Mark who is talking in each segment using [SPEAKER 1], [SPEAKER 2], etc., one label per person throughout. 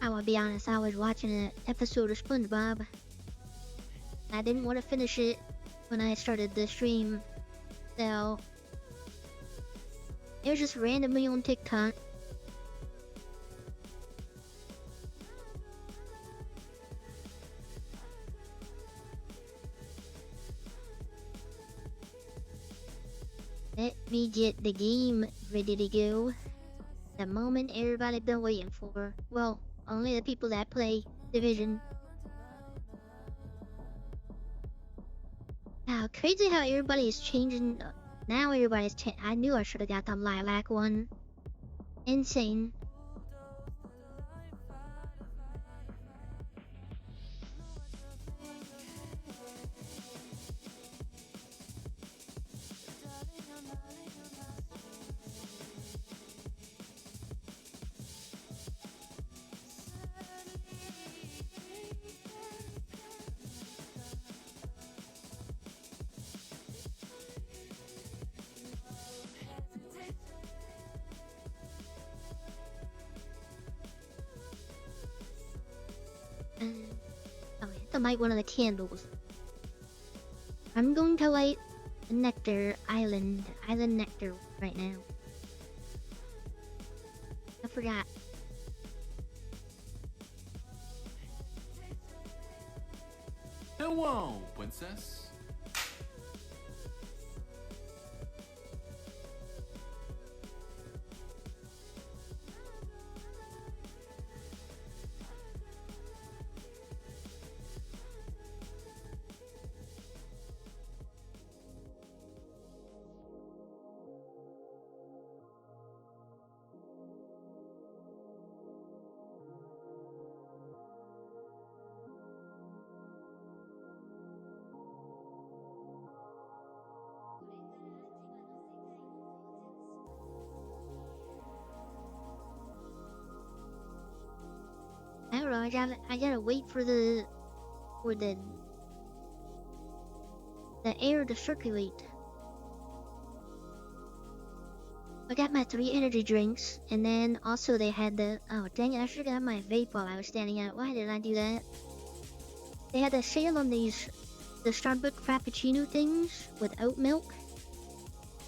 [SPEAKER 1] I will be honest, I was watching an episode of SpongeBob. I didn't want to finish it when I started the stream, so it was just randomly on TikTok. Let me get the game ready to go. The moment everybody been waiting for. Well, only the people that play Division. Crazy how everybody is changing. Now everybody's I knew I should have got the lilac one. Insane. Oh, I have to light one of the candles. I'm going to light the Nectar Island Nectar right now. I forgot.
[SPEAKER 2] Hello, princess.
[SPEAKER 1] I don't know. I gotta wait for the air to circulate. I got my 3 energy drinks, and then also they had the dang it! I should have got my vape while I was standing out. Why did I do that? They had a sale on the Starbucks Frappuccino things with oat milk.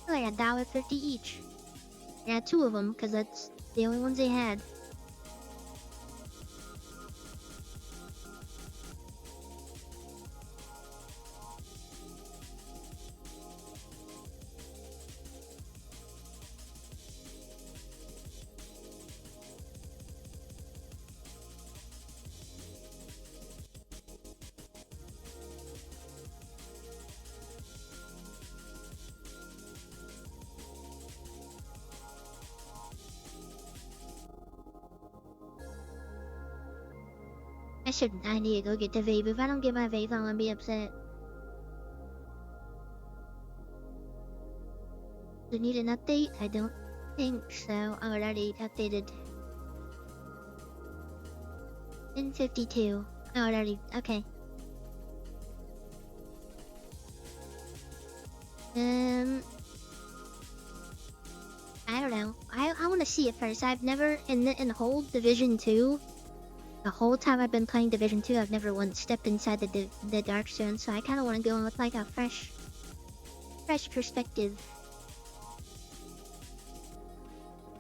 [SPEAKER 1] They're like $1.50 each. I got 2 of them because that's the only ones they had. I need to go get the vape. If I don't get my vape, I'm gonna be upset. Do you need an update? I don't think so. I already updated. 10:52. I already. Okay. I don't know. I want to see it first. I've never in the whole Division 2. The whole time I've been playing Division 2, I've never once stepped inside the Dark Zone, so I kind of want to go in with like a fresh perspective.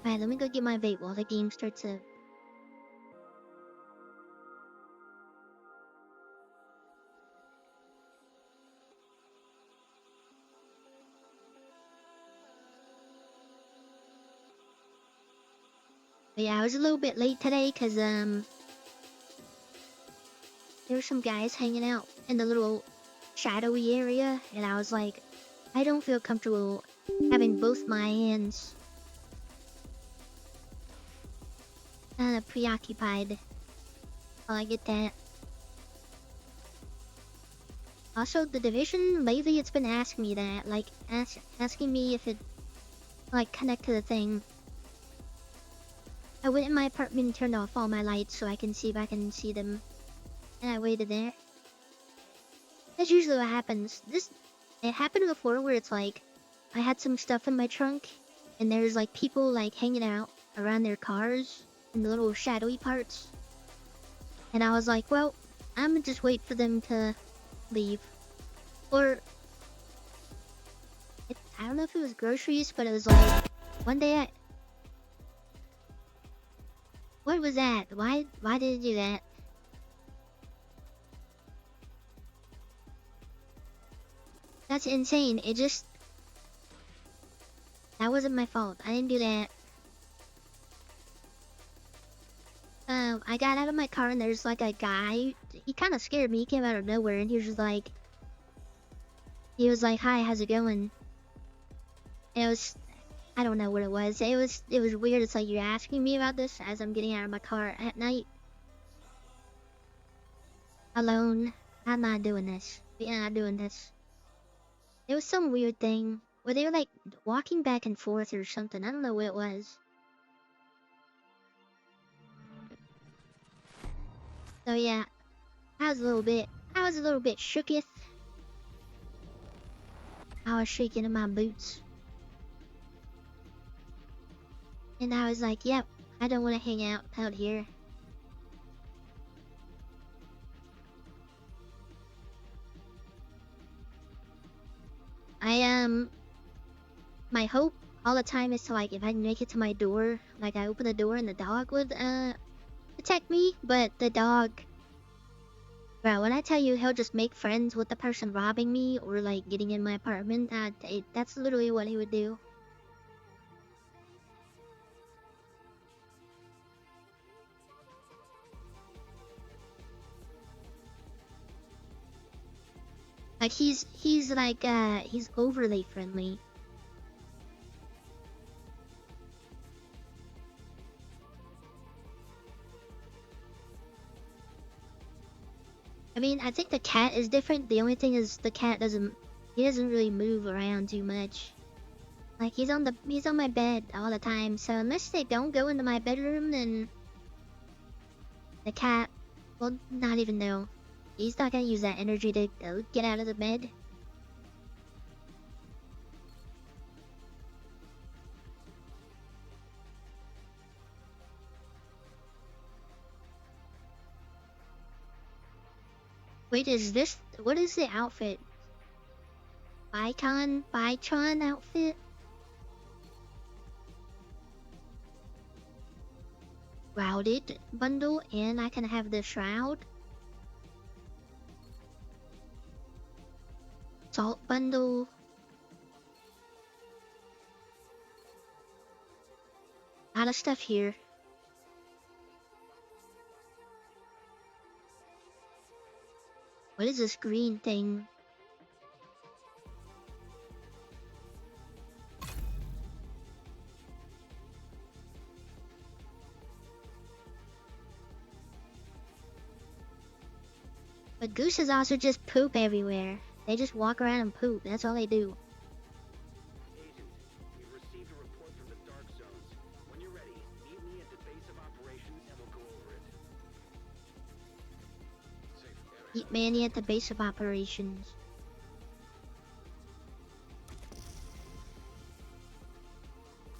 [SPEAKER 1] Alright, let me go get my vape while the game starts up. But yeah, I was a little bit late today because there were some guys hanging out in the little shadowy area, and I was like, I don't feel comfortable having both my hands preoccupied while I get that. Also, the Division, lately it's been asking me that, like, asking me if it, like, connect to the thing. I went in my apartment and turned off all my lights so I can see if I can see them. And I waited there. That's usually what happens. It happened before where it's like, I had some stuff in my trunk, and there's like people like hanging out around their cars in the little shadowy parts. And I was like, well, I'm gonna just wait for them to leave. Or, I don't know if it was groceries, but it was like, one day what was that? Why did it do that? That's insane. That wasn't my fault. I didn't do that. I got out of my car and there's like a guy. He kind of scared me. He came out of nowhere and he was like, "Hi, how's it going?" And I don't know what it was. It was weird. It's like you're asking me about this as I'm getting out of my car at night, alone. I'm not doing this. We're not doing this. It was some weird thing where they were like walking back and forth or something. I don't know what it was. So yeah, I was a little bit shooketh. I was shaking in my boots. And I was like, yep, I don't want to hang out here. I my hope all the time is to like if I can make it to my door, like I open the door and the dog would attack me, but the dog, bro, when I tell you he'll just make friends with the person robbing me or like getting in my apartment, that's literally what he would do. Like he's overly friendly. I mean, I think the cat is different. The only thing is the cat he doesn't really move around too much. Like he's on my bed all the time. So unless they don't go into my bedroom, then the cat, well, not even though. He's not gonna use that energy to get out of the bed. Wait, what is the outfit? Bicon outfit? Shrouded bundle, and I can have the shroud. Salt bundle. A lot of stuff here. What is this green thing? But gooses also just poop everywhere. They just walk around and poop. That's all they do.
[SPEAKER 2] Agent, we've received a report from the Dark Zones. When you're ready, meet me at the base of operations and we'll go over it.
[SPEAKER 1] Eat Manny at the base of operations.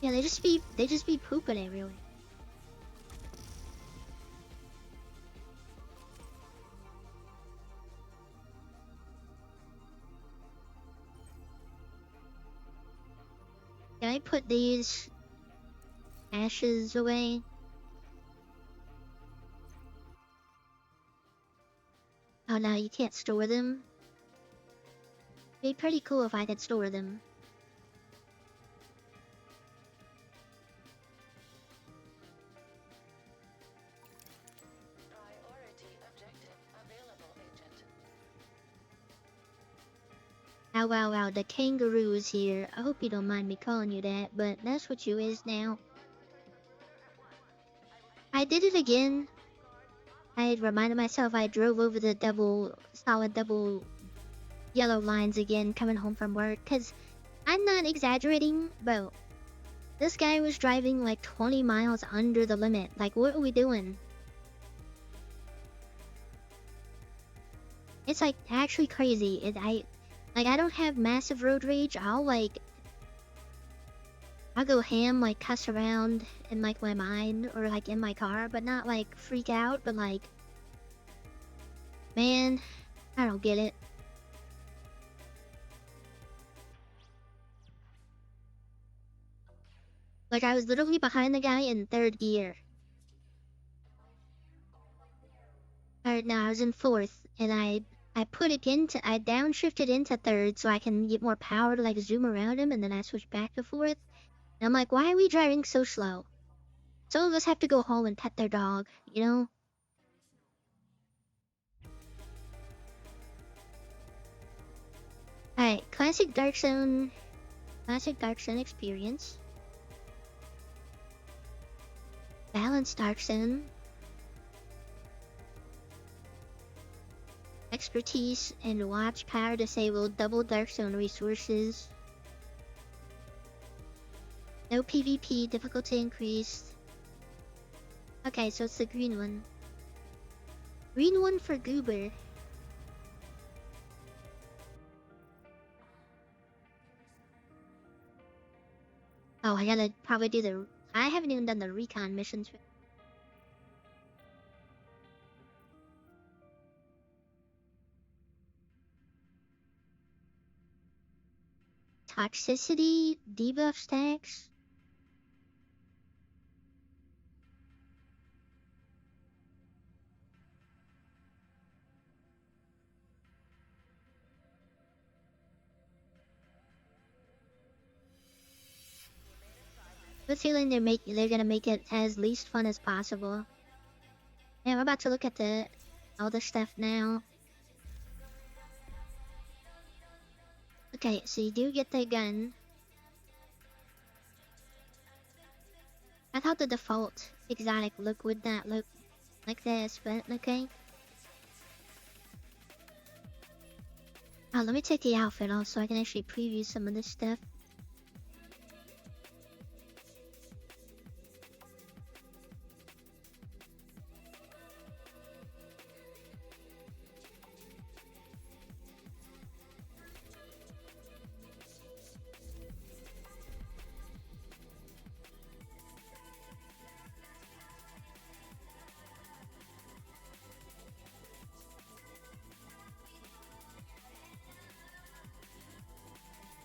[SPEAKER 1] Yeah, they just be pooping everywhere. Can I put these ashes away? Oh no, you can't store them. It'd be pretty cool if I could store them. Wow, the kangaroo is here. I hope you don't mind me calling you that, but that's what you is now. I did it again. I reminded myself I drove over the solid double yellow lines again coming home from work, cause I'm not exaggerating, but this guy was driving like 20 miles under the limit. Like, what are we doing? It's like actually crazy. I don't have massive road rage. I'll go ham, like cuss around in like my mind or like in my car, but not like freak out, but like, man, I don't get it. Like I was literally behind the guy in third gear. Or no, I was in fourth, and I downshifted into third so I can get more power to like zoom around him, and then I switched back to fourth. And I'm like, why are we driving so slow? Some of us have to go home and pet their dog, you know? Alright, classic Dark Zone experience. Balanced Dark Zone. Expertise and watch power disabled, double Dark Zone resources. No PvP, difficulty increased. Okay, so it's the green one. Green one for Goober. Oh, I gotta probably do I haven't even done the recon missions. Toxicity, debuff stacks. I have a feeling they're gonna make it as least fun as possible. Yeah, I'm about to look at all the stuff now. Okay, so you do get the gun. I thought the default exotic look would not look like this, but okay. Oh, let me take the outfit off so I can actually preview some of this stuff.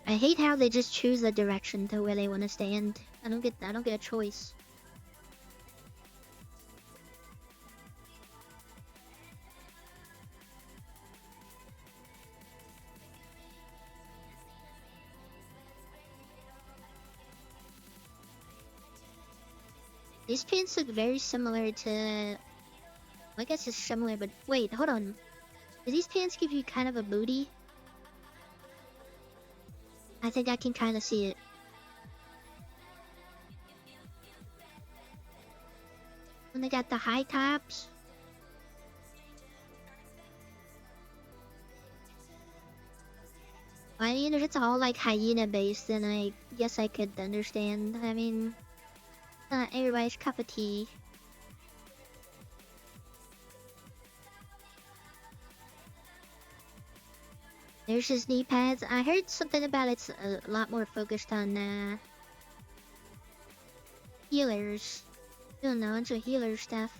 [SPEAKER 1] I hate how they just choose the direction to where they want to stand. I don't get a choice. These pants look very similar to... I guess it's similar, but wait, hold on. Do these pants give you kind of a booty? I think I can kind of see it. And they got the high tops. I mean, if it's all like hyena based, then I guess I could understand. I mean, not everybody's cup of tea. There's his knee pads. I heard something about it's a lot more focused on healers. I don't know, into healer stuff.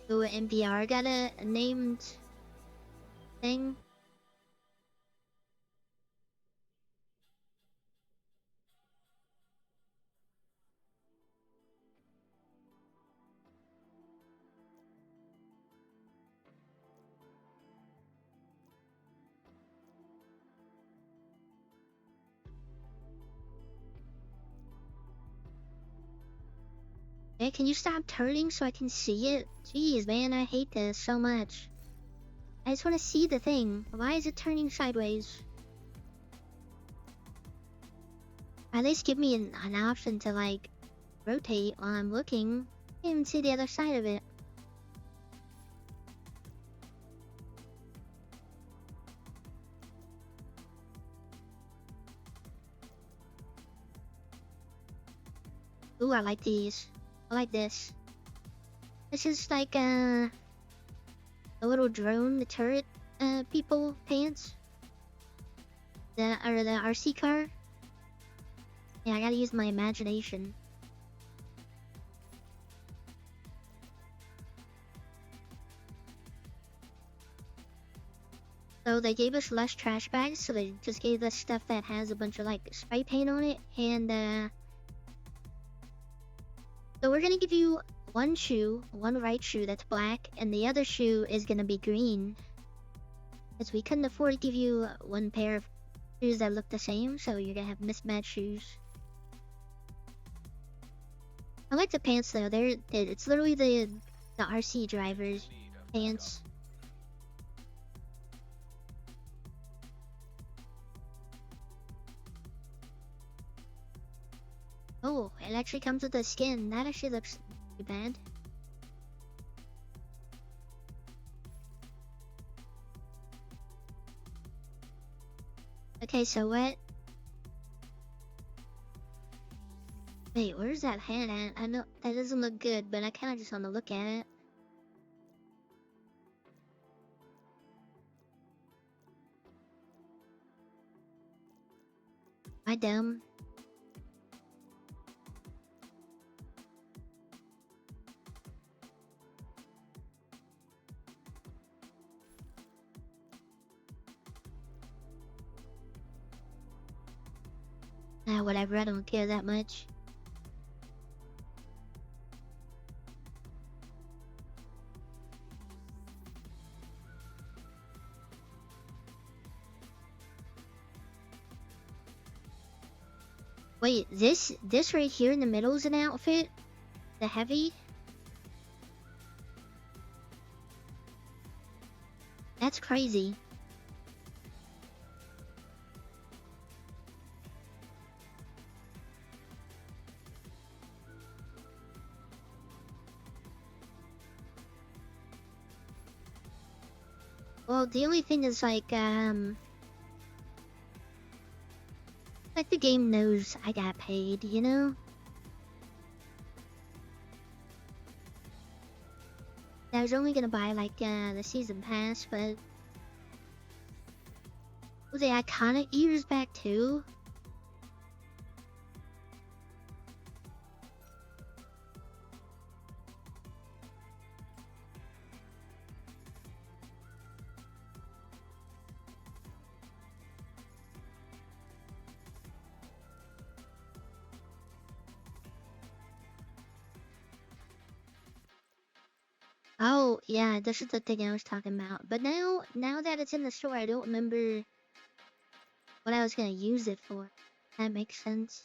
[SPEAKER 1] So NPR got a named thing. Hey, can you stop turning so I can see it? Jeez, man, I hate this so much. I just want to see the thing. Why is it turning sideways? At least give me an option to, like, rotate while I'm looking. I can't even see the other side of it. Ooh, I like these. I like this. This is like a little drone, the turret people pants. The RC car. Yeah, I gotta use my imagination. So they gave us less trash bags, so they just gave us stuff that has a bunch of like spray paint on it, and so we're gonna give you one shoe, one right shoe that's black, and the other shoe is gonna be green. Because we couldn't afford to give you one pair of shoes that look the same, so you're gonna have mismatched shoes. I like the pants though. It's literally the RC drivers' pants. Oh, it actually comes with the skin. That actually looks too bad. Okay, so what? Wait, where's that hand at? I know that doesn't look good, but I kind of just want to look at it. Am I dumb? Ah, whatever, I don't care that much. Wait, this right here in the middle is an outfit? The heavy? That's crazy. Well, the only thing is like the game knows I got paid, you know? I was only gonna buy like the season pass, but was the iconic ears back too? Oh yeah, this is the thing I was talking about. But now that it's in the store, I don't remember what I was gonna use it for. That makes sense.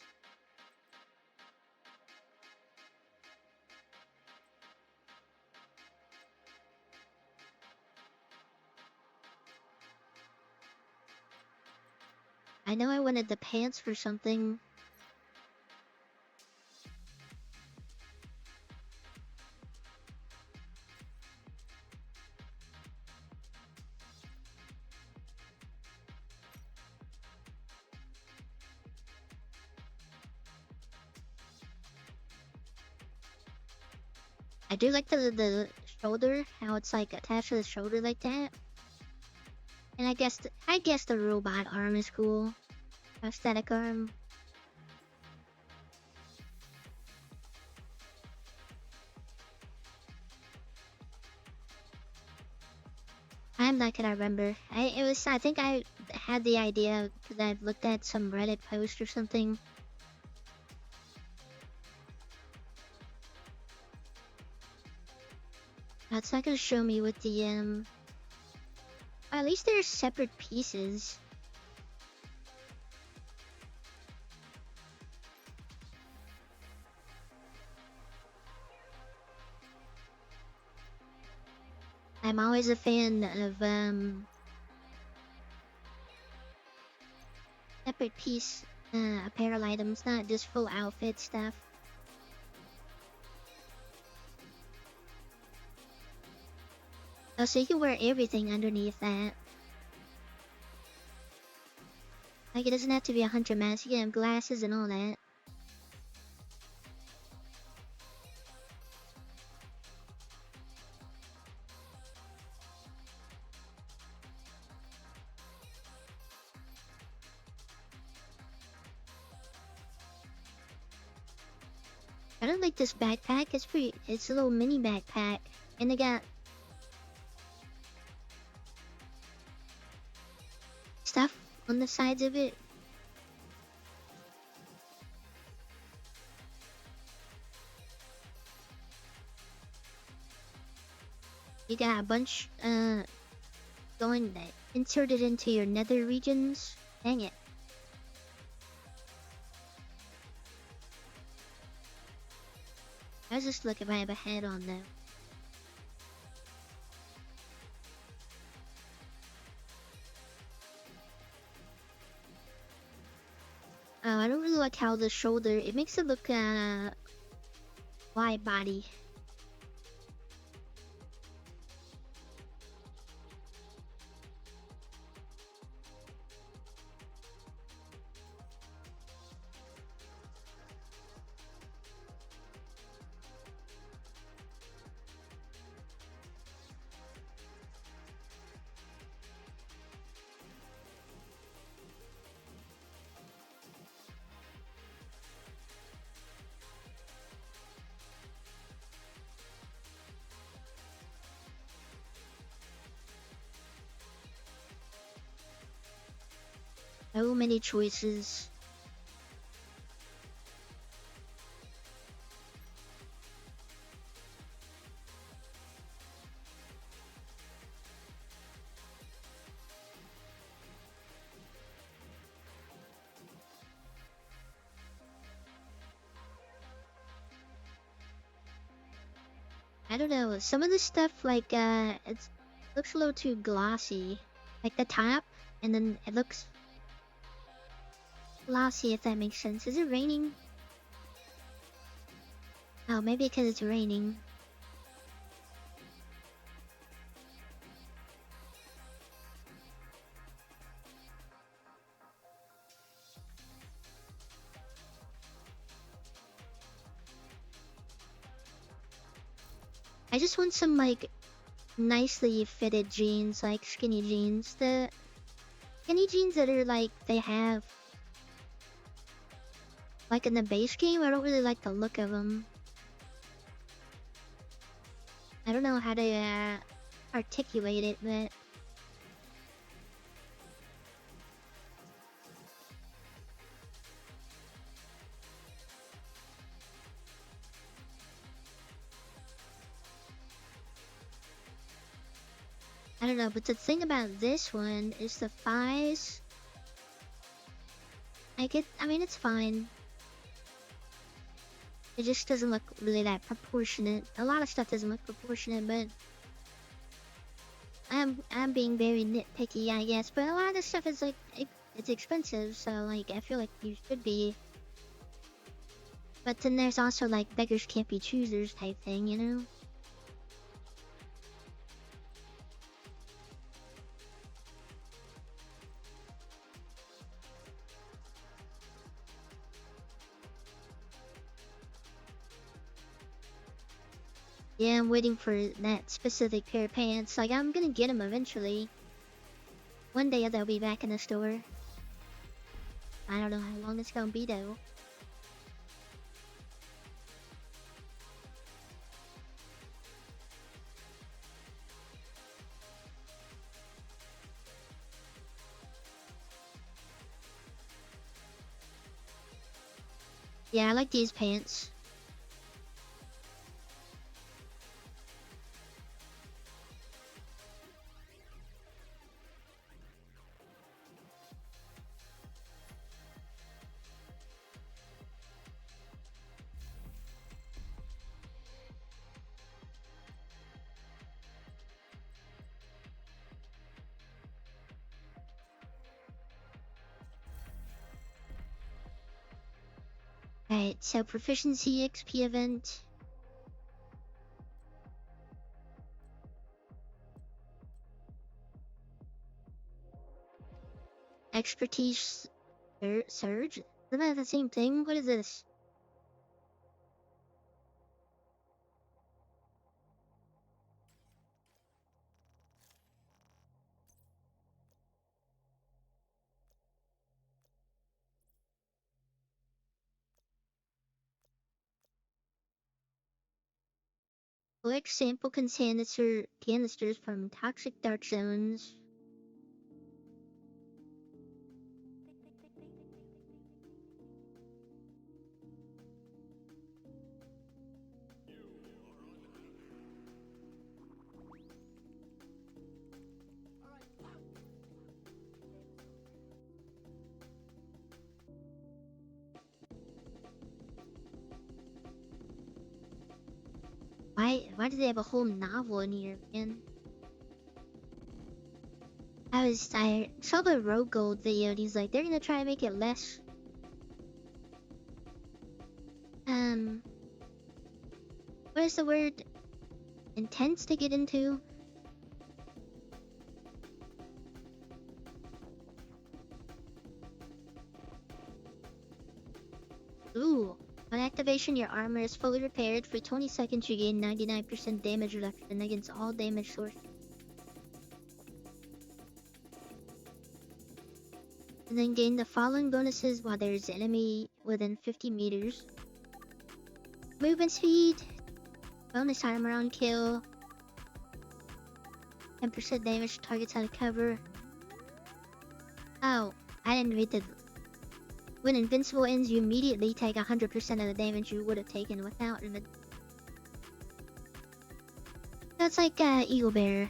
[SPEAKER 1] I know I wanted the pants for something. I do like the shoulder, how it's like attached to the shoulder like that. And I guess the robot arm is cool. Prosthetic arm. I'm not gonna remember. I think I had the idea because I've looked at some Reddit post or something. That's not gonna show me what the at least they're separate pieces. I'm always a fan of separate piece apparel items, not just full outfit stuff. Oh, so you can wear everything underneath that. Like, it doesn't have to be a hunter mask. You can have glasses and all that. I don't like this backpack. It's a little mini backpack. And they got stuff on the sides of it. You got a bunch going that inserted into your nether regions. Dang it. I was just looking if I have a head on though. Oh, I don't really like how the shoulder, it makes it look wide body. So many choices. I don't know. Some of the stuff like it looks a little too glossy. Like the top, and then it looks glossy, if that makes sense. Is it raining? Oh, maybe because it's raining. I just want some like nicely fitted jeans, like skinny jeans. The skinny jeans that are like they have like in the base game, I don't really like the look of them. I don't know how to articulate it, but I don't know. But the thing about this one is the thighs. I mean, it's fine. It just doesn't look really that proportionate. A lot of stuff doesn't look proportionate, but I'm being very nitpicky, I guess. But a lot of the stuff is like it's expensive, so like I feel like you should be. But then there's also like beggars can't be choosers type thing, you know? Yeah, I'm waiting for that specific pair of pants. Like I'm gonna get them eventually. One day they'll be back in the store. I don't know how long it's gonna be though. Yeah, I like these pants. Right, so proficiency XP event. Expertise surge? Isn't that the same thing? What is this? Collect sample canisters from toxic dark zones. Why do they have a whole novel in here, man? I saw the Rogue Gold video and he's like, they're gonna try to make it less what is the word? Intense to get into? Ooh. On activation, your armor is fully repaired. For 20 seconds, you gain 99% damage reduction against all damage sources. And then gain the following bonuses while there's enemy within 50 meters. Movement speed, bonus armor on kill, 10% damage to targets out of cover. Oh, I didn't read the... When invincible ends, you immediately take 100% of the damage you would have taken without an... That's like Eagle Bear.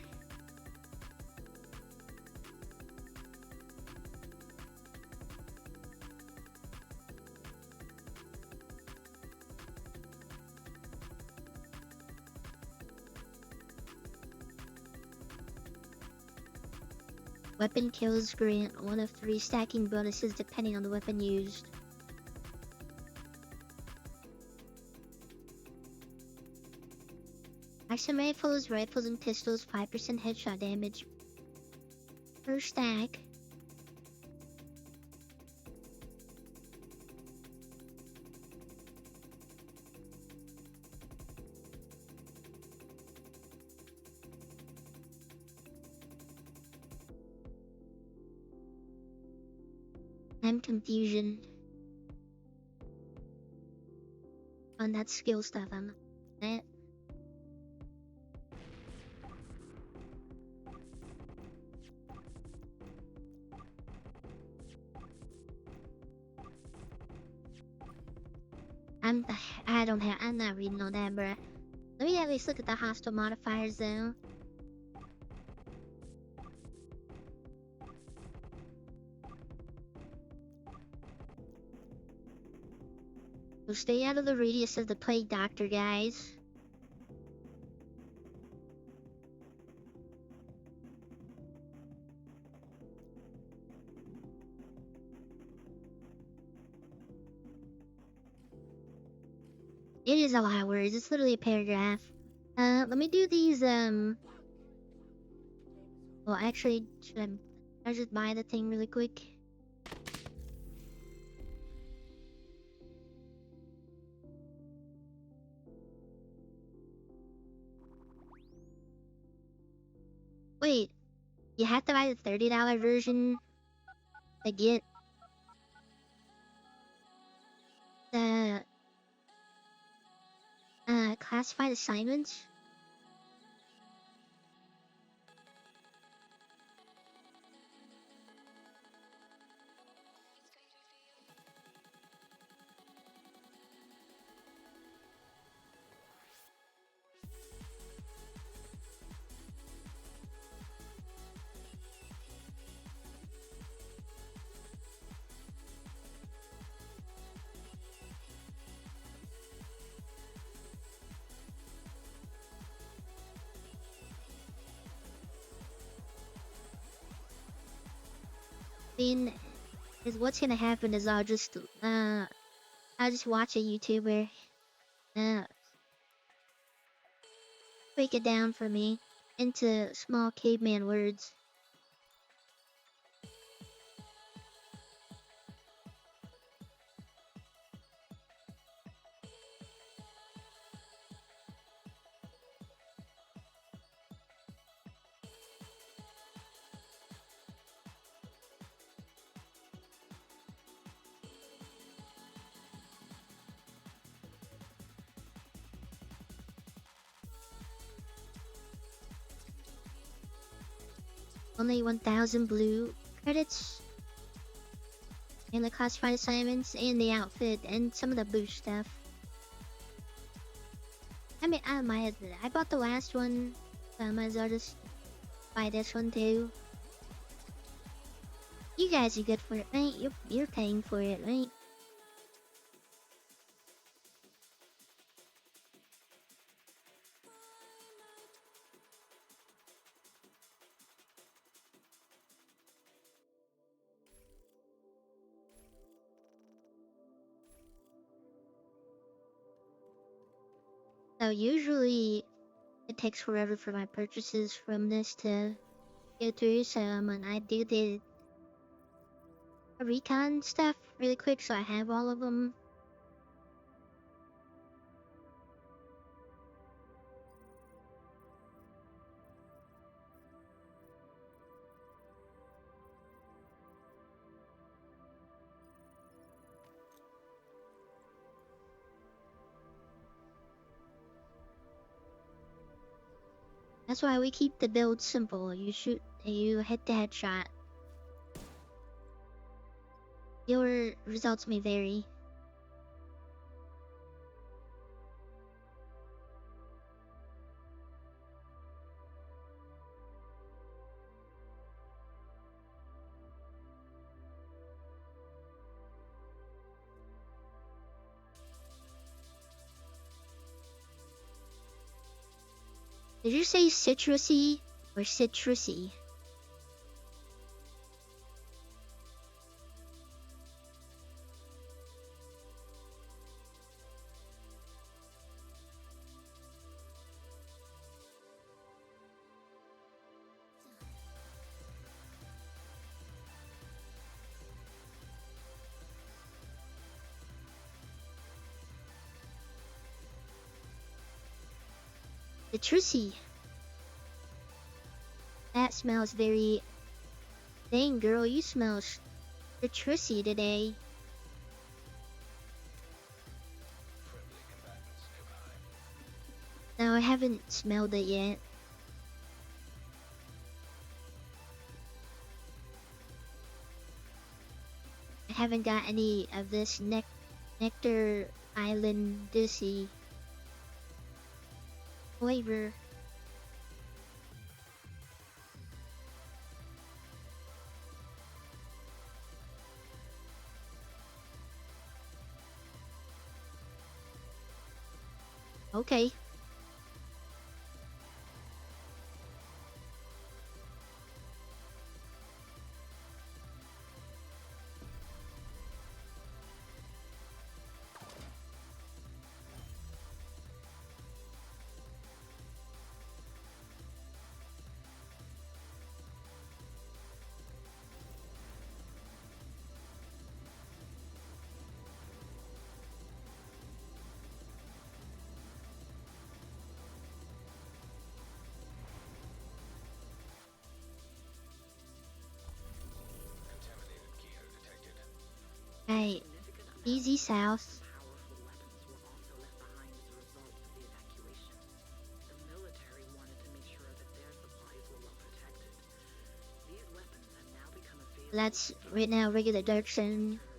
[SPEAKER 1] Weapon kills grant one of 3 stacking bonuses depending on the weapon used. Action rifles, rifles and pistols, 5% headshot damage per stack. I'm confusion. On that skill stuff, I'm not. I'm not reading all that, bruh. Let me at least look at the hostile modifiers though. So stay out of the radius of the plague doctor, guys. It is a lot of words. It's literally a paragraph. Let me do these, well, actually, should I just buy the thing really quick? Wait, you have to buy the $30 version to get the classified assignments? I mean, is what's gonna happen is I'll just I just watch a YouTuber uh break it down for me into small caveman words. Only 1,000 blue credits and the classified assignments and the outfit and some of the boost stuff. I mean, I might. I bought the last one, so I might as well just buy this one too. You guys are good for it, right? You're paying for it, right? So usually it takes forever for my purchases from this to go through. So I do the recon stuff really quick, so I have all of them. That's why we keep the build simple. You hit the headshot. Your results may vary. Did you say citrusy or citrusy? Citrusy. That smells very. Dang, girl, you smell citrusy today. No, I haven't smelled it yet. I haven't got any of this Nectar Island Dissy flavor. Okay. Right. Easy south.
[SPEAKER 2] Powerful weapons were also left behind as a result of the evacuation. The military wanted to make sure that their supplies were well protected. These weapons have now become available
[SPEAKER 1] That's right now regular dark zone.
[SPEAKER 2] to the Dark Zone.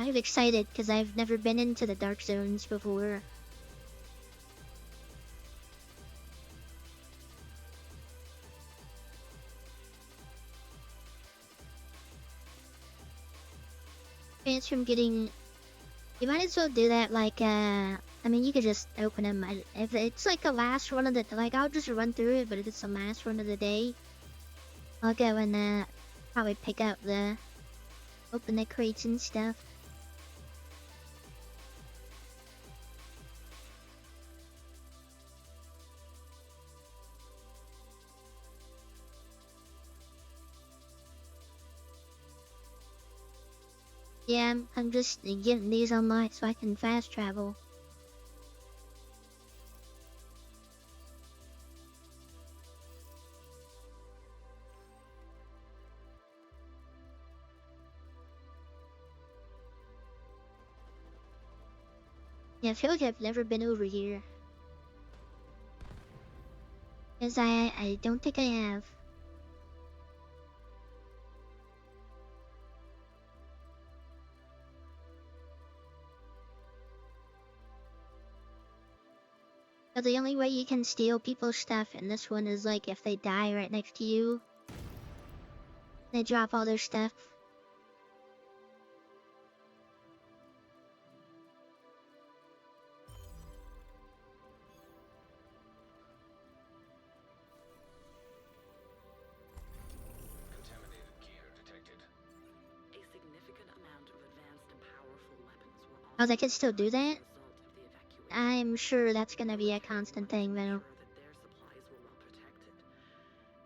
[SPEAKER 1] I'm excited because I've never been into the dark zones before. Chance from getting You might as well do that like I mean you could just open them if it's like a last run of the like I'll just run through it, but if it's the last run of the day, I'll go and probably pick up the open the crates and stuff. Yeah, I'm just getting these unlocked so I can fast travel. Yeah, I feel like I've never been over here. Because I don't think I have. So the only way you can steal people's stuff in this one is like if they die right next to you. They drop all their stuff.
[SPEAKER 2] Contaminated gear detected. A significant amount of advanced and powerful weapons were
[SPEAKER 1] Oh,
[SPEAKER 2] also
[SPEAKER 1] they can still do that?
[SPEAKER 2] as a result of the evacuation.
[SPEAKER 1] I'm sure that's gonna be a constant thing though.
[SPEAKER 2] Ensure that their supplies were well protected.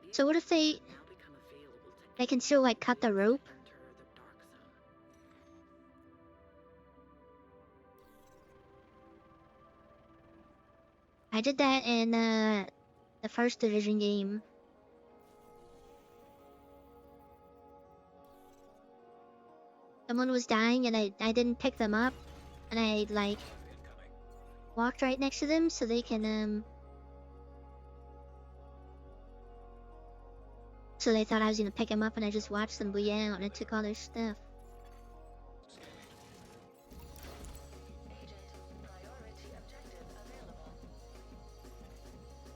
[SPEAKER 2] These
[SPEAKER 1] So what if
[SPEAKER 2] weapons
[SPEAKER 1] they
[SPEAKER 2] now become available to
[SPEAKER 1] they can still like cut the rope?
[SPEAKER 2] enter the dark zone.
[SPEAKER 1] I did that in the first Division game. Someone was dying and I didn't pick them up, and I like walked right next to them so they can so they thought I was gonna pick them up, and I just watched them bleed out and I took all their stuff.
[SPEAKER 3] Agent, priority objective available.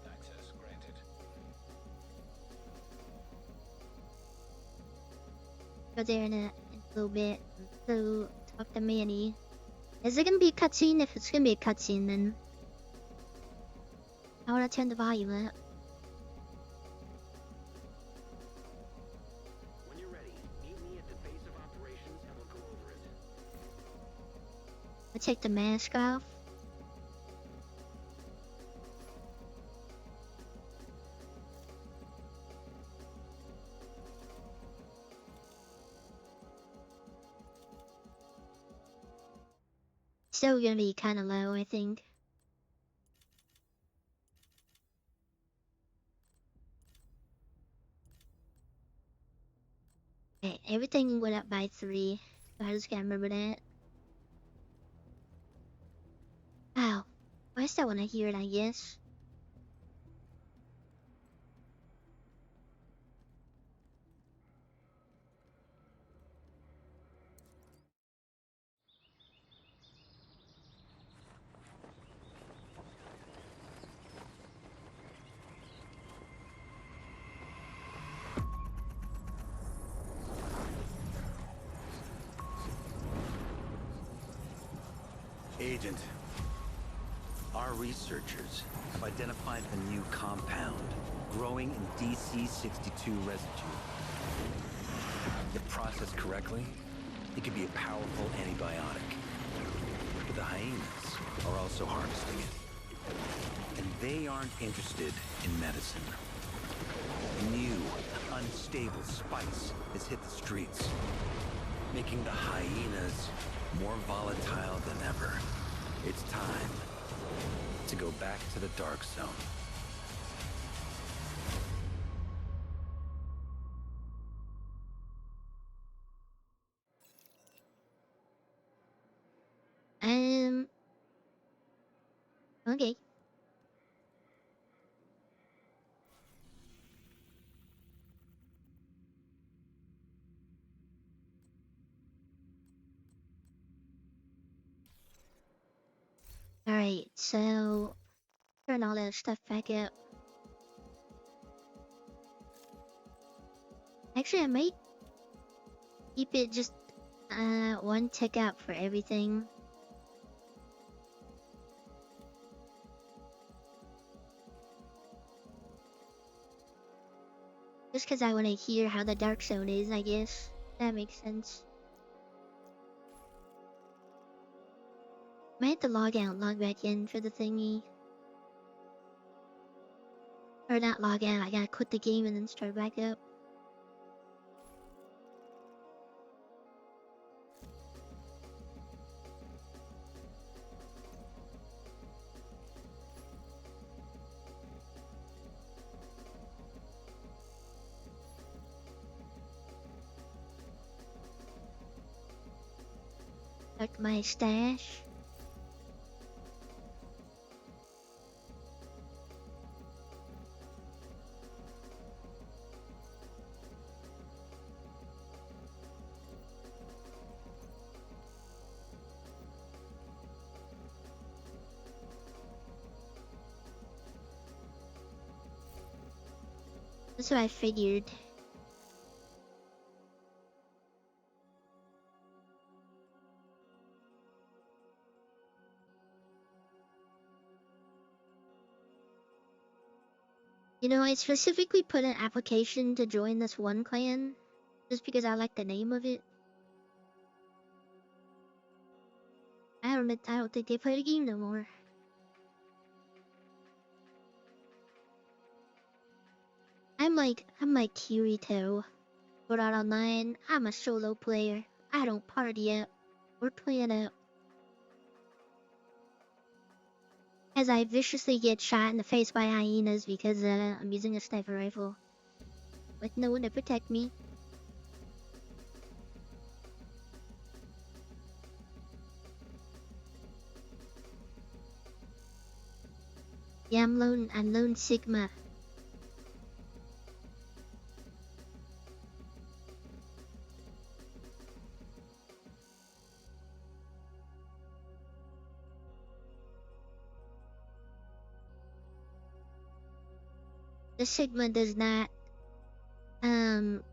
[SPEAKER 2] Access granted.
[SPEAKER 1] Go there in a little bit. So talk to Manny. Is it gonna be a cutscene? If it's gonna be a cutscene, then I wanna turn the volume up.
[SPEAKER 2] When you're ready, meet me at the base of operations and we'll go over it.
[SPEAKER 1] I take the mask off. Still gonna be kind of low, I think. Okay, everything went up by 3. So I just gotta remember that. Wow. I still wanna hear it, I guess.
[SPEAKER 4] Agent, our researchers have identified a new compound growing in DC-62 residue. If processed correctly, it could be a powerful antibiotic. But the hyenas are also harvesting it. And they aren't interested in medicine. A new, unstable spice has hit the streets, making the hyenas more volatile than ever. It's time to go back to the Dark Zone.
[SPEAKER 1] Okay. Alright, so turn all that stuff back up. Actually, I might keep it just one tick up for everything. Just because I want to hear how the Dark Zone is, I guess. That makes sense. Might have to log out, log back in for the thingy. Or not log out, I gotta quit the game and then start back up. Check my stash. That's what I figured. You know, I specifically put an application to join this one clan just because I like the name of it. I don't think they play the game no more. I'm like Kirito. Put out online, I'm a solo player. I don't party up or plan out. As I viciously get shot in the face by hyenas because I'm using a sniper rifle. With no one to protect me. Yeah, I'm lone Sigma. The Sigma does not, what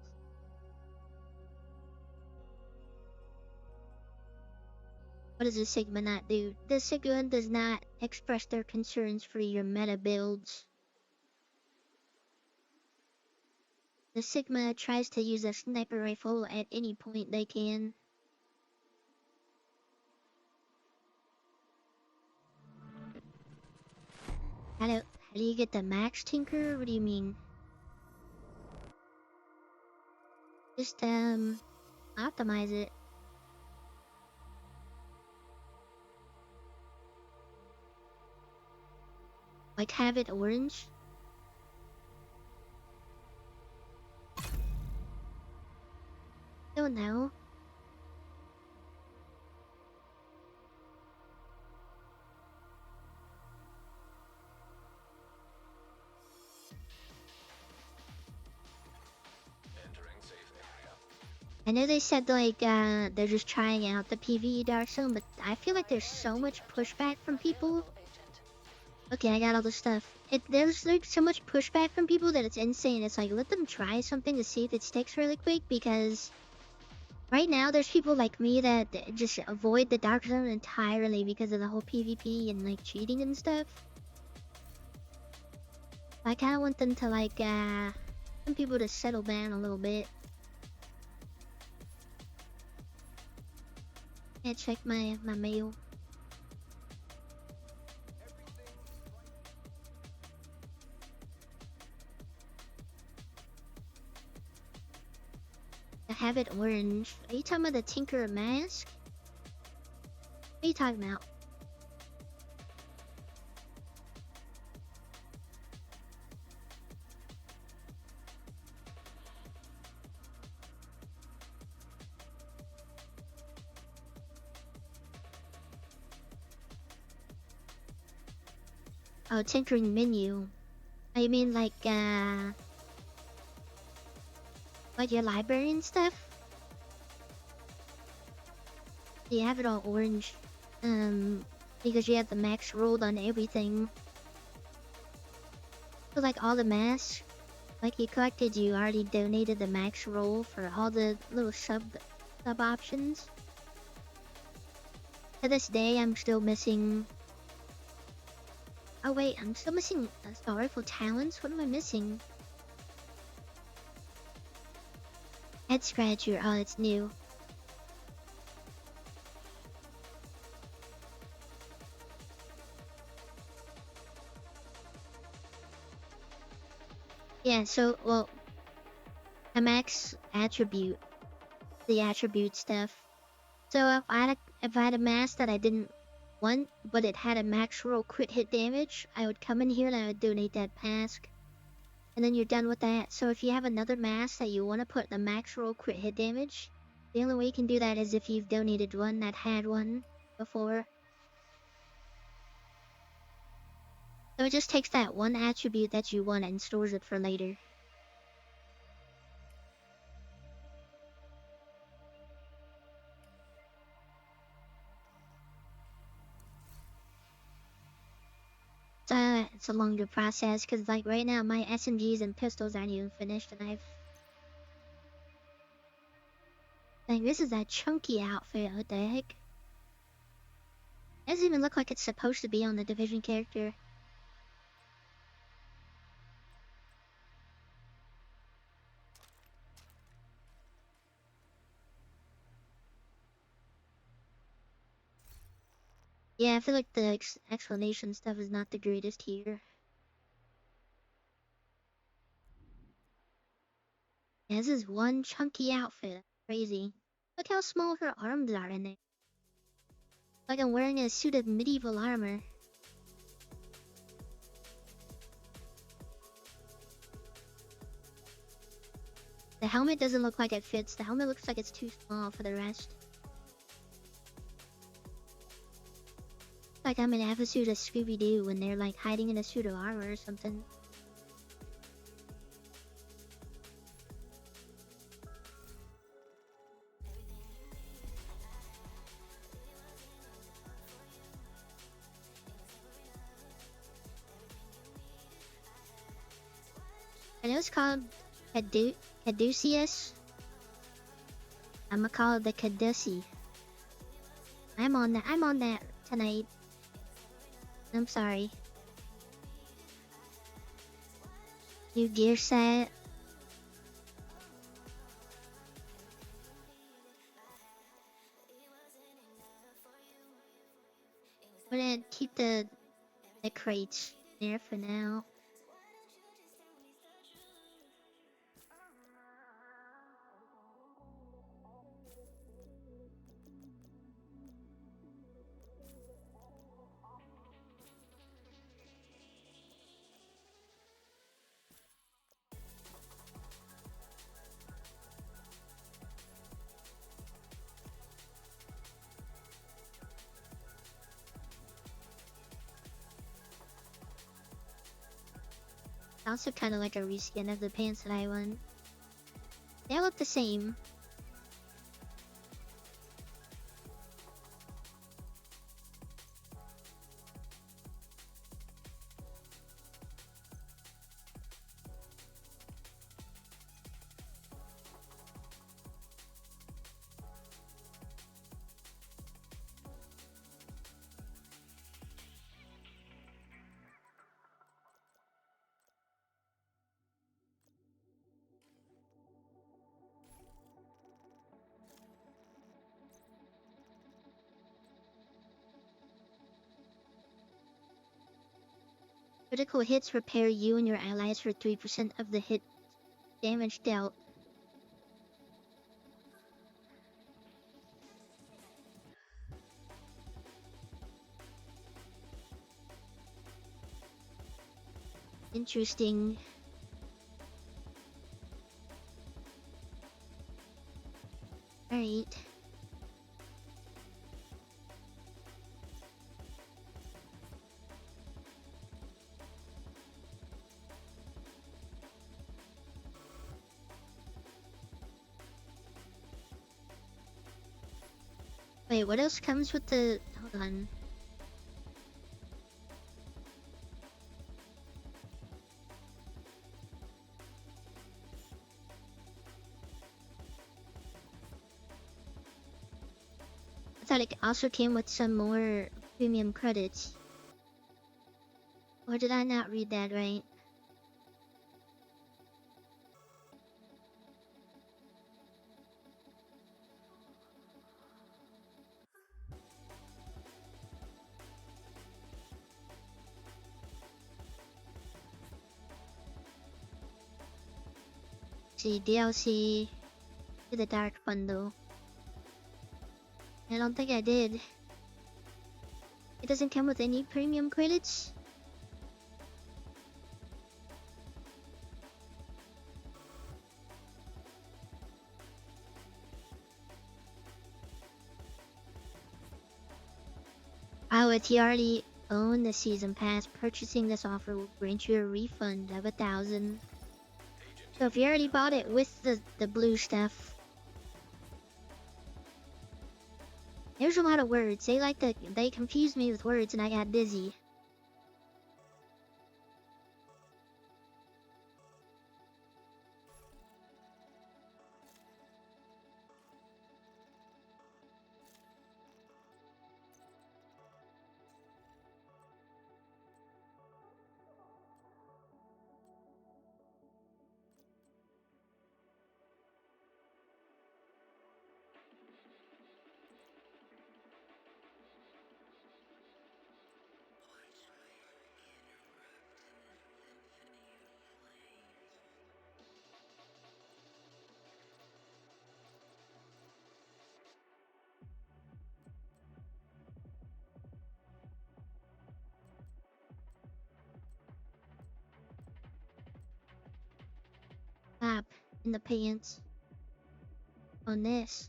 [SPEAKER 1] does the Sigma not do? The Sigma does not express their concerns for your meta builds. The Sigma tries to use a sniper rifle at any point they can. How do you get the max tinker? What do you mean? Just optimize it. Like have it orange? Don't know. I know they said like they're just trying out the PvE Dark Zone, but I feel like there's so much pushback from people. Okay, I got all the stuff. There's like so much pushback from people that it's insane. It's like let them try something to see if it sticks really quick, because right now there's people like me that just avoid the Dark Zone entirely because of the whole PvP and like cheating and stuff. I kind of want them to like some people to settle down a little bit. Yeah, check my mail. I have it orange. Are you talking about the Tinker mask? What are you talking about? Oh, tinkering menu. I mean like your library and stuff? You have it all orange. Because you have the max rolled on everything. So like all the masks, like you collected, you already donated the max roll for all the little sub options. To this day, I'm still missing. Oh wait, I'm still missing Star Rifle talents. What am I missing? Head scratcher. Oh, it's new. Yeah, so, well, a max attribute, the attribute stuff. So if I had a mask that I didn't want, but it had a max roll crit hit damage, I would come in here and I would donate that mask. And then you're done with that. So if you have another mask that you want to put the max roll crit hit damage, the only way you can do that is if you've donated one that had one before. So it just takes that one attribute that you want and stores it for later. So it's a longer process because like right now my SMGs and pistols aren't even finished and like this is that chunky outfit, what the heck? It doesn't even look like it's supposed to be on the Division character. Yeah, I feel like the explanation stuff is not the greatest here. Yeah, this is one chunky outfit. Crazy. Look how small her arms are in it. Like I'm wearing a suit of medieval armor. The helmet doesn't look like it fits. The helmet looks like it's too small for the rest. Like I'm in a suit of Scooby-Doo when they're like hiding in a suit of armor or something. I know it's called Caduceus. I'ma call it the Caducey. I'm on that tonight. I'm sorry. New gear set. I'm gonna keep the crates there for now. Also kind of like a reskin of the pants that I won. They look the same. Critical hits repair you and your allies for 3% of the hit damage dealt. Interesting. Alright. Wait, what else comes with the... Hold on. I thought it also came with some more premium credits. Or did I not read that right? see DLC to the Dark Bundle. I don't think I did. It doesn't come with any premium credits. Oh, if you already own the season pass, purchasing this offer will grant you a refund of 1,000. So if you already bought it with the blue stuff, there's a lot of words. They confused me with words and I got dizzy. Slap in the pants on this.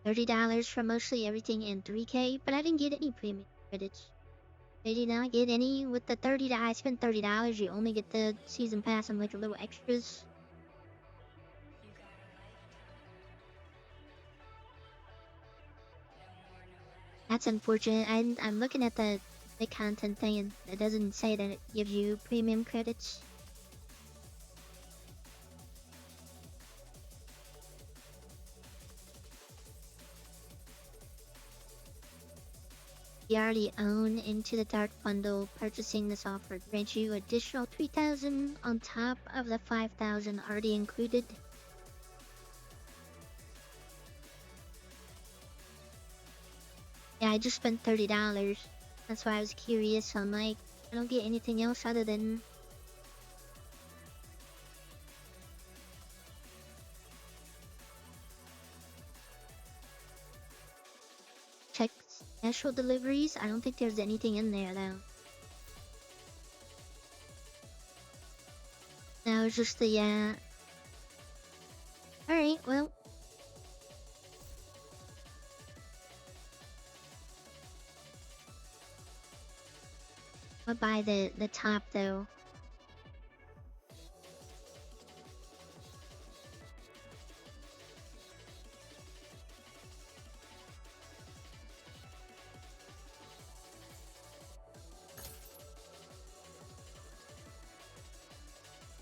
[SPEAKER 1] $30 for mostly everything in 3K, but I didn't get any premium credits. I did not get any with the I spent $30. You only get the season pass and like a little extras. That's unfortunate. I'm looking at the content thing and it doesn't say that it gives you premium credits. You already own Into the Dark bundle. Purchasing this offer grants you additional 3,000 on top of the 5,000 already included. Yeah, I just spent $30. That's why I was curious. I'm like, I don't get anything else other than check special deliveries. I don't think there's anything in there though. No, it's just the Alright, well. I'll buy the top though.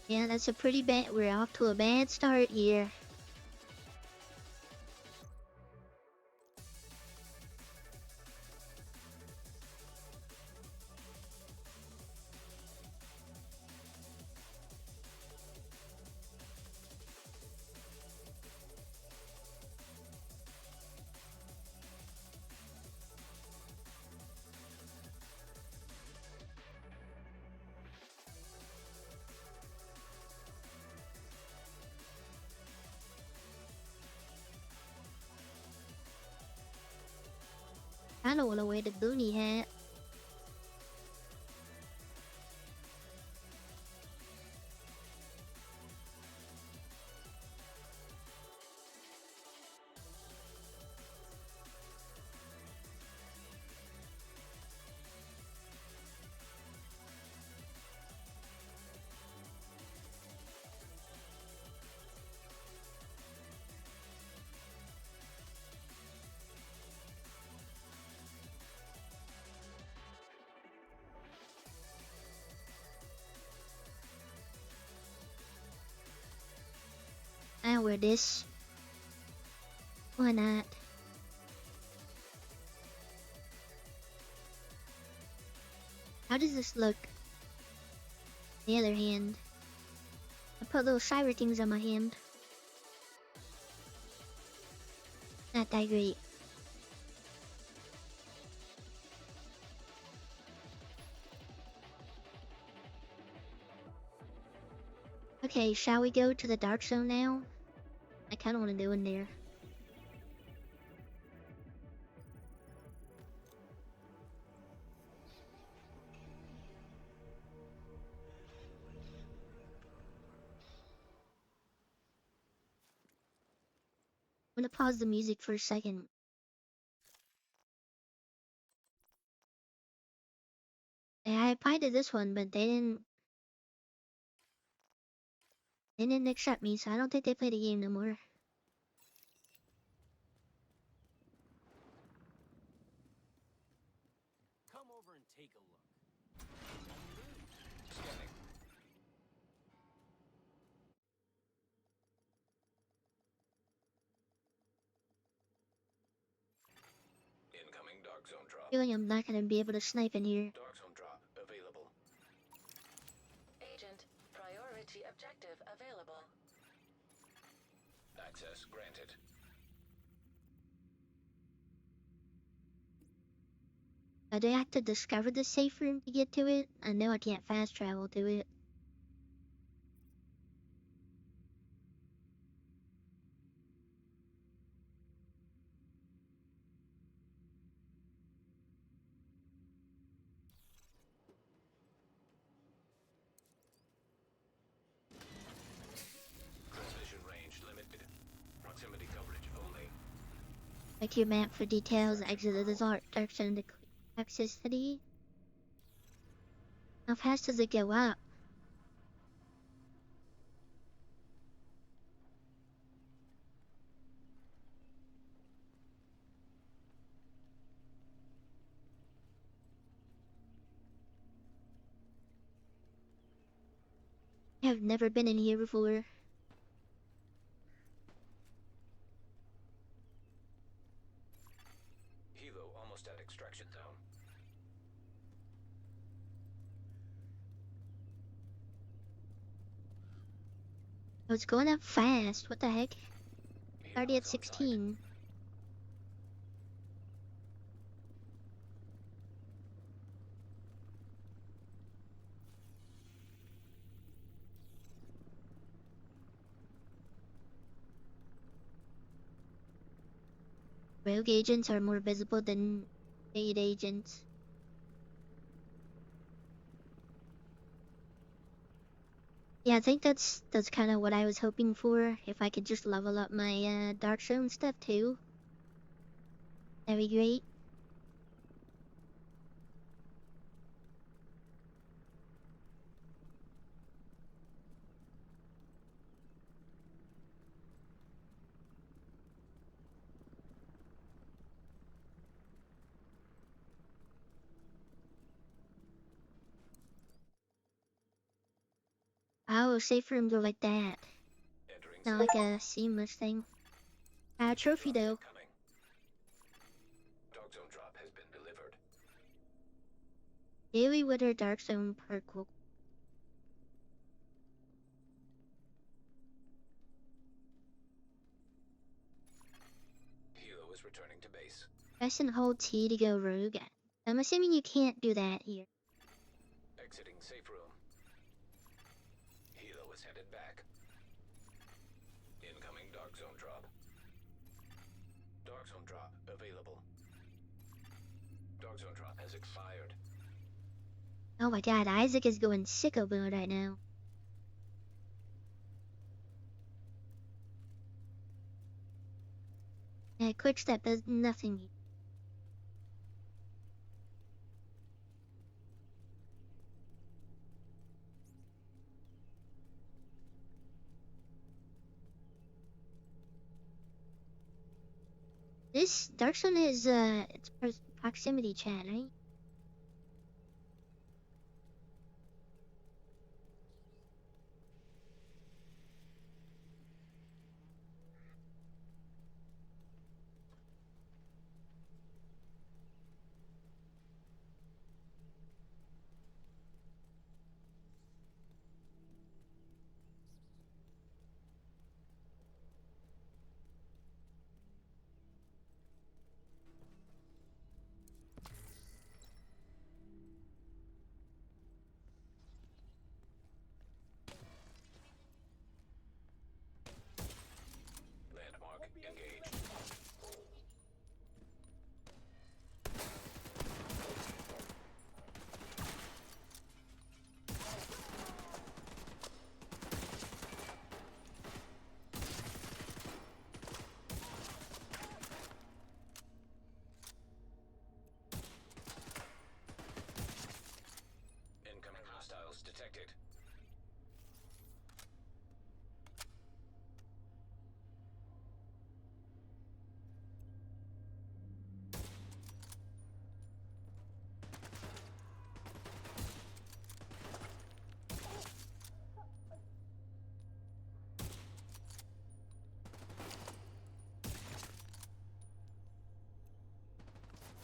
[SPEAKER 1] Yeah, that's a pretty bad. We're off to a bad start here. I don't want to wear the boonie hat. I'll wear this. Why not? How does this look? The other hand. I put little cyber things on my hand. Not that great. Okay, shall we go to the dark zone now? I kind of want to go in there. I'm gonna pause the music for a second. Yeah, I applied to this one, but they didn't accept me, so I don't think they play the game no more.
[SPEAKER 5] Come over and take a look.
[SPEAKER 6] Incoming Dark Zone drop.
[SPEAKER 1] Feeling I'm not gonna be able to snipe in here.
[SPEAKER 6] Dark Zone drop available.
[SPEAKER 3] Agent, priority objective available.
[SPEAKER 6] Access granted.
[SPEAKER 1] Do I have to discover the safe room to get to it? I know I can't fast travel to it.
[SPEAKER 6] Transmission range limited. Proximity coverage only.
[SPEAKER 1] Check your map for details. Exit the dark zone to access city. How fast does it go up? I have never been in here before.
[SPEAKER 6] Hilo almost at extraction zone.
[SPEAKER 1] Oh, it's going up fast. What the heck?
[SPEAKER 6] Hilo
[SPEAKER 1] Already at
[SPEAKER 6] is on site.
[SPEAKER 1] 16. Rogue agents are more visible than paid agents. Yeah, I think that's kind of what I was hoping for. If I could just level up my dark zone stuff too, that'd be great. Oh, safe rooms are like that.
[SPEAKER 6] Entering
[SPEAKER 1] Not like a seamless thing. Trophy though.
[SPEAKER 6] Coming. Dark Zone drop has been delivered.
[SPEAKER 1] Daily Wither Dark Zone perk will.
[SPEAKER 6] Hilo is returning to base.
[SPEAKER 1] Press and hold T to go rogue. I'm assuming you can't do that here.
[SPEAKER 6] Exiting safe room. Hilo is headed back. Incoming Dark Zone drop. Dark Zone drop available. Dark Zone drop has expired.
[SPEAKER 1] Oh my god, Isaac is going sicko mode right now. Yeah, quick step does nothing. This Dark Zone is it's proximity chat, right?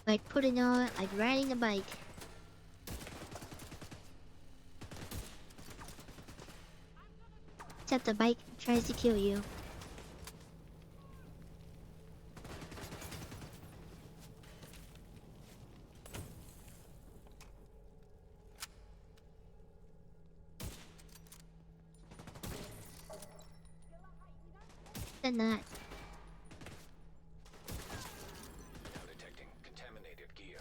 [SPEAKER 1] Like putting on, like riding a bike. Except the bike tries to kill you. Then that.
[SPEAKER 6] Now detecting contaminated gear.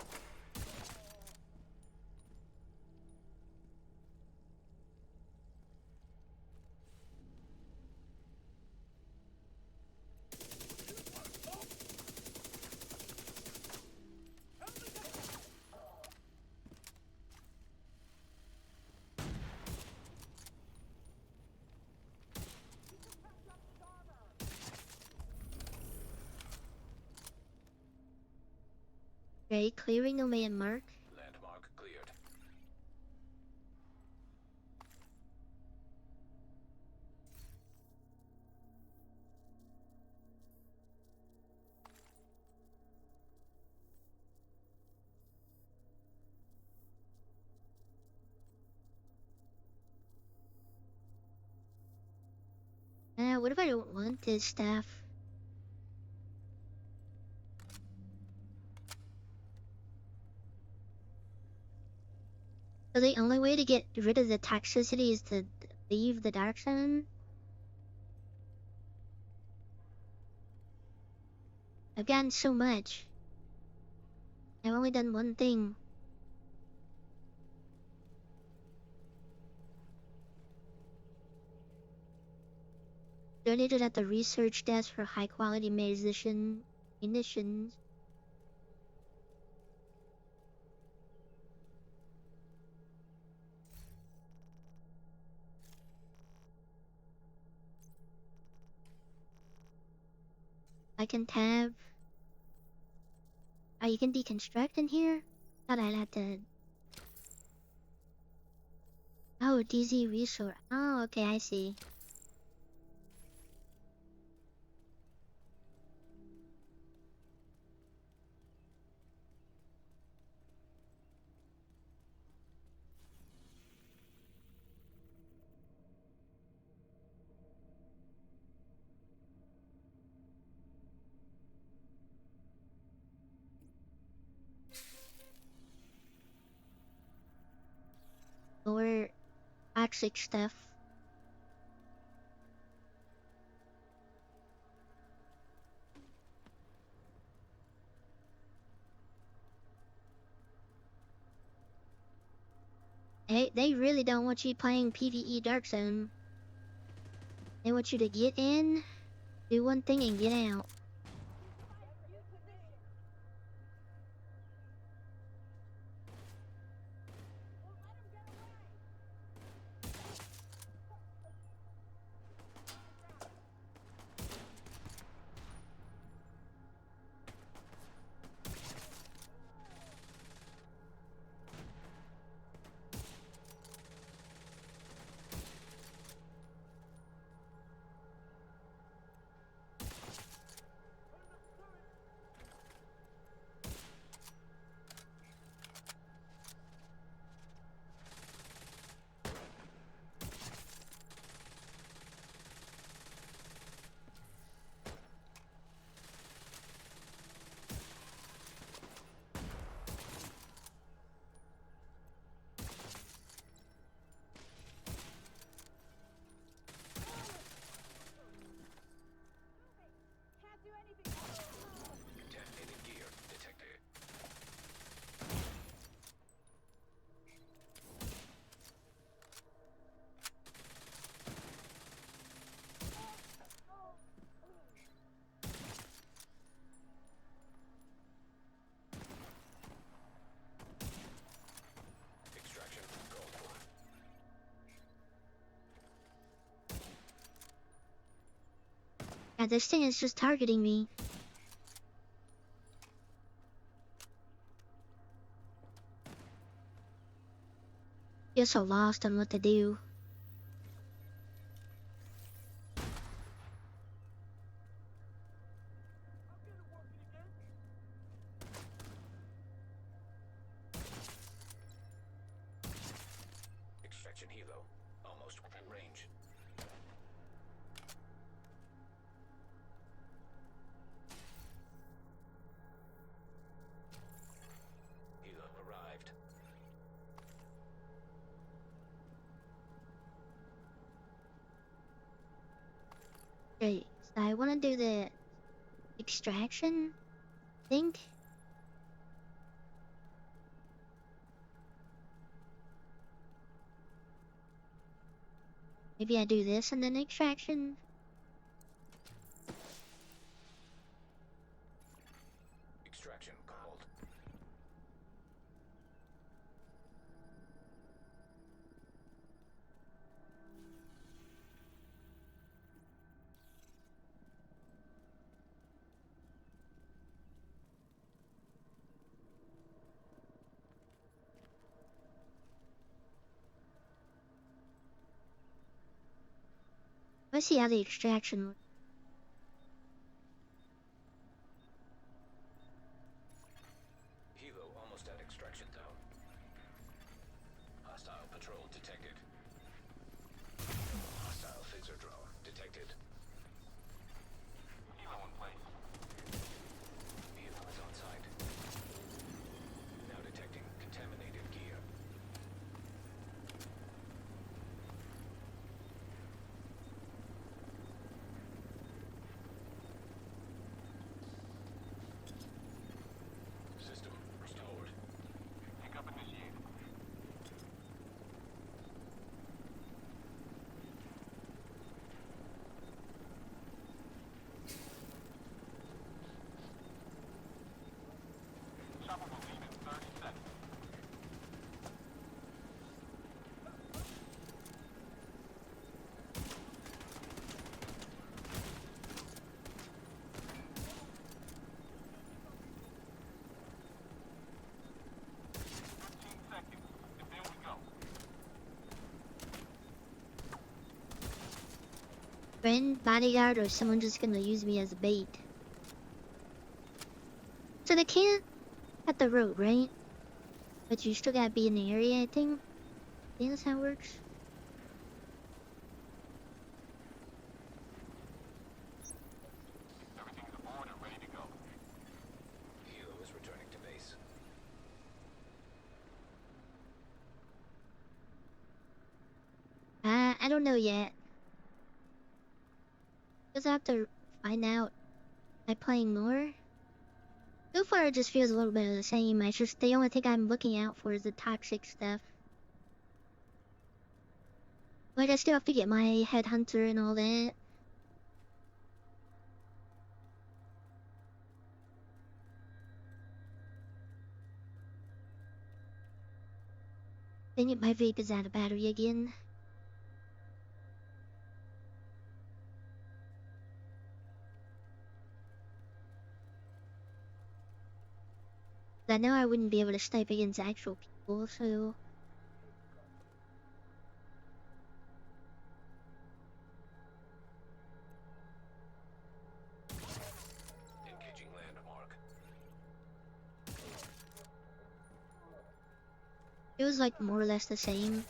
[SPEAKER 1] Okay, clearing the landmark.
[SPEAKER 6] Landmark cleared.
[SPEAKER 1] What if I don't want this stuff? So the only way to get rid of the toxicity is to leave the dark zone? I've gotten so much. I've only done one thing. Donated at the research desk for high quality munitions. I can tab. Oh, you can deconstruct in here? Thought I'd have to. Oh, DZ resource. Oh, okay, I see. More toxic stuff. They really don't want you playing PvE Dark Zone. They want you to get in, do one thing, and get out.
[SPEAKER 6] Contaminated gear detected. Extraction called for.
[SPEAKER 1] Yeah, this thing is just targeting me. You're so lost on what to do.
[SPEAKER 6] Hilo, almost within range. Hilo arrived.
[SPEAKER 1] Okay, so I want to do the extraction, I think. Maybe I do this and then extraction.
[SPEAKER 6] Extraction called.
[SPEAKER 1] Let's see how the extraction looks.
[SPEAKER 6] Hilo almost at extraction zone. Hostile patrol detected. Hostile phaser drone detected. Hilo in place. Hilo is on site. Now detecting contaminated gear. System restored. Pickup initiated. Chopper will leave in 30 seconds.
[SPEAKER 1] Friend, bodyguard, or someone just gonna use me as a bait. So they can't cut the road, right? But you still gotta be in the area, I think. I think that's how it works.
[SPEAKER 6] Everything's aboard and ready to go. Hilo is returning to base.
[SPEAKER 1] I don't know yet. Just have to find out. Am I playing more? So far, it just feels a little bit of the same. I just the only thing I'm looking out for is the toxic stuff. Like I still have to get my headhunter and all that. Dang it, my vape is out of battery again. I know I wouldn't be able to snipe against actual people, so...
[SPEAKER 6] Engaging landmark.
[SPEAKER 1] It was like more or less the same.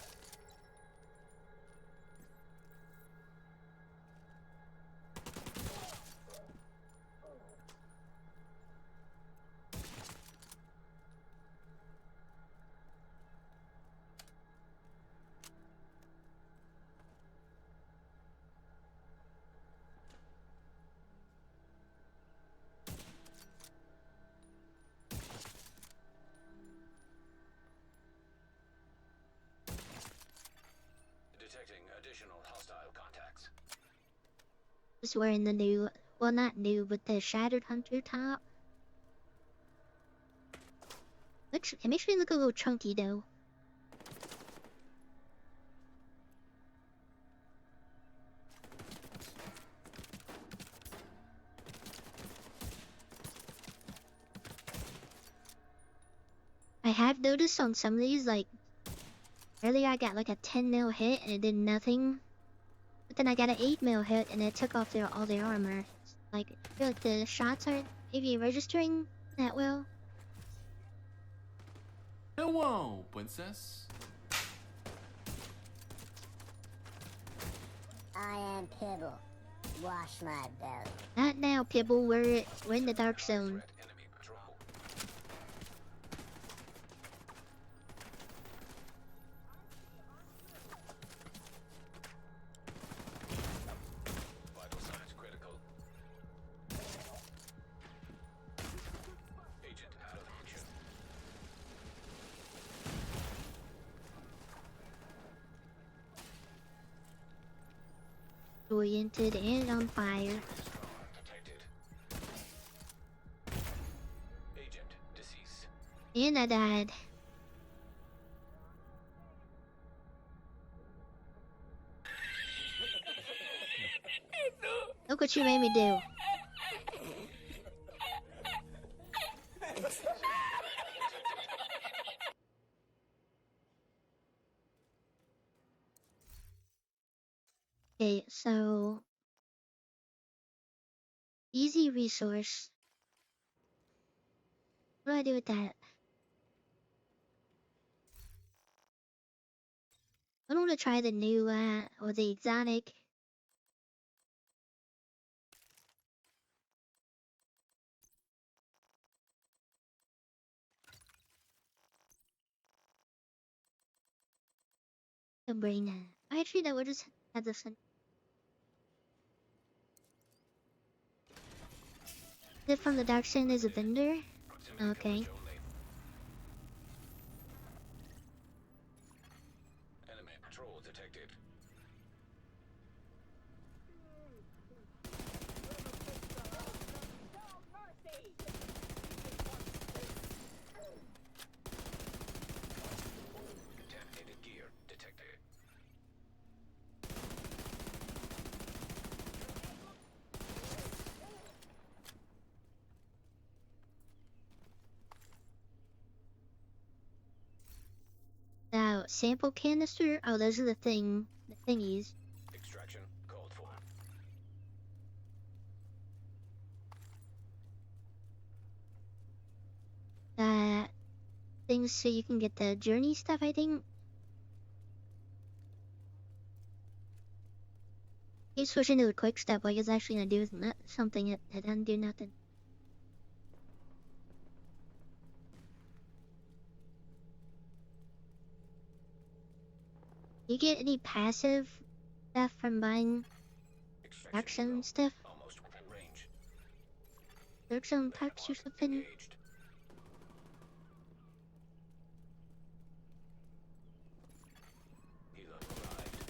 [SPEAKER 6] Detecting additional hostile contacts.
[SPEAKER 1] Just wearing the new... Well, not new, but the Shattered Hunter top. It makes me look a little chunky, though. I have noticed on some of these, like, earlier I got like a 10 mil hit and it did nothing. But then I got an 8 mil hit and it took off all their armor. Like, I feel like the shots aren't maybe registering that well.
[SPEAKER 7] Hello, princess. on, Pibble. Wash my belly.
[SPEAKER 1] Not now, Pibble. We're in the dark zone.
[SPEAKER 6] Threat enemy patrol. Vital signs critical. Agent out of action.
[SPEAKER 1] Oriented and on fire.
[SPEAKER 6] Detected. Agent deceased.
[SPEAKER 1] And I died. Look what you made me do. Okay, so easy resource. What do I do with that? I don't want to try the new or the exotic. The brain. Actually, that would just have this one. Is it from the dark side as a vendor?
[SPEAKER 6] Proximity
[SPEAKER 1] Okay.
[SPEAKER 6] coverage only. Enemy patrol detected. Contaminated gear detected.
[SPEAKER 1] Now, sample canister. Oh, those are the thingies.
[SPEAKER 6] Extraction called for.
[SPEAKER 1] Things so you can get the journey stuff, I think. You switch into the quick step like it's actually gonna do something that doesn't do nothing. You get any passive stuff from buying
[SPEAKER 6] Extraction
[SPEAKER 1] action
[SPEAKER 6] zero.
[SPEAKER 1] stuff?
[SPEAKER 6] Almost within range.
[SPEAKER 1] Dark zone perks or something?
[SPEAKER 6] Engaged. Healer arrived.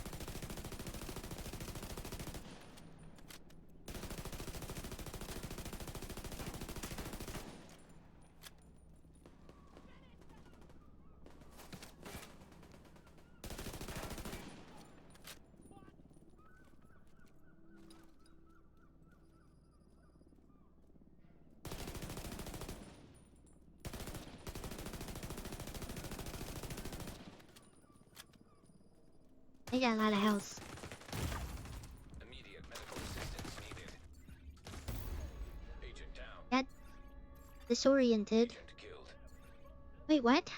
[SPEAKER 1] They got a lot of health.
[SPEAKER 6] Immediate medical assistance needed. Agent down.
[SPEAKER 1] Got disoriented.
[SPEAKER 6] Agent killed.
[SPEAKER 1] Wait, what?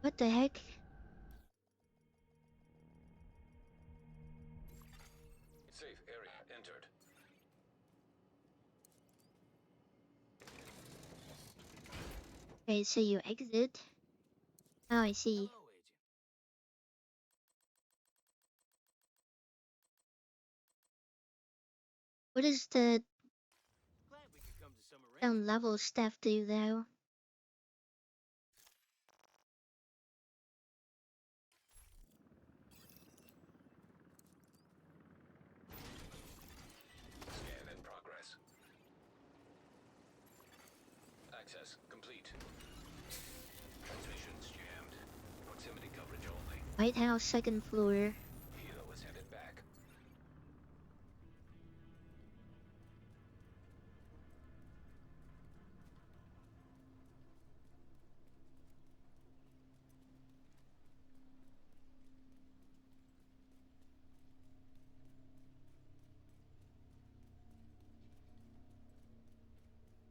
[SPEAKER 1] What the heck?
[SPEAKER 6] Safe area entered.
[SPEAKER 1] Okay, so you exit. Oh, I see.
[SPEAKER 5] Hello, Agent.
[SPEAKER 1] What does the
[SPEAKER 5] Glad we could come to some arrangement.
[SPEAKER 1] down level stuff do though?
[SPEAKER 6] Scan in progress. Access complete. Transmissions jammed. Proximity coverage only.
[SPEAKER 1] White House, second floor.
[SPEAKER 6] Healer was headed back.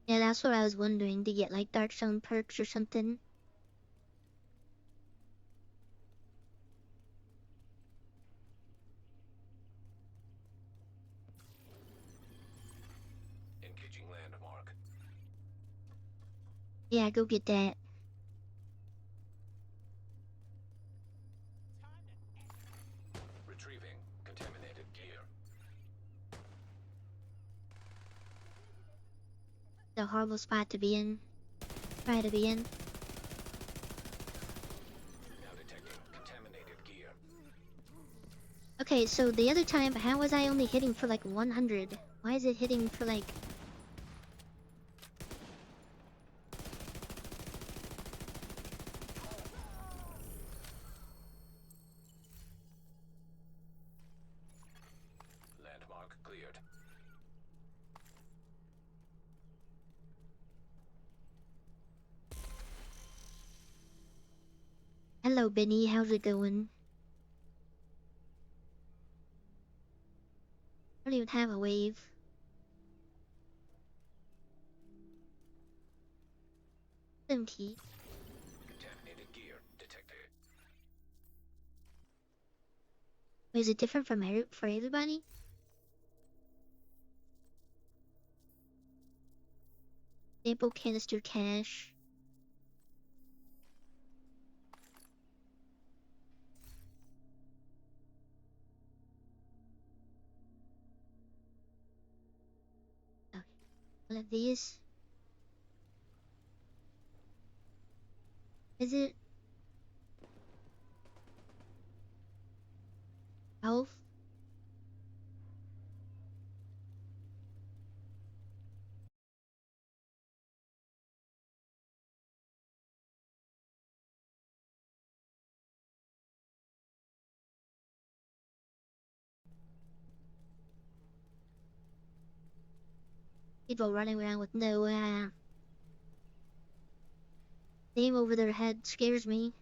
[SPEAKER 1] Yeah, that's what I was wondering. To get like dark zone perks or something. Yeah, go get that.
[SPEAKER 6] Retrieving contaminated gear.
[SPEAKER 1] The horrible spot to be in. Try to be in.
[SPEAKER 6] Now detecting contaminated gear.
[SPEAKER 1] Okay, so the other time, how was I only hitting for like 100? Why is it hitting for like...
[SPEAKER 6] Landmark cleared.
[SPEAKER 1] Hello, Benny, how's it going? I don't even have a wave. Empty.
[SPEAKER 6] Contaminated gear detected.
[SPEAKER 1] Wait, is it different from for everybody? Sample canister cache. Okay, one of these. Is it health? People running around with no name over their head scares me.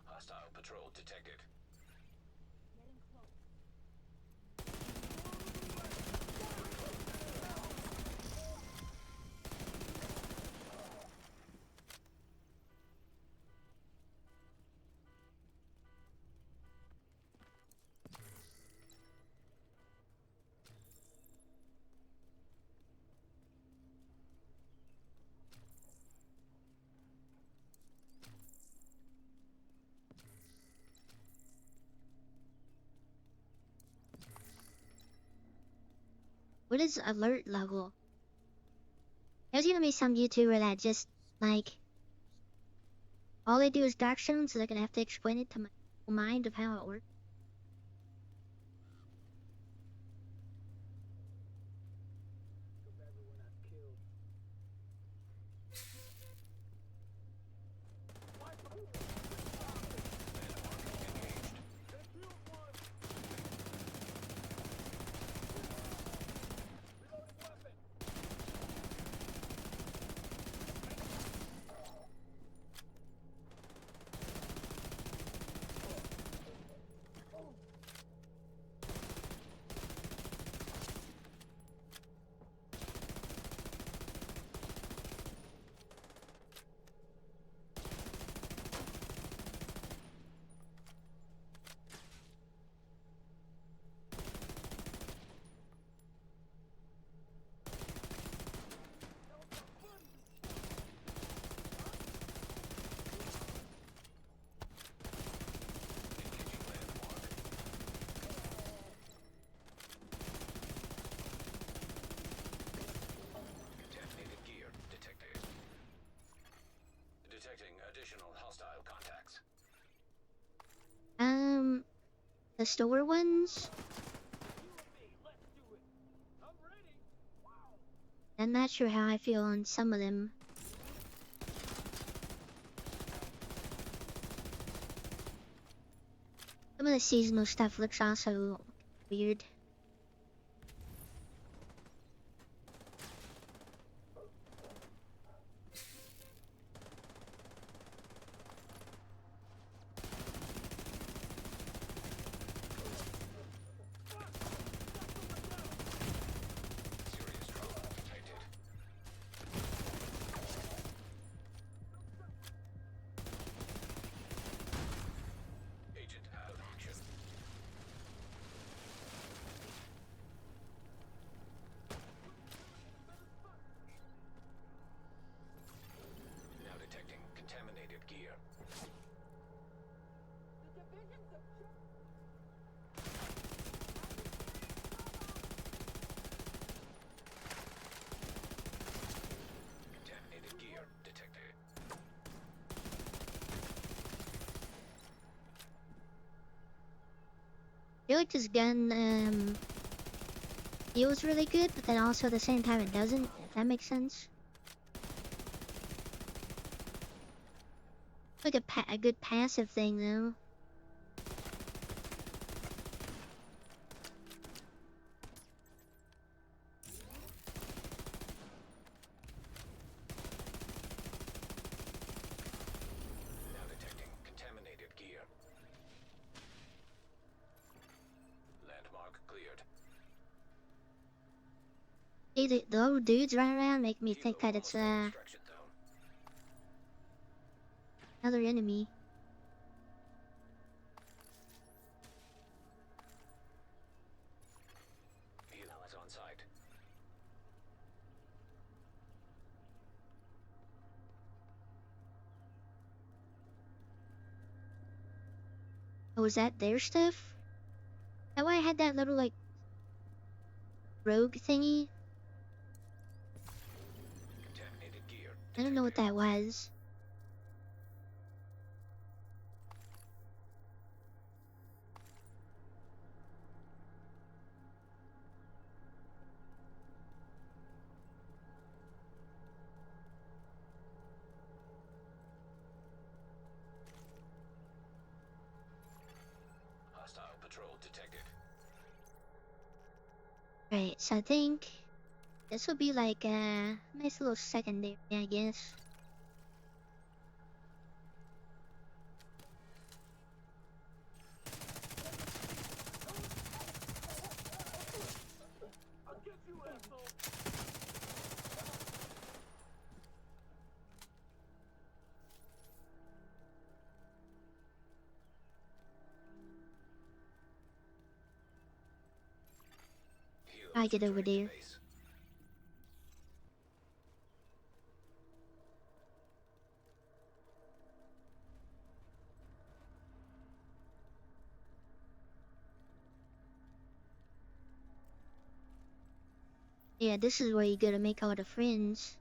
[SPEAKER 6] Hostile patrol detected.
[SPEAKER 1] What is alert level? There's gonna be some YouTuber that just like all they do is dark zone, so they're gonna have to explain it to my mind of how it works. Contaminated gear detected. Detecting additional hostile contacts. The store ones? I'm not sure how I feel on some of them. Some of the seasonal stuff looks also weird.
[SPEAKER 6] Serious trauma detected. Agent out of action.
[SPEAKER 1] feel like this gun feels really good, but then also at the same time it doesn't, if that makes sense. Like a good passive thing though.
[SPEAKER 6] Now detecting contaminated gear. Landmark cleared.
[SPEAKER 1] Hey, the old dudes running around make me think that it's
[SPEAKER 6] Extraction zone.
[SPEAKER 1] another enemy.
[SPEAKER 6] Helos on site.
[SPEAKER 1] Oh, was that their stuff? That why I had that little like rogue thingy?
[SPEAKER 6] Contaminated gear.
[SPEAKER 1] I don't know what that was.
[SPEAKER 6] Hostile patrol detected.
[SPEAKER 1] Right, so I think this will be like a nice little secondary, I guess. I get over
[SPEAKER 6] Returning to
[SPEAKER 1] there.
[SPEAKER 6] base.
[SPEAKER 1] Yeah, this is where you gotta make all the friends.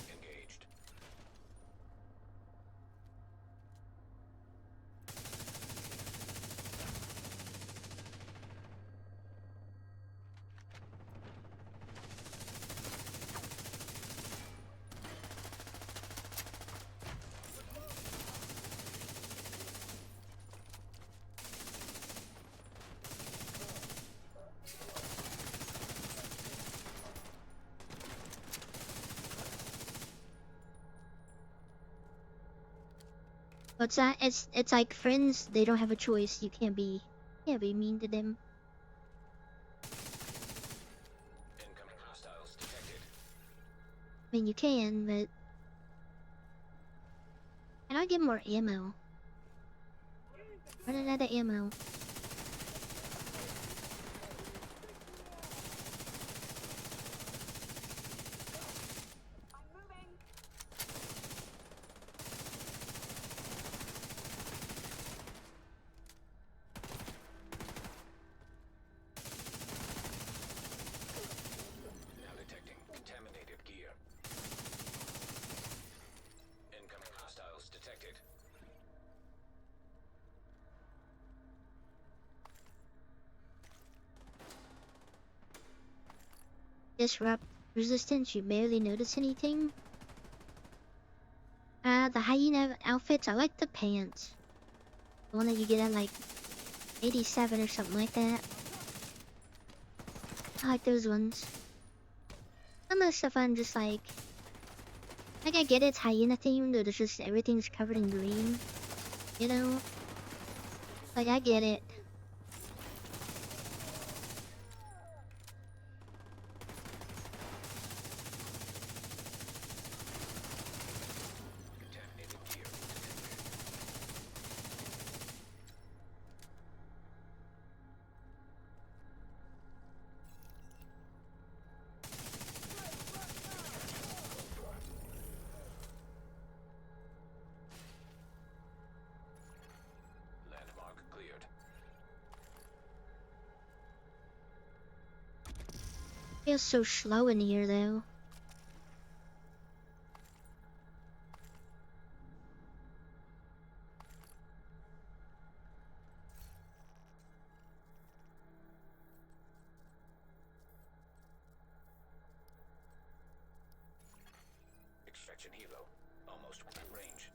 [SPEAKER 6] Engaged.
[SPEAKER 1] What's that? It's like friends. They don't have a choice. You can't be mean to them.
[SPEAKER 6] Incoming hostiles detected.
[SPEAKER 1] I mean, you can, but can I get more ammo? Running out of ammo.
[SPEAKER 6] Now detecting contaminated gear. Incoming hostiles detected.
[SPEAKER 1] Disrupt resistance. You barely notice anything. The hyena outfits. I like the pants. The one that you get at like 87 or something like that. I like those ones. Some of the stuff I'm just like I get it's hyena themed, but it's just everything's covered in green. You know? Like, I get it.
[SPEAKER 6] Contaminated gear. Landmark cleared.
[SPEAKER 1] Feels so slow in here though.
[SPEAKER 6] Extraction helo. Almost within range.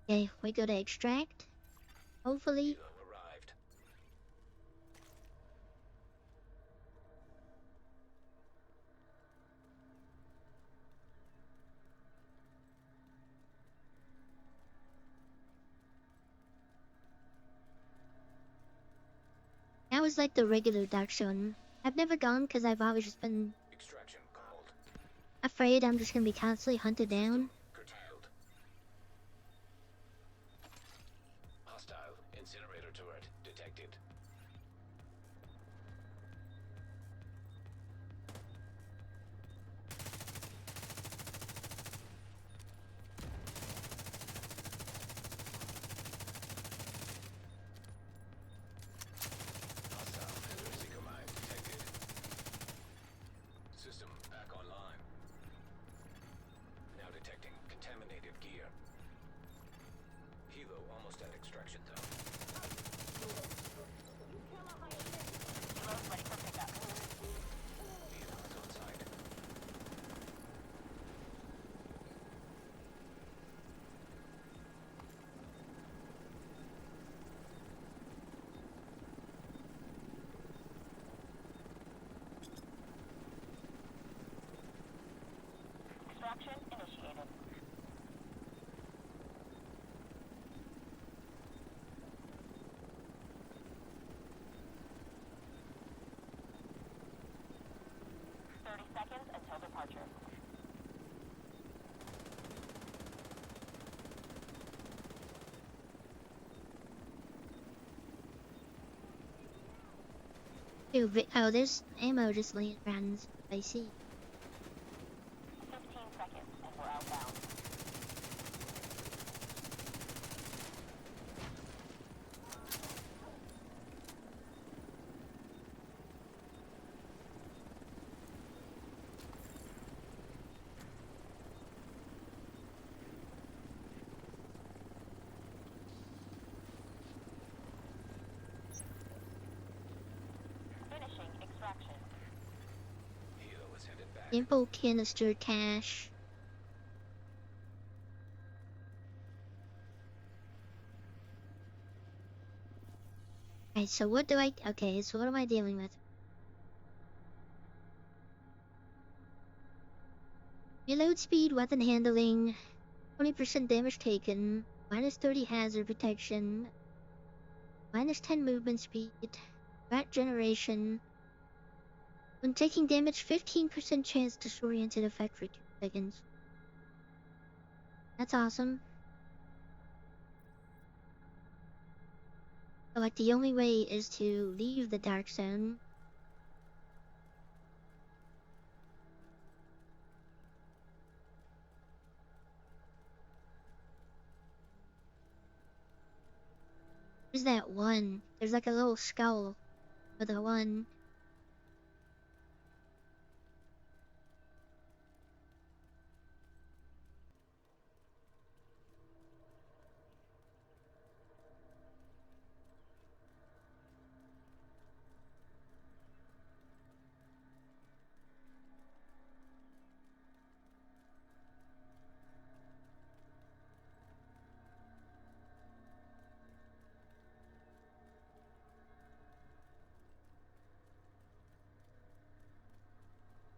[SPEAKER 1] Okay, we go to extract. Hopefully.
[SPEAKER 6] Helo arrived.
[SPEAKER 1] That was like the regular Dark Zone. I've never gone because I've always just been
[SPEAKER 6] Extraction called.
[SPEAKER 1] afraid I'm just gonna be constantly hunted down.
[SPEAKER 6] Curtailed. Hostile incinerator turret detected. Hostile Enderseeker mine detected. System back online. Now detecting contaminated gear. Helo almost at extraction zone. Helo is on site.
[SPEAKER 3] Extraction initiated. Seconds until departure.
[SPEAKER 1] Dude, oh, there's ammo just laying around. I see.
[SPEAKER 3] 15 seconds and we're outbound. Finishing extraction.
[SPEAKER 6] Helo is headed back.
[SPEAKER 1] Info canister cache. Alright, so what do I... Okay, so what am I dealing with? Reload speed, weapon handling, 20% damage taken, minus 30 hazard protection, minus 10 movement speed, rat generation. When taking damage, 15% chance disorient effect for 2 seconds. That's awesome. So, like, the only way is to leave the Dark Zone. There's that one. There's like a little skull with a one.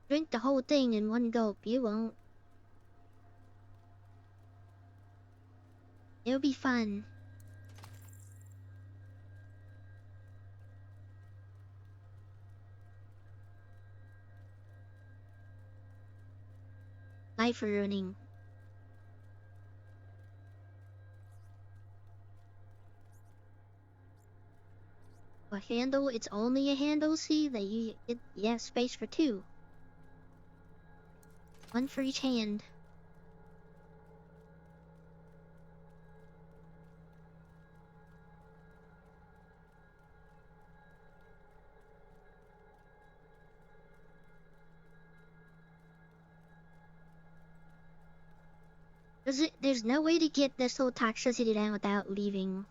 [SPEAKER 1] Drink the whole thing in one gulp. You won't. It'll be fun. Life ruining. A handle, it's only a handle, see? That you have space for 2. 1 for each hand. There's no way to get this whole toxicity down without leaving.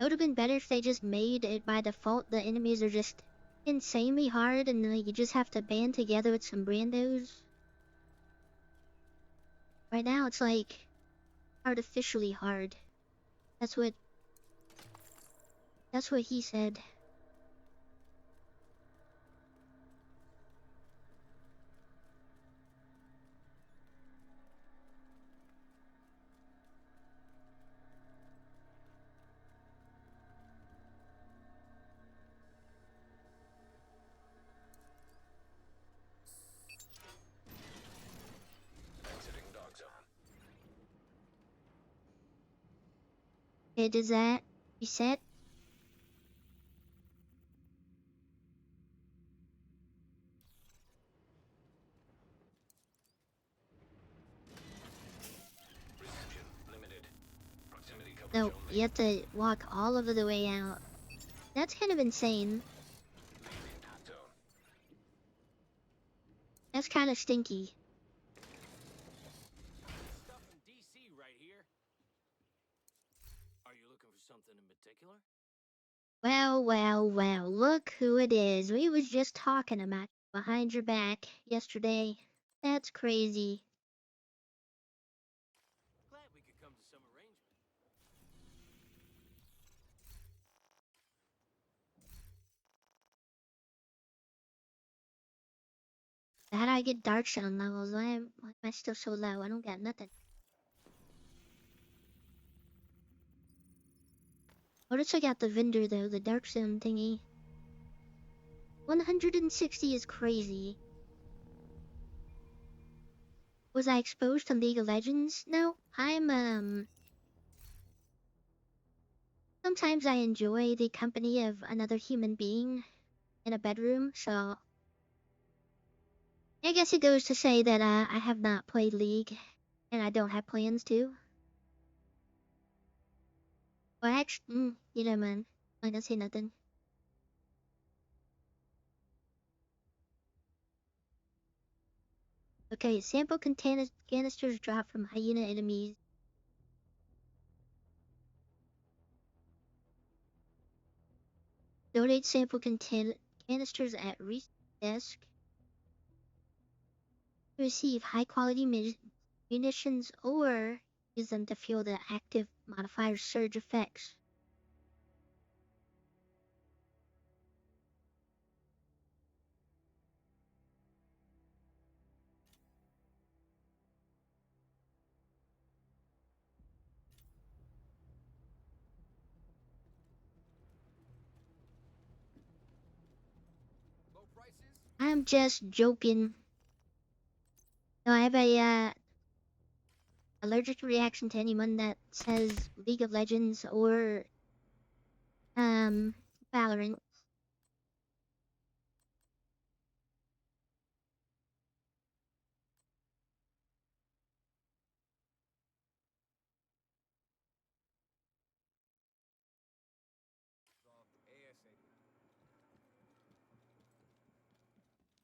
[SPEAKER 1] It would have been better if they just made it by default the enemies are just insanely hard and then you just have to band together with some brandos. Right now it's like artificially hard. That's what he said.
[SPEAKER 6] Exiting Dog Zone.
[SPEAKER 1] Okay, does that reset?
[SPEAKER 6] Reception limited. Proximity coverage
[SPEAKER 1] No,
[SPEAKER 6] only.
[SPEAKER 1] you have to walk all over the way out. That's kind of insane.
[SPEAKER 6] Leaving zone.
[SPEAKER 1] That's kind of stinky.
[SPEAKER 5] Stuff from DC right here. Are you looking for something in particular?
[SPEAKER 1] Well, well, well, look who it is. We was just talking about you behind your back yesterday. That's crazy.
[SPEAKER 5] Glad we could come to some arrangement.
[SPEAKER 1] How do I get dark sound levels? Why am I still so low? I don't got nothing. What if I got the vendor though, the dark sound thingy? 160 is crazy. Was I exposed to League of Legends? No, I'm sometimes I enjoy the company of another human being in a bedroom, so I guess it goes to say that I have not played League, and I don't have plans to. Well, actually, you know, man, I don't say nothing. Okay, sample canisters drop from hyena enemies. Donate sample canisters at desk. Receive high quality munitions or use them to fuel the active modifier surge effects.
[SPEAKER 5] Low prices?
[SPEAKER 1] I'm just joking. No, I have a allergic reaction to anyone that says League of Legends or Valorant.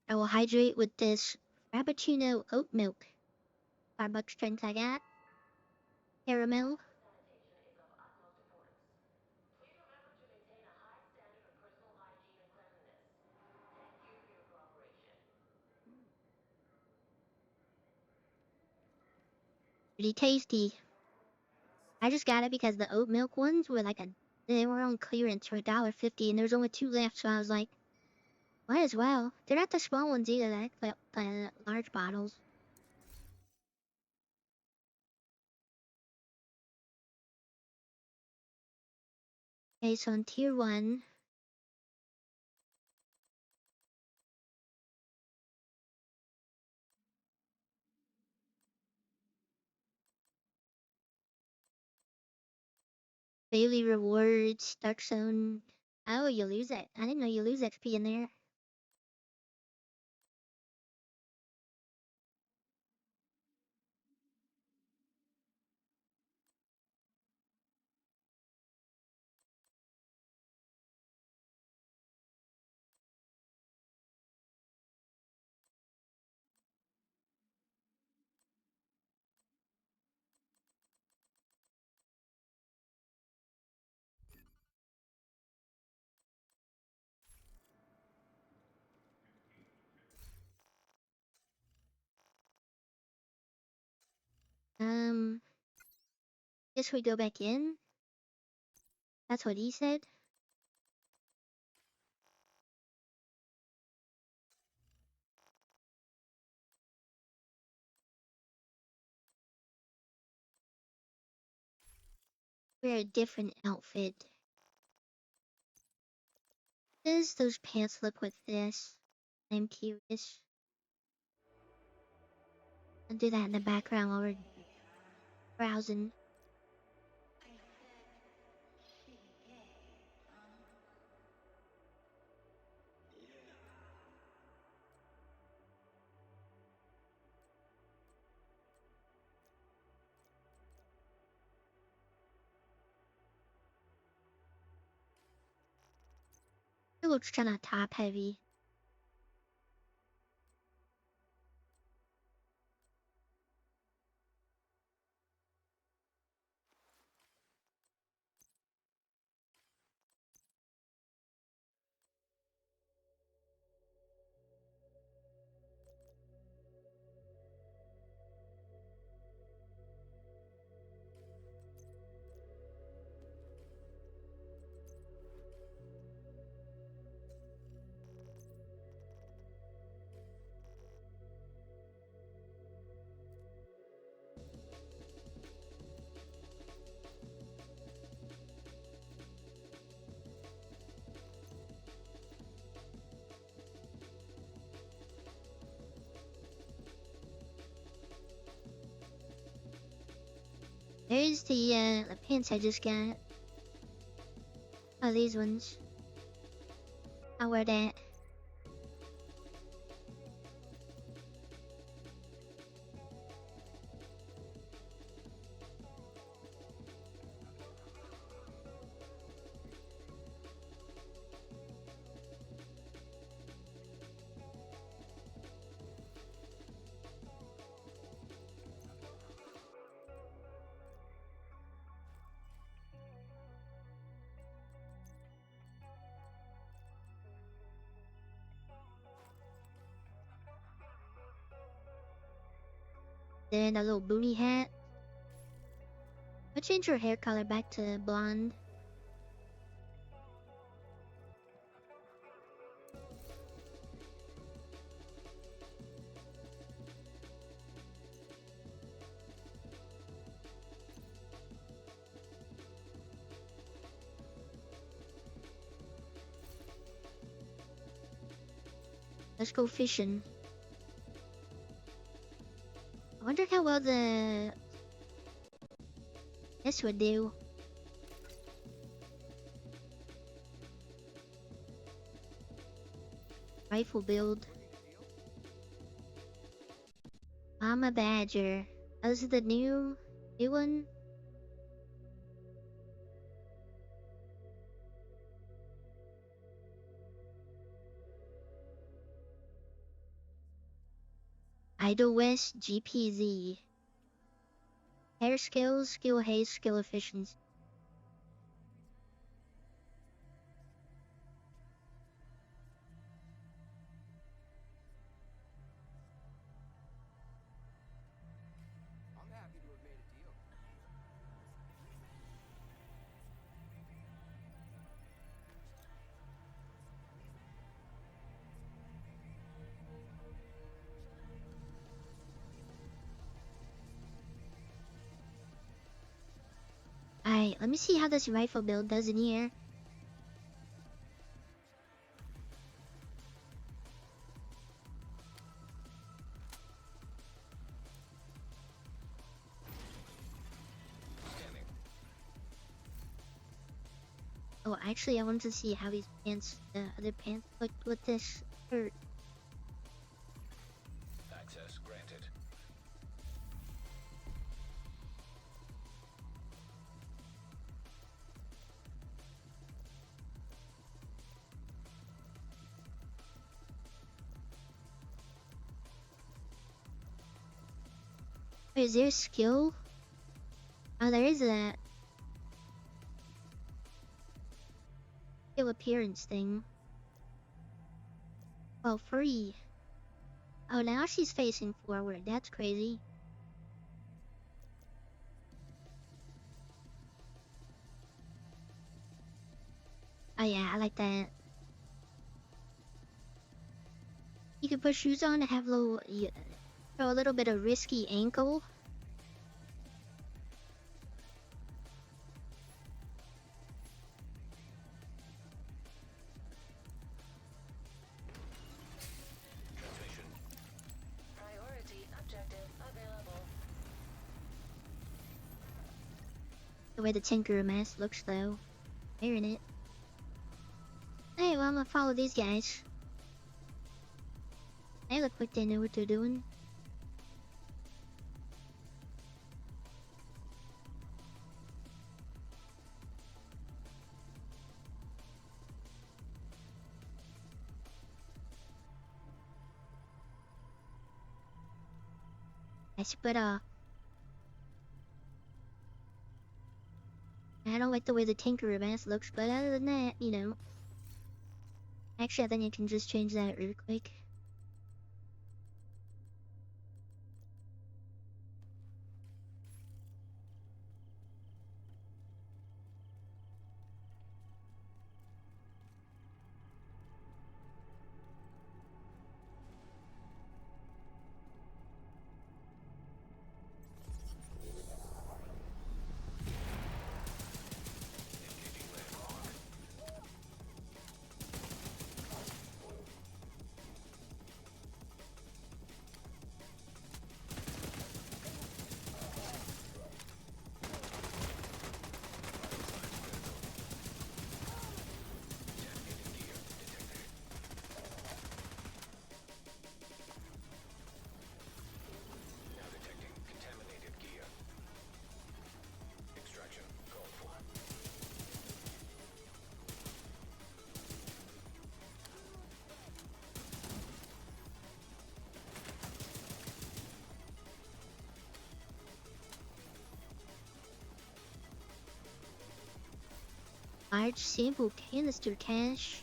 [SPEAKER 1] I will hydrate with this Frappuccino oat milk. Starbucks drinks I got. Caramel. Pretty tasty. I just got it because the oat milk ones were they were on clearance for $1.50 and there's only 2 left, so I was like, might as well. They're not the small ones either, they're like the large bottles. Okay, so in tier 1, daily rewards, Dark Zone. Oh, you lose it. I didn't know you lose XP in there. Guess we go back in. That's what he said. Wear a different outfit. Does those pants look with this? I'm curious. I'll do that in the background while we're browsing. It looks kind of top heavy. There's the pants I just got. Oh, these ones. I'll wear that. Then a little booty hat. I'll change her hair color back to blonde. Let's go fishing. I wonder how well this would do. Rifle build. Mama Badger. Oh, this is the new one? Idle West GPZ. Hair skills, skill haste, skill efficiency.
[SPEAKER 5] I'm happy to have made a deal.
[SPEAKER 1] Alright, let me see how this rifle build does in here.
[SPEAKER 6] Scanning.
[SPEAKER 1] Oh, actually, I wanted to see how these pants, the other pants, looked with this shirt.
[SPEAKER 6] Access granted.
[SPEAKER 1] Wait, is there a skill? Oh, there is a skill appearance thing. Well, free. Oh, now she's facing forward. That's crazy. Oh yeah, I like that. You can put shoes on to have show a little bit of risky ankle.
[SPEAKER 6] Transmission.
[SPEAKER 3] Priority objective available.
[SPEAKER 1] The way the Tinker mask looks though. Wearing it. Hey, well I'm gonna follow these guys. They look like they know what they're doing. But I don't like the way the Tinker mask looks, but other than that, you know. Actually, I think I can just change that real quick.
[SPEAKER 6] Now detecting contaminated gear. Extraction called for.
[SPEAKER 1] Large sample canister cache.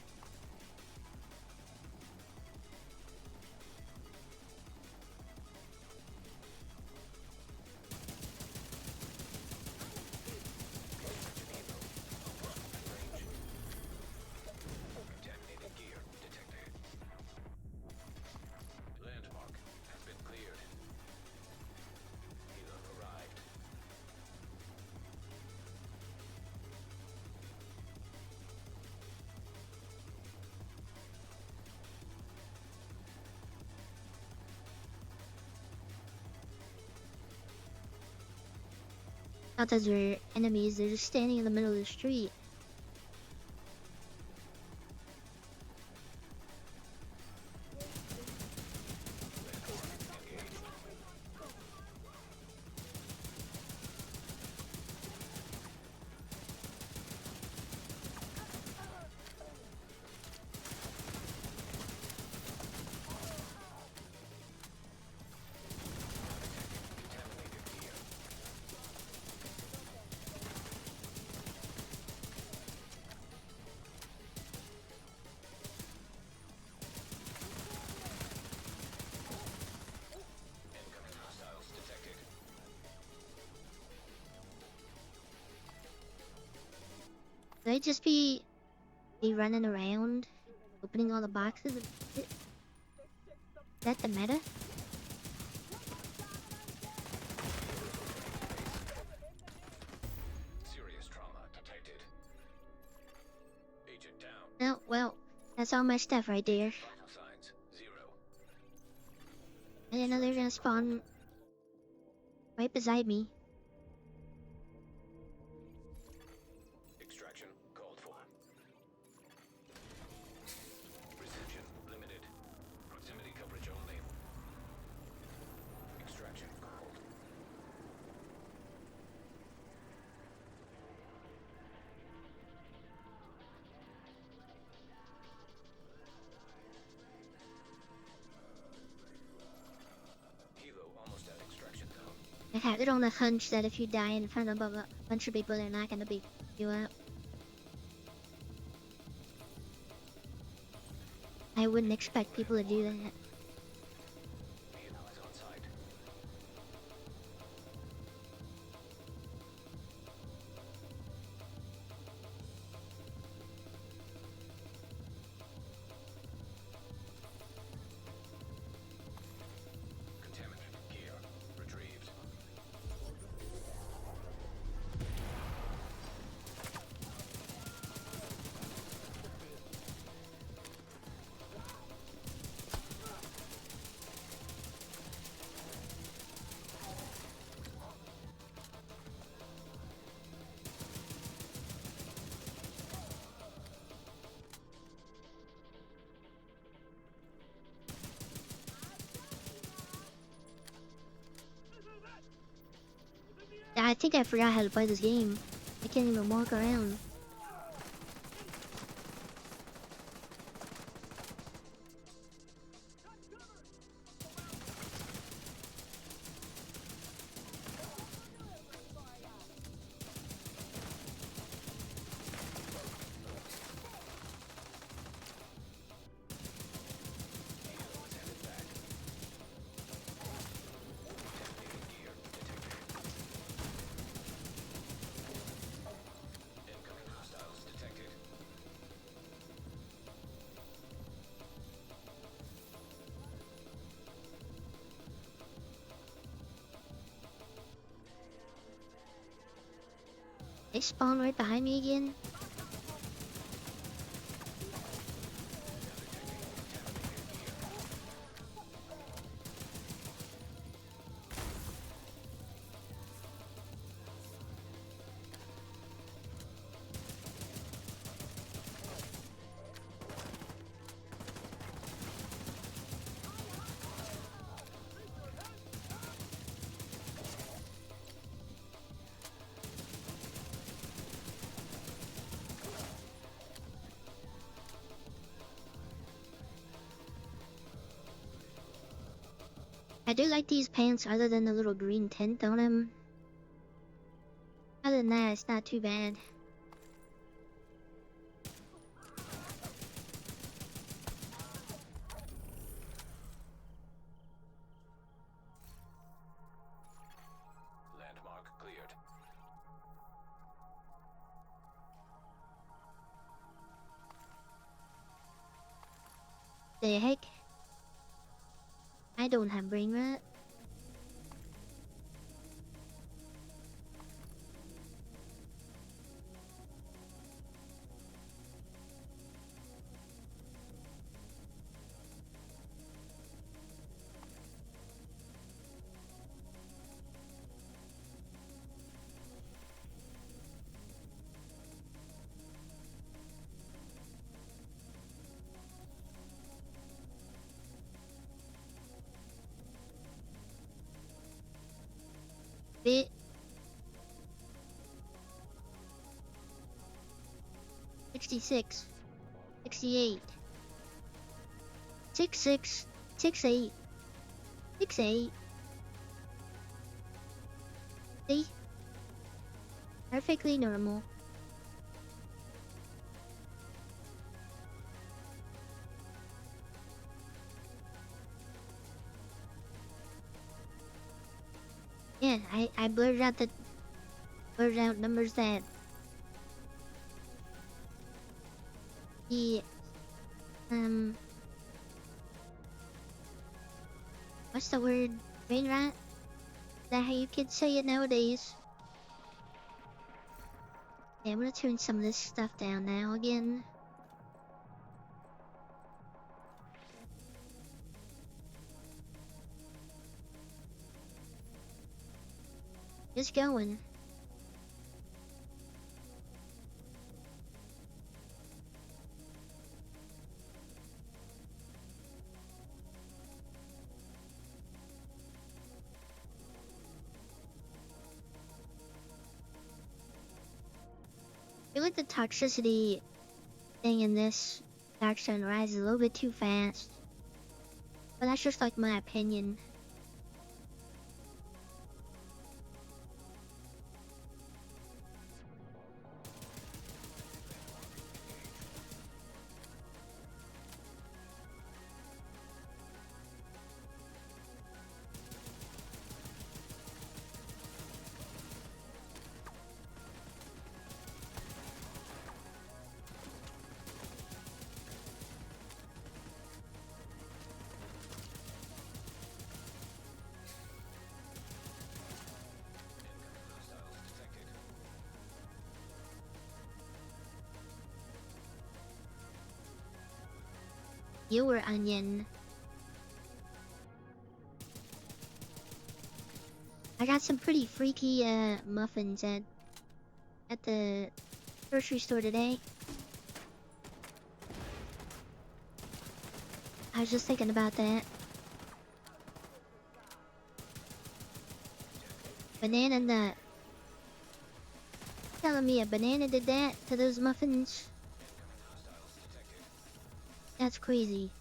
[SPEAKER 6] Contaminated gear detected. Landmark has been cleared. Helo arrived.
[SPEAKER 1] Not those were enemies, they're just standing in the middle of the street.
[SPEAKER 6] Contaminated gear. Incoming hostiles detected.
[SPEAKER 1] They just be running around, opening all the boxes. Is that the meta?
[SPEAKER 6] Serious trauma detected. Agent down.
[SPEAKER 1] No, well, that's all my stuff right there.
[SPEAKER 6] Vital signs 0.
[SPEAKER 1] I didn't know they were gonna spawn right beside me.
[SPEAKER 6] Extraction called for. Reception limited. Proximity coverage only. Extraction called. Helo almost at extraction zone.
[SPEAKER 1] I had it on the hunch that if you die in front of a bunch of people, they're not gonna beat you up. I wouldn't expect people to do that.
[SPEAKER 6] Helo is on site.
[SPEAKER 1] I think I forgot how to play this game. I can't even walk around.
[SPEAKER 6] Incoming hostiles detected.
[SPEAKER 1] They spawn right behind me again. I do like these pants other than the little green tint on them. Other than that, it's not too bad.
[SPEAKER 6] Landmark cleared.
[SPEAKER 1] The heck? I don't have brain rot. Bit 66, 68, 66, 68, 68. See? Perfectly normal. Yeah, I blurred out numbers that the what's the word? Brain rot? Is that how you kids say it nowadays? Yeah, I'm gonna turn some of this stuff down now again. Just going. I feel like the toxicity thing in this Dark Sunrise is a little bit too fast. But that's just like my opinion.
[SPEAKER 6] Hostiles detected.
[SPEAKER 1] You were onion. I got some pretty freaky muffins at the grocery store today. I was just thinking about that. Banana nut telling me a banana did that to those muffins? That's crazy.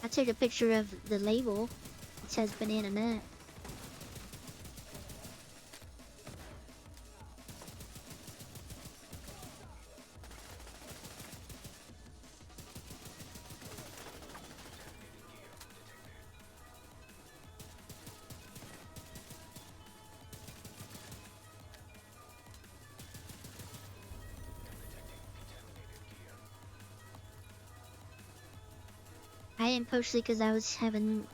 [SPEAKER 1] I took a picture of the label. It says banana nut. I didn't post it because I was having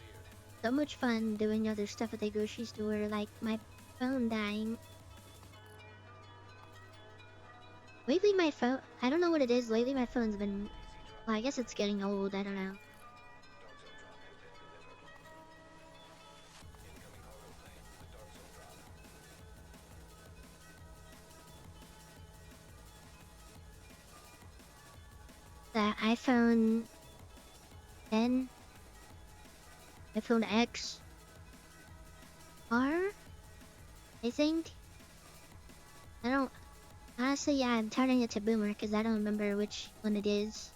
[SPEAKER 1] so much fun doing other stuff at the grocery store, like my phone dying. Lately my phone, I don't know what it is, lately my phone's been, well, I guess it's getting old, I don't know. The iPhone 10, iPhone X, R, I think. I don't, honestly, yeah, I'm turning it to boomer because I don't remember which one it is.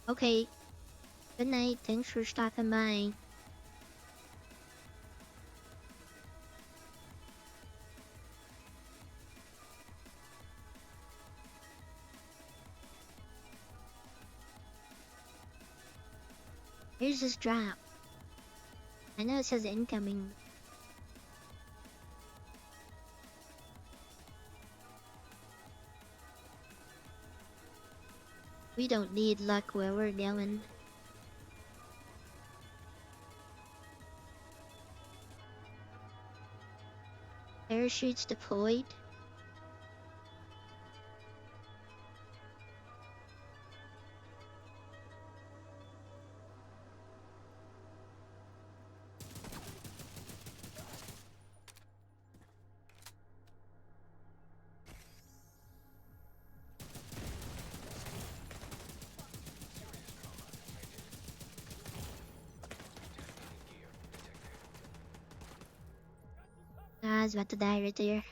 [SPEAKER 1] Okay, good night, thanks for stopping by. Here's this drop. I know it says incoming. We don't need luck where we're going. Parachutes deployed. Ah, I was about to die right there.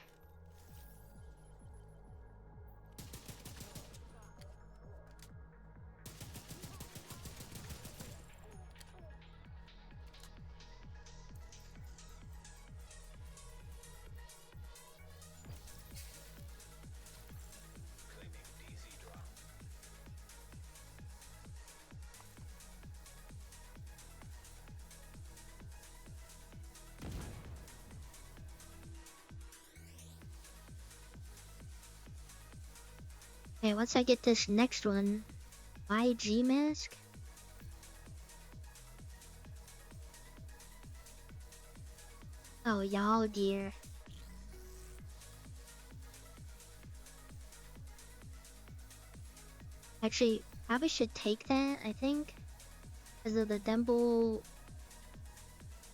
[SPEAKER 1] Okay, once I get this next one, YG mask? Oh, y'all dear. Actually, probably should take that, I think. Because of the Dumble...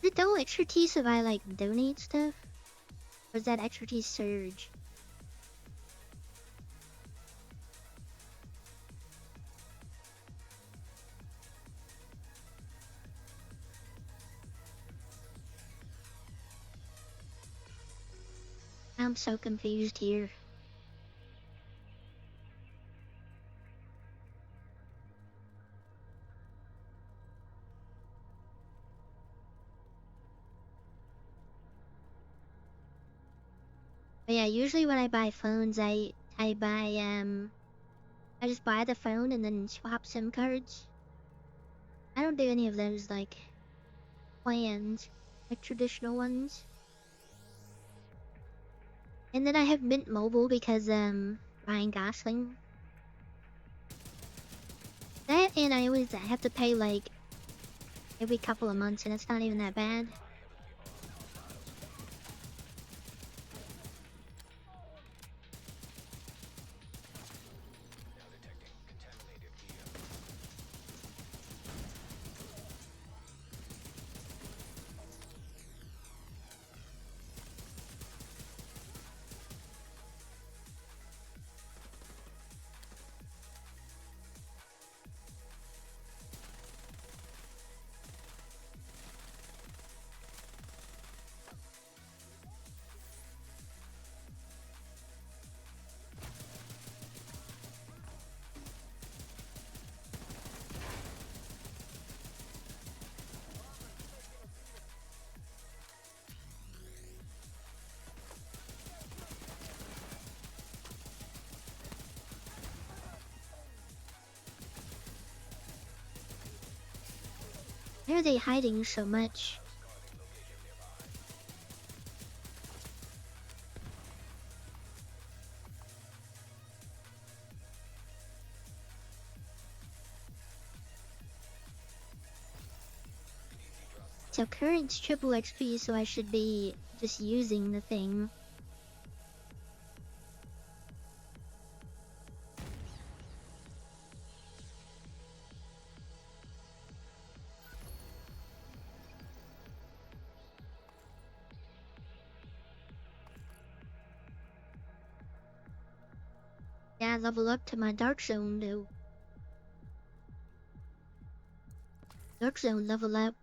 [SPEAKER 1] Is it double expertise if I, like, donate stuff? Or is that expertise surge? I'm so confused here. But yeah, usually when I buy phones, I buy, I just buy the phone and then swap SIM cards. I don't do any of those, like, planned, like traditional ones. And then I have Mint Mobile because Ryan Gosling. That, and I always have to pay like every couple of months, and it's not even that bad.
[SPEAKER 6] Now detecting contaminated gear.
[SPEAKER 1] Why are they hiding so much? So current's triple XP, so I should be just using the thing. Yeah, level up to my Dark Zone though. Dark Zone level up.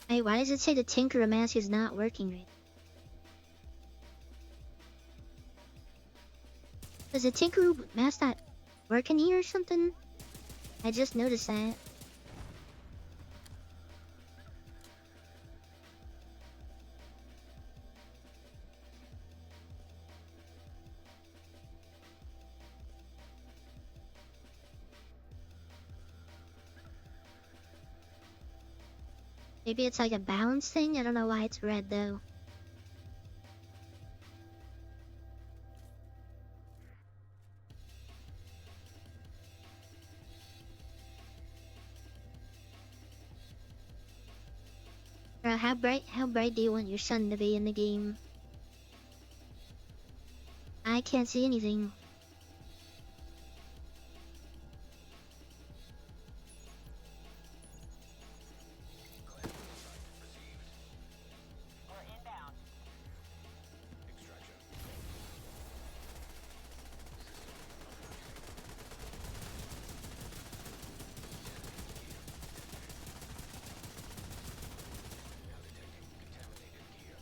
[SPEAKER 1] Hey, why does it say the Tinkerer mask is not working right? Does the Tinkerer mask not work in here or something? I just noticed that. Maybe it's like a balance thing? I don't know why it's red though. Bro, how bright do you want your sun to be in the game? I can't see anything.
[SPEAKER 3] We're inbound.
[SPEAKER 6] Extraction. Now detecting contaminated gear.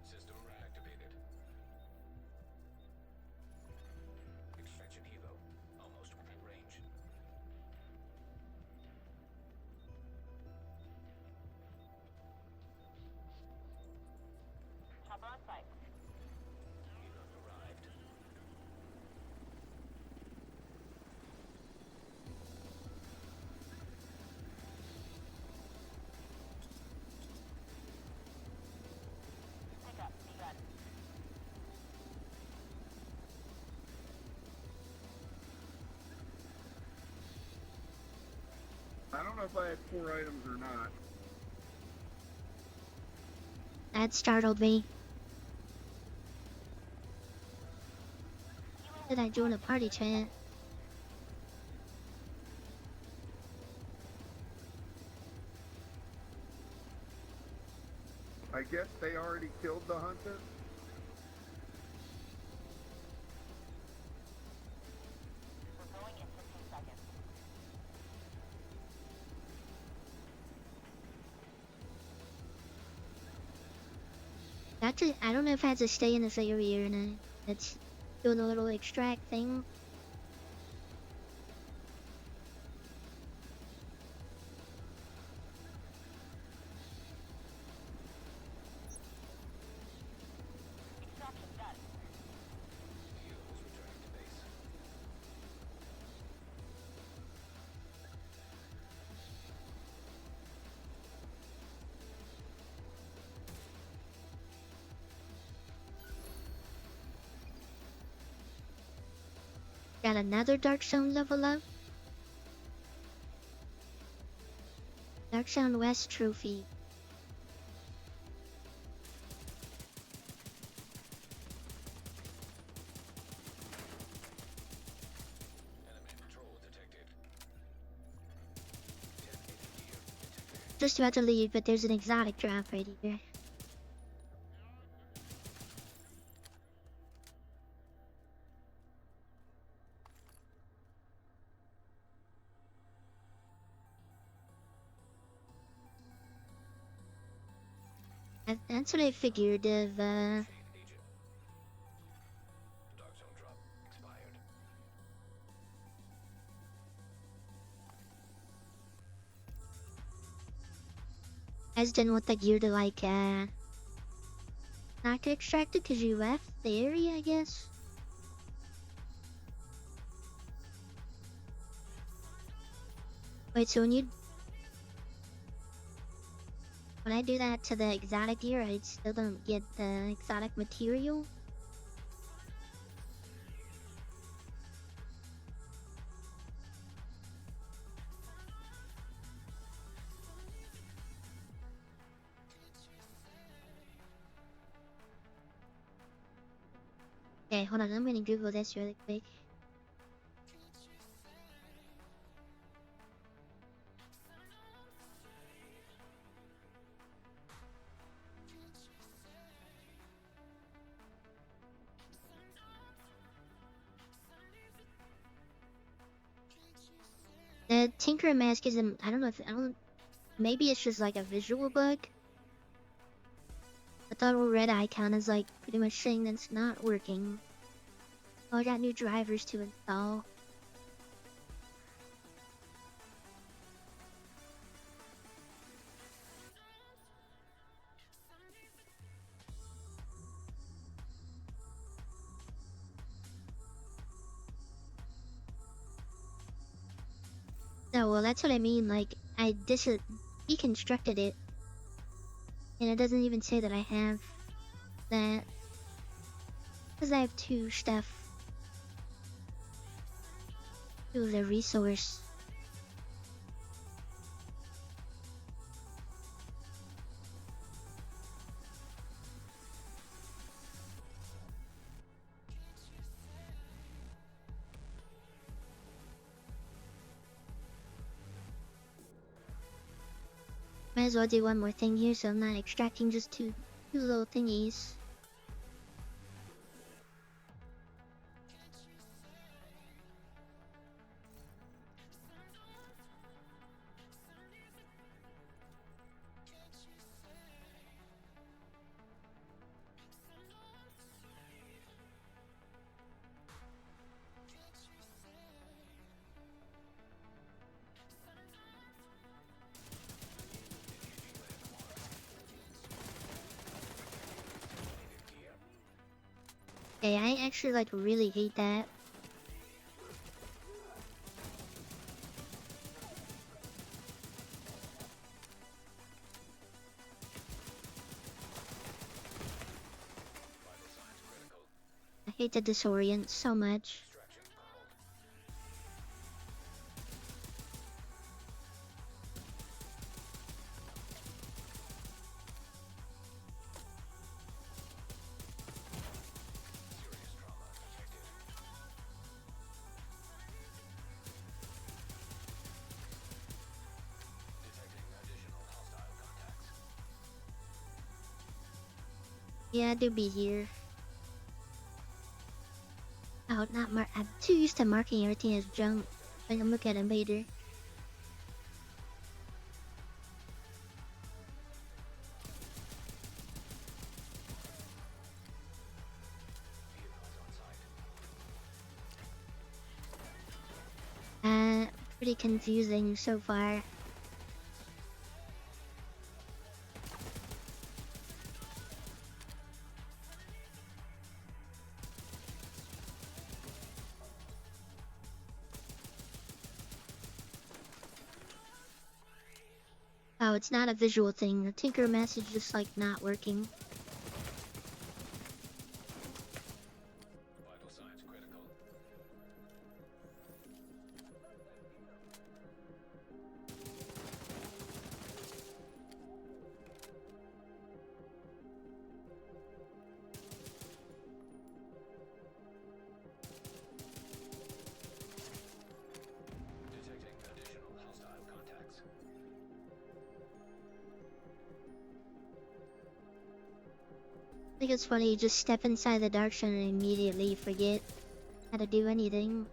[SPEAKER 6] System reactivated. Extraction helo. Almost within range.
[SPEAKER 3] Chopper on site.
[SPEAKER 6] Helo arrived.
[SPEAKER 3] Pick up. Begun.
[SPEAKER 8] I don't know if I had 4 items or not.
[SPEAKER 1] That startled me. Did I join a party chat?
[SPEAKER 8] I guess they already killed the hunter.
[SPEAKER 3] We're going in 15 seconds.
[SPEAKER 1] Actually, I don't know if I had to stay in this area or not. Let's do a little extract thing.
[SPEAKER 6] Heroes returning to base.
[SPEAKER 1] Got another Dark Zone level up. Dark Zone West trophy.
[SPEAKER 6] Enemy patrol detected. Detonated gear detected.
[SPEAKER 1] Just about to leave, but there's an exotic drop right here. That's what I figured of,
[SPEAKER 6] Agent. Dark zone drop expired.
[SPEAKER 1] I just didn't want the gear to, like, not get extracted because you left the area, I guess. Wait, so when I do that to the exotic gear, I still don't get the exotic material? Okay, hold on, I'm gonna Google this really quick. The Tinker Mask is I don't know if, maybe it's just like a visual bug. But the little red icon is like pretty much saying that it's not working. Oh, I got new drivers to install. No, well, that's what I mean. Like, I deconstructed it, and it doesn't even say that I have that, because I have two stuff. Two of the resource. Might as well do one more thing here so I'm not extracting just two little thingies. Okay, I actually like really hate that. I hate the disorient so much. Yeah, do be here. Oh, not mark. I'm too used to marking everything as junk. I can look at it later. pretty confusing so far. Oh, it's not a visual thing. The Tinker message is just like not working.
[SPEAKER 6] Vital signs critical. Detecting additional hostile contacts.
[SPEAKER 1] I think it's funny, you just step inside the dark zone and immediately forget how to do anything.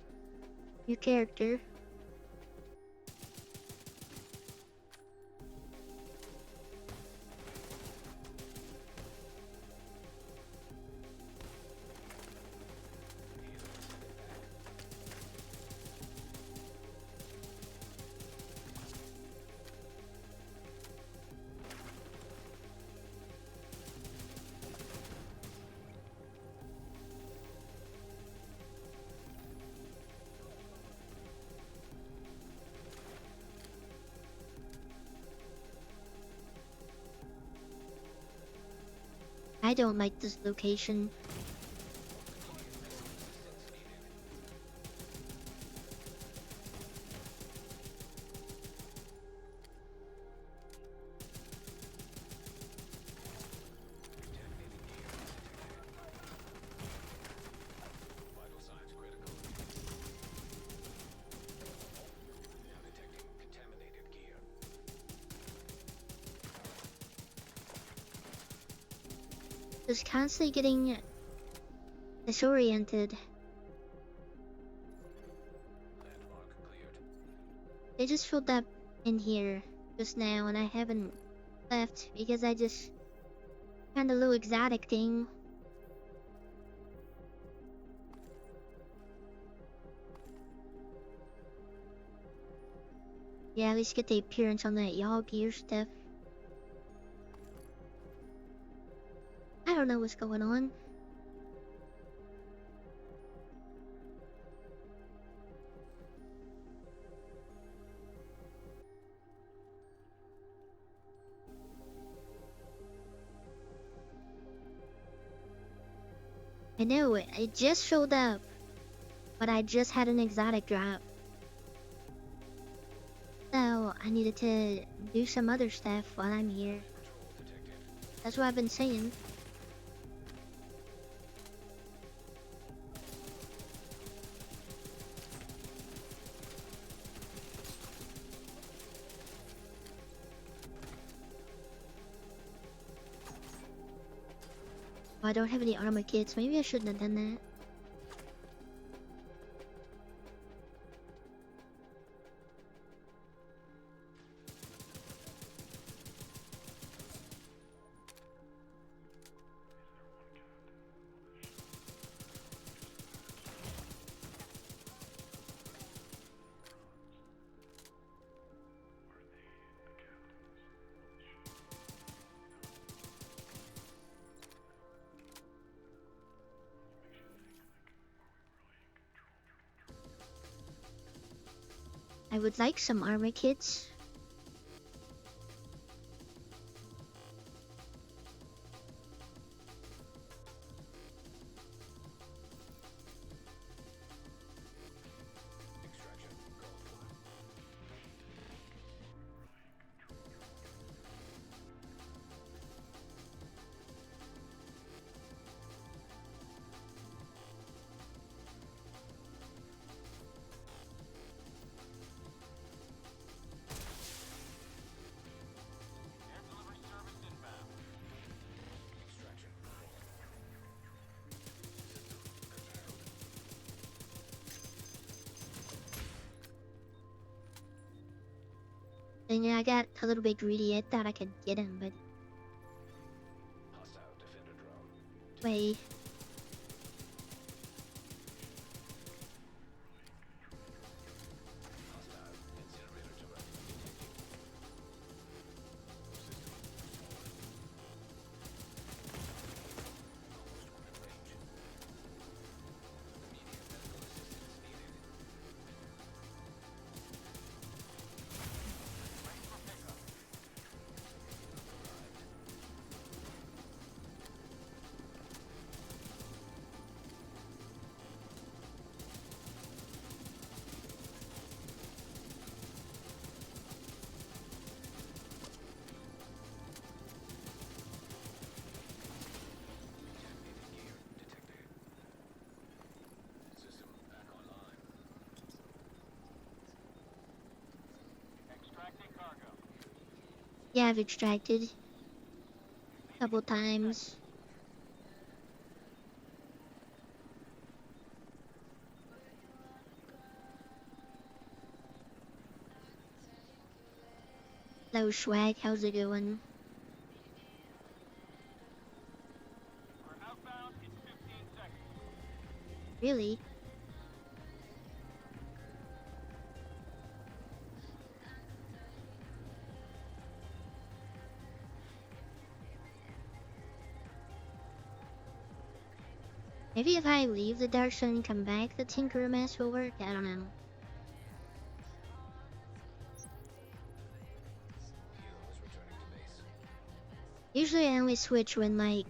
[SPEAKER 1] Your character. I don't like this location.
[SPEAKER 6] Vital signs critical. Now detecting contaminated gear.
[SPEAKER 1] Just constantly getting disoriented.
[SPEAKER 6] Landmark cleared.
[SPEAKER 1] They just showed up in here just now and I haven't left because I just found a little exotic thing. Yeah, at least get the appearance on that y'all gear stuff. I don't know what's going on. I know it just showed up, but I just had an exotic drop. So I needed to do some other stuff while I'm here.
[SPEAKER 6] Patrol detected.
[SPEAKER 1] That's what I've been saying. Oh, I don't have any armor kits. Maybe I shouldn't have done that. I would like some armor kits.
[SPEAKER 6] Extraction called for. Extraction performed.
[SPEAKER 1] And yeah, I got a little bit greedy. I thought I could get him, but
[SPEAKER 6] Hostile defender drone.
[SPEAKER 1] wait.
[SPEAKER 6] Hostile
[SPEAKER 1] Yeah, I've extracted a couple times. Hello, Swag. How's it going? Really? Maybe if I leave the Dark Zone and come back, the Tinker Mask will work? I don't know.
[SPEAKER 6] Heroes returning to base.
[SPEAKER 1] Usually I only switch when, like,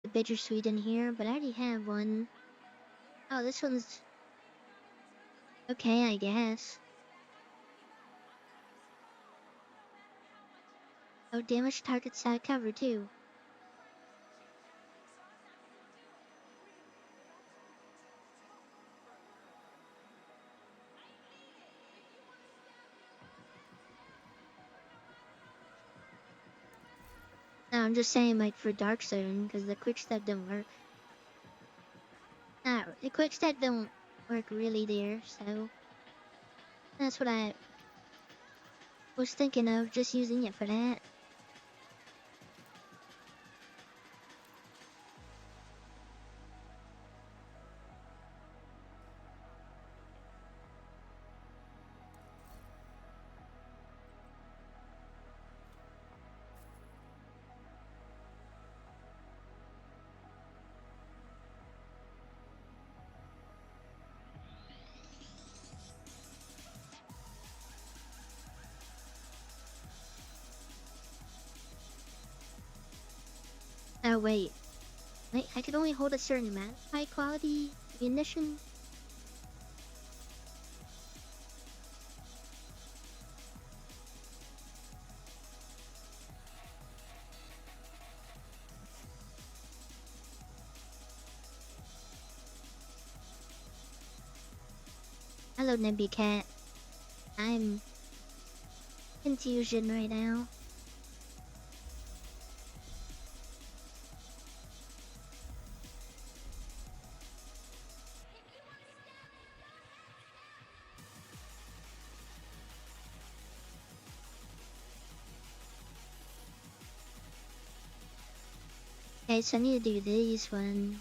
[SPEAKER 1] the bittersweet in here, but I already have one. Oh, this one's okay, I guess. Oh, damage target side cover too. No, I'm just saying, like, for Dark Zone, because the quick step don't work. Nah, the quick step don't work really there, so that's what I was thinking of, just using it for that. Oh wait. I can only hold a certain amount of high quality munition. Hello, Nimby Cat. I'm confusion right now. Okay, so I need to do these one.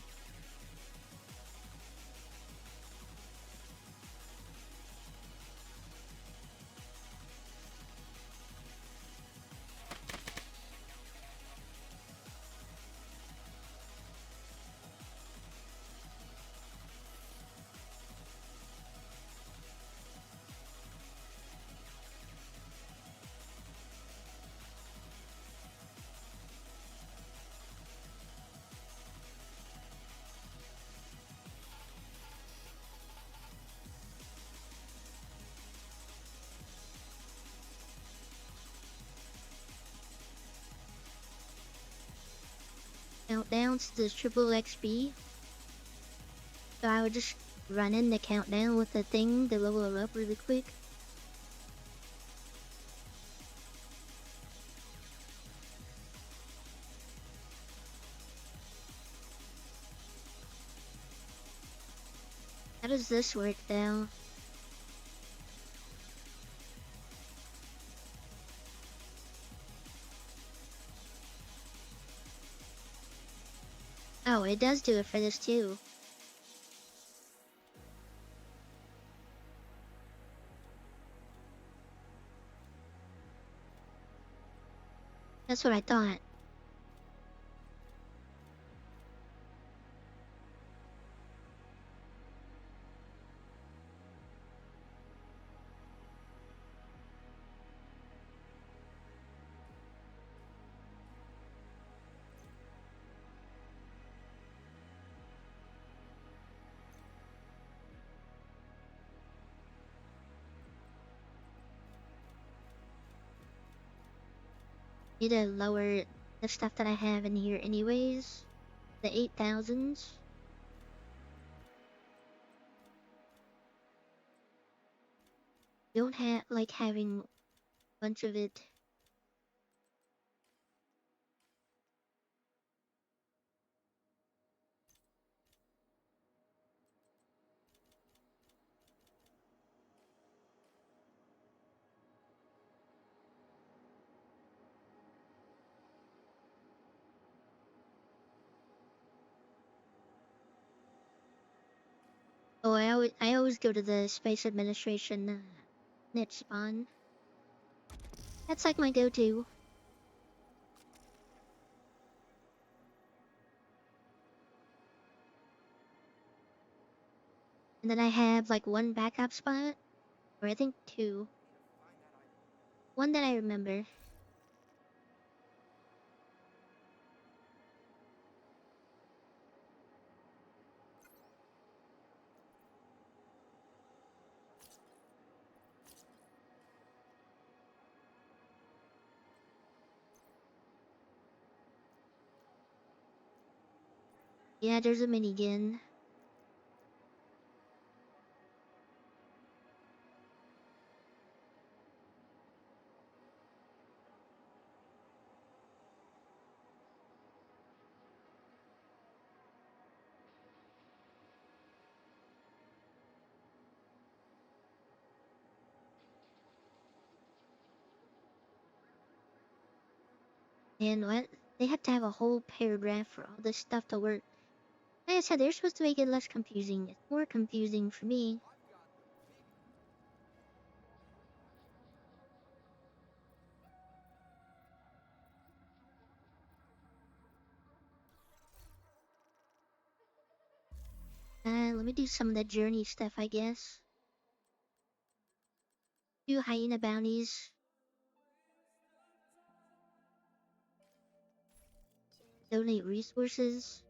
[SPEAKER 1] Countdown to the triple XP. So I would just run in the countdown with the thing to level it up really quick. How does this work though? Oh, it does do it for this too. That's what I thought. Need to lower the stuff that I have in here anyways. The 8,000s. Don't have like having a bunch of it. Oh, I always go to the Space Administration net spawn. That's like my go-to. And then I have like one backup spot, or I think two. One that I remember. Yeah, there's a minigun. And what? They have to have a whole paragraph for all this stuff to work. Like I said, they're supposed to make it less confusing. It's more confusing for me. Let me do some of the journey stuff, I guess. Do hyena bounties. donate resources.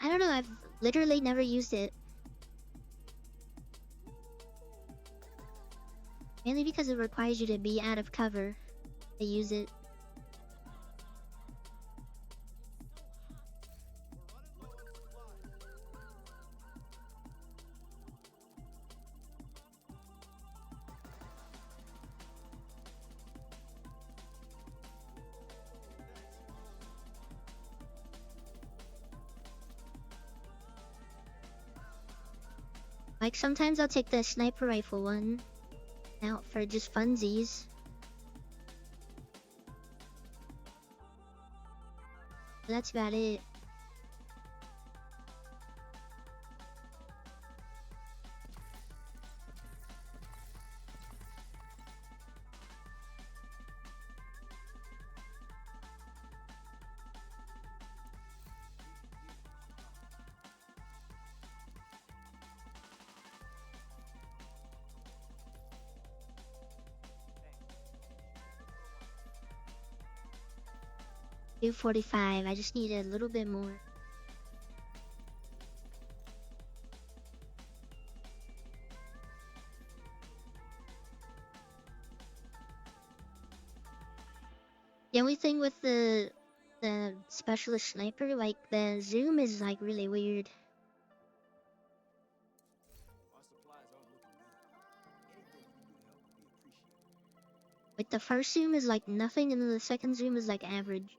[SPEAKER 1] I don't know, I've literally never used it. Mainly because it requires you to be out of cover to use it. Like sometimes I'll take the sniper rifle one out for just funsies. But that's about it. $245. I just need a little bit more. The only thing with the specialist sniper, like the zoom is like really weird. Like the first zoom is like nothing, and then the second zoom is like average.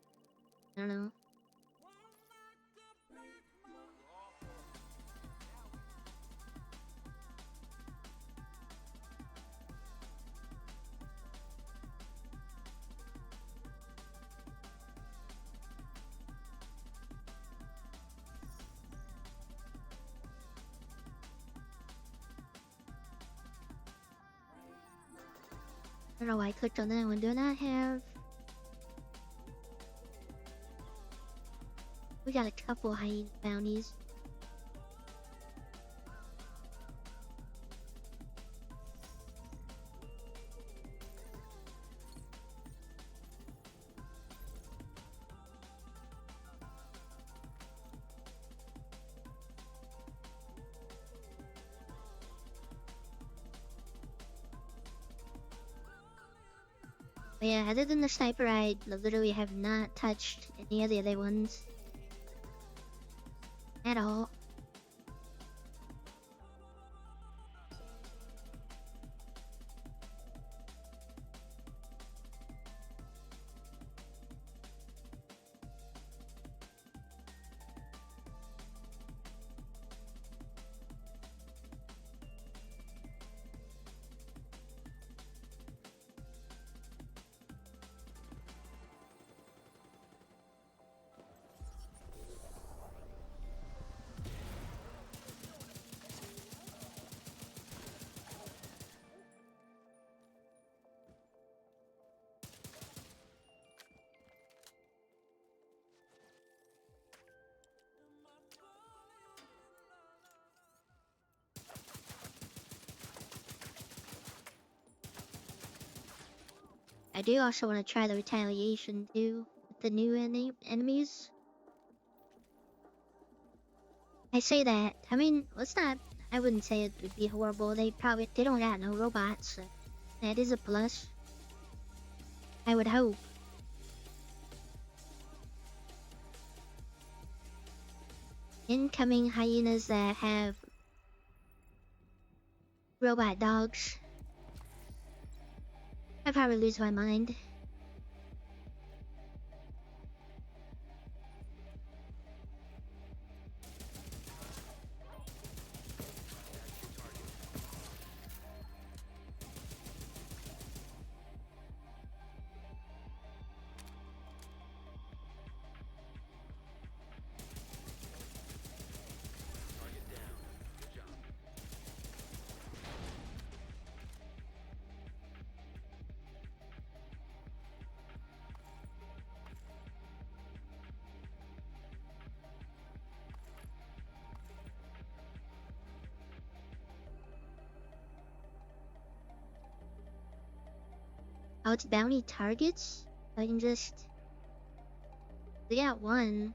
[SPEAKER 1] I don't know. I don't know why I clicked on that one. Do I not have... We got a couple hyena bounties. But yeah, other than the sniper, I literally have not touched any of the other ones. At all. I do also want to try the retaliation too, with the new enemies. I say that, I mean, let's not, I wouldn't say it would be horrible. They don't got no robots, so that is a plus. I would hope. Incoming hyenas that have robot dogs. I'd probably lose my mind. Out bounty targets? I can just... We got one.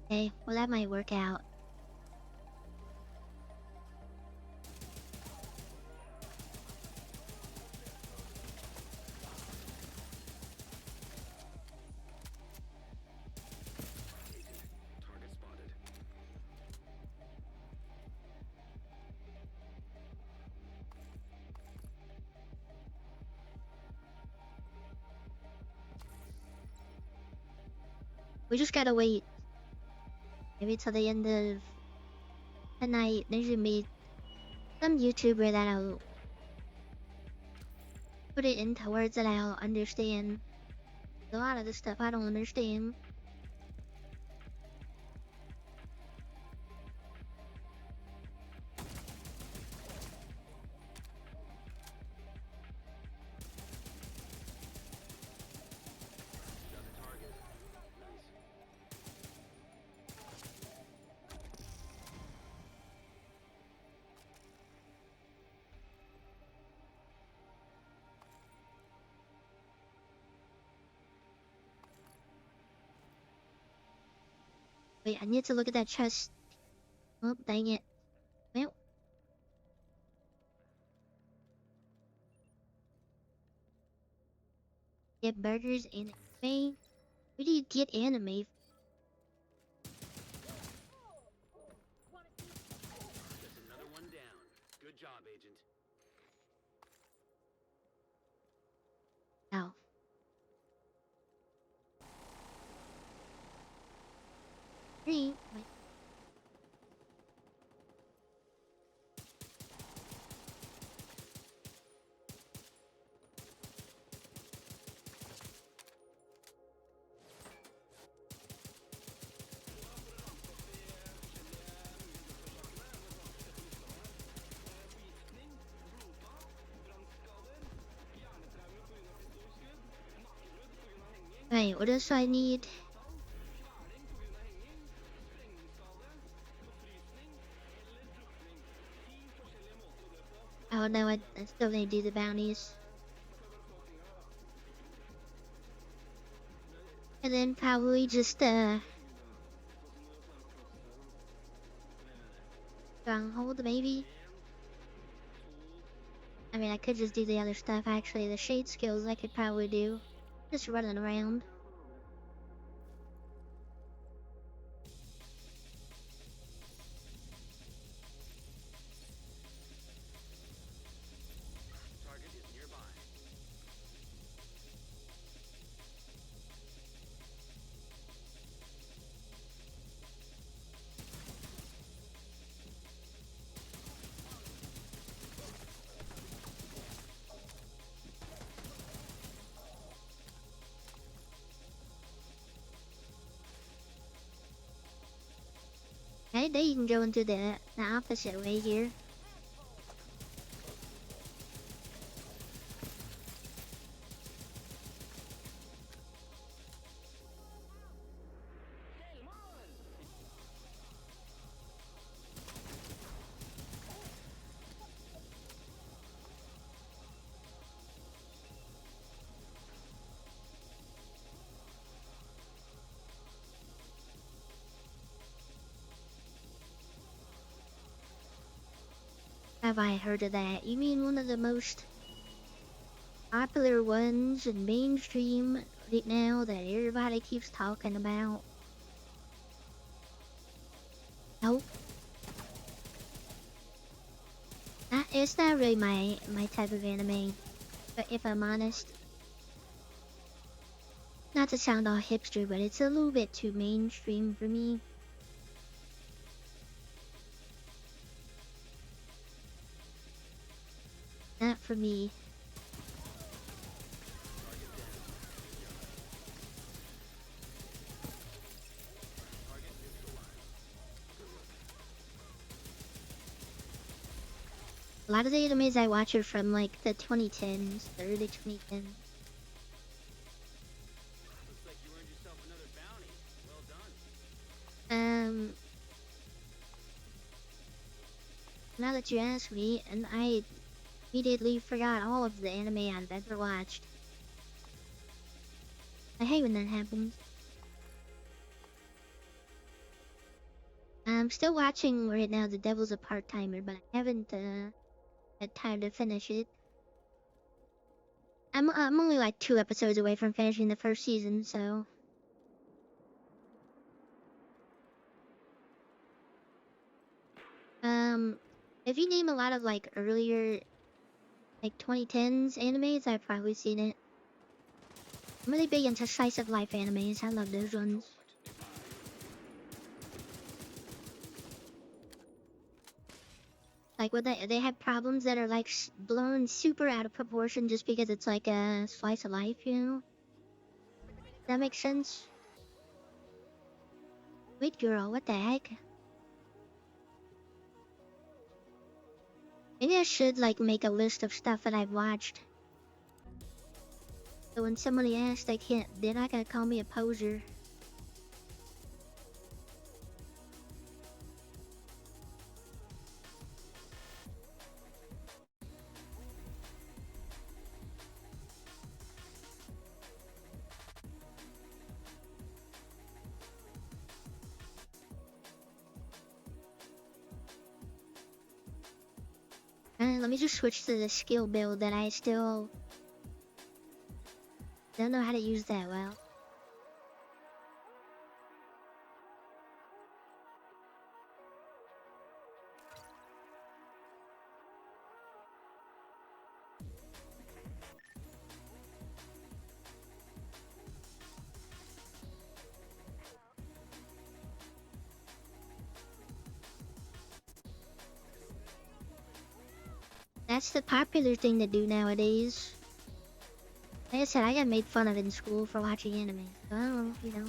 [SPEAKER 1] Okay, well that might work out.
[SPEAKER 6] Target spotted.
[SPEAKER 1] We just gotta wait. Maybe till the end of the night. There should be some YouTuber that'll put it into words that I'll understand. A lot of the stuff I don't understand.
[SPEAKER 6] Got the target. Nice.
[SPEAKER 1] Wait, I need to look at that chest. Oh, dang it. Well. Get burgers and anime? Where do you get anime?
[SPEAKER 6] That's another one down. Good job, Agent.
[SPEAKER 1] Oh. Wait. Right, what else do I need? Oh no, I still need to do the bounties. And then probably just stronghold maybe. I mean, I could just do the other stuff actually. The shade skills I could probably do. Just running around.
[SPEAKER 6] Target is nearby.
[SPEAKER 1] Okay, then you can go into the opposite way here. Have I heard of that? You mean one of the most popular ones in mainstream right now that everybody keeps talking about? Nope. It's not really my type of anime, but if I'm honest. Not to sound all hipster, but it's a little bit too mainstream for me. Not for me. A lot of the animes I watch are from like the 2010s, the early 2010s.
[SPEAKER 6] Looks like you earned yourself another bounty. Well done.
[SPEAKER 1] Now that you ask me, and immediately forgot all of the anime I've ever watched. I hate when that happens. I'm still watching right now The Devil's a Part-Timer, but I haven't had time to finish it. I'm only like 2 episodes away from finishing the first season, so. If you name a lot of like earlier, like 2010s animes, I've probably seen it. I'm really big into slice of life animes. I love those ones. Like when they have problems that are like blown super out of proportion just because it's like a slice of life, you know? That makes sense. Wait, girl, what the heck? Maybe I should like make a list of stuff that I've watched. So when somebody asks, they're not gonna call me a poser. Let me just switch to the skill build that I still don't know how to use that well. That's the popular thing to do nowadays. Like I said, I got made fun of in school for watching anime. So I don't know, you know.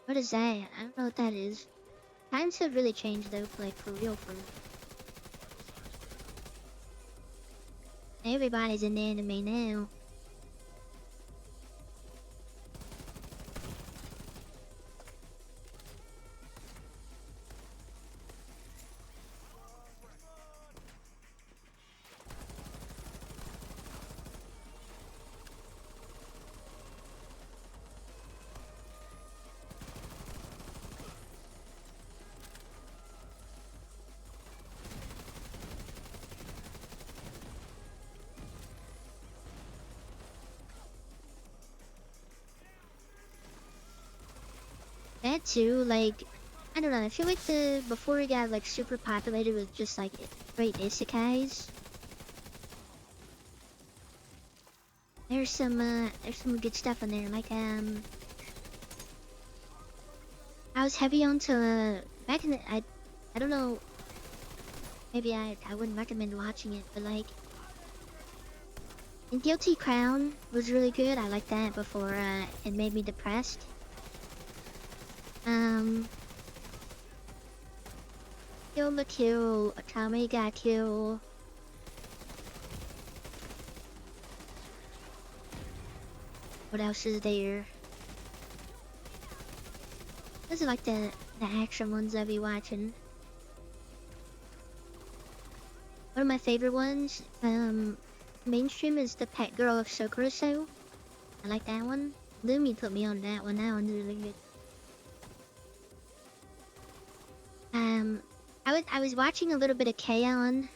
[SPEAKER 1] What is that? I don't know what that is. Times have really changed though, like for real. Everybody's in anime now. That too, like, I don't know, I feel like before it got like super populated with just like great isekais. There's some good stuff in there, like I was heavy onto back in the I don't know, maybe I wouldn't recommend watching it, but like and Guilty Crown was really good. I liked that before it made me depressed. Kill the Kill, Atame ga Kill. What else is there? Those are like the action ones I'll be watching. One of my favorite ones, mainstream, is The Pet Girl of Sokuroso. I like that one. Lumi put me on that one. That one's really good. I was watching a little bit of K-On,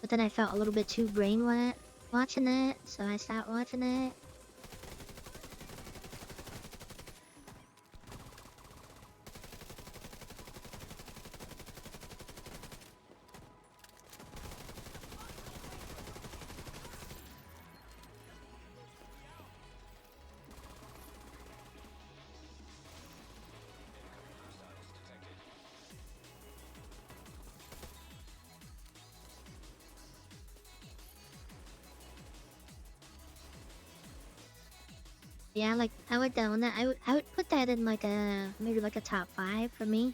[SPEAKER 1] but then I felt a little bit too brainwashed watching that, so I stopped watching that. Yeah, like I would down that. I would put that in like a maybe like a top 5 for me.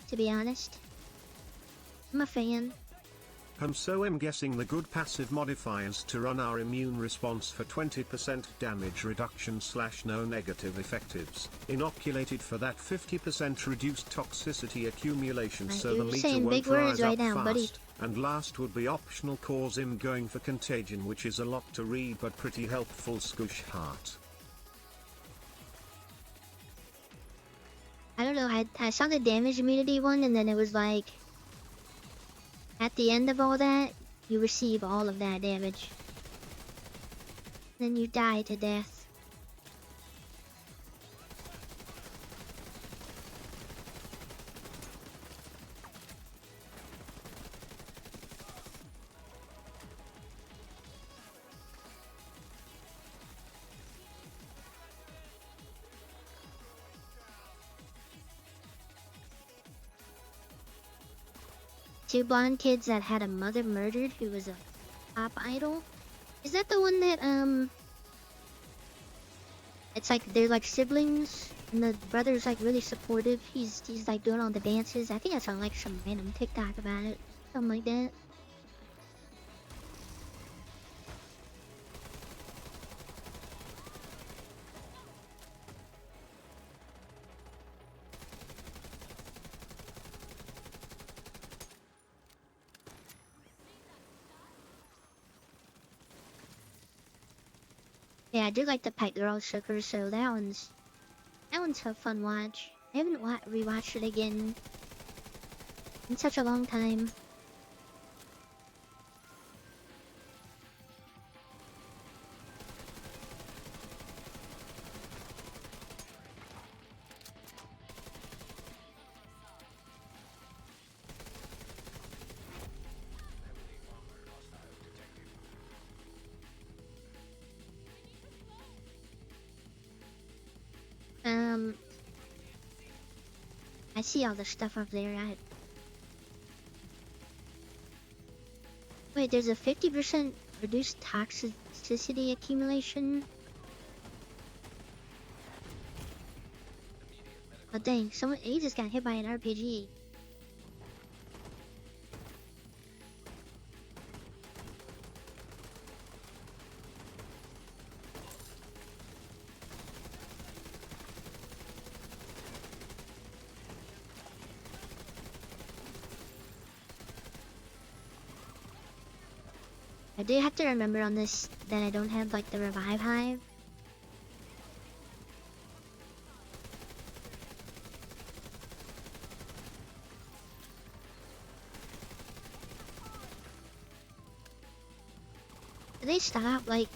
[SPEAKER 1] To be honest, I'm a fan.
[SPEAKER 9] So I'm guessing the good passive modifiers to run our immune response for 20% damage reduction / no negative effectives, inoculated for that 50% reduced toxicity accumulation
[SPEAKER 1] Right,
[SPEAKER 9] so the
[SPEAKER 1] you're
[SPEAKER 9] meter
[SPEAKER 1] saying
[SPEAKER 9] won't
[SPEAKER 1] big words
[SPEAKER 9] rise up
[SPEAKER 1] right now,
[SPEAKER 9] fast.
[SPEAKER 1] buddy.
[SPEAKER 9] And last would be optional cause him going for contagion, which is a lot to read but pretty helpful. Scoosh heart.
[SPEAKER 1] I don't know. I saw the damage immunity one, and then it was like at the end of all that, you receive all of that damage. Then you die to death. Two blonde kids that had a mother murdered who was a pop idol. Is that the one that it's like they're like siblings and the brother's like really supportive. He's like doing all the dances. I think I saw like some random TikTok about it. Something like that. Yeah, I do like the Pike Girl Sugar, so that one's a fun watch. I haven't rewatched it again in such a long time. I see all the stuff up there. Wait, there's a 50% reduced toxicity accumulation. Oh dang, he just got hit by an RPG. I do have to remember on this that I don't have like the revive hive. They stop, like,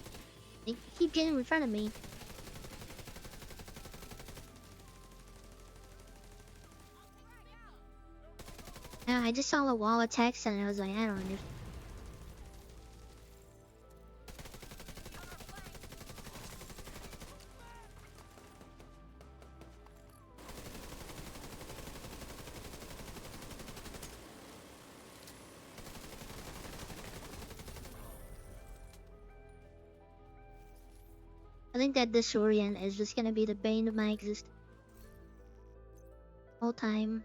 [SPEAKER 1] they keep getting in front of me. I just saw a wall of text and I was like, I don't understand. I think that this Orion is just gonna be the bane of my existence. All time.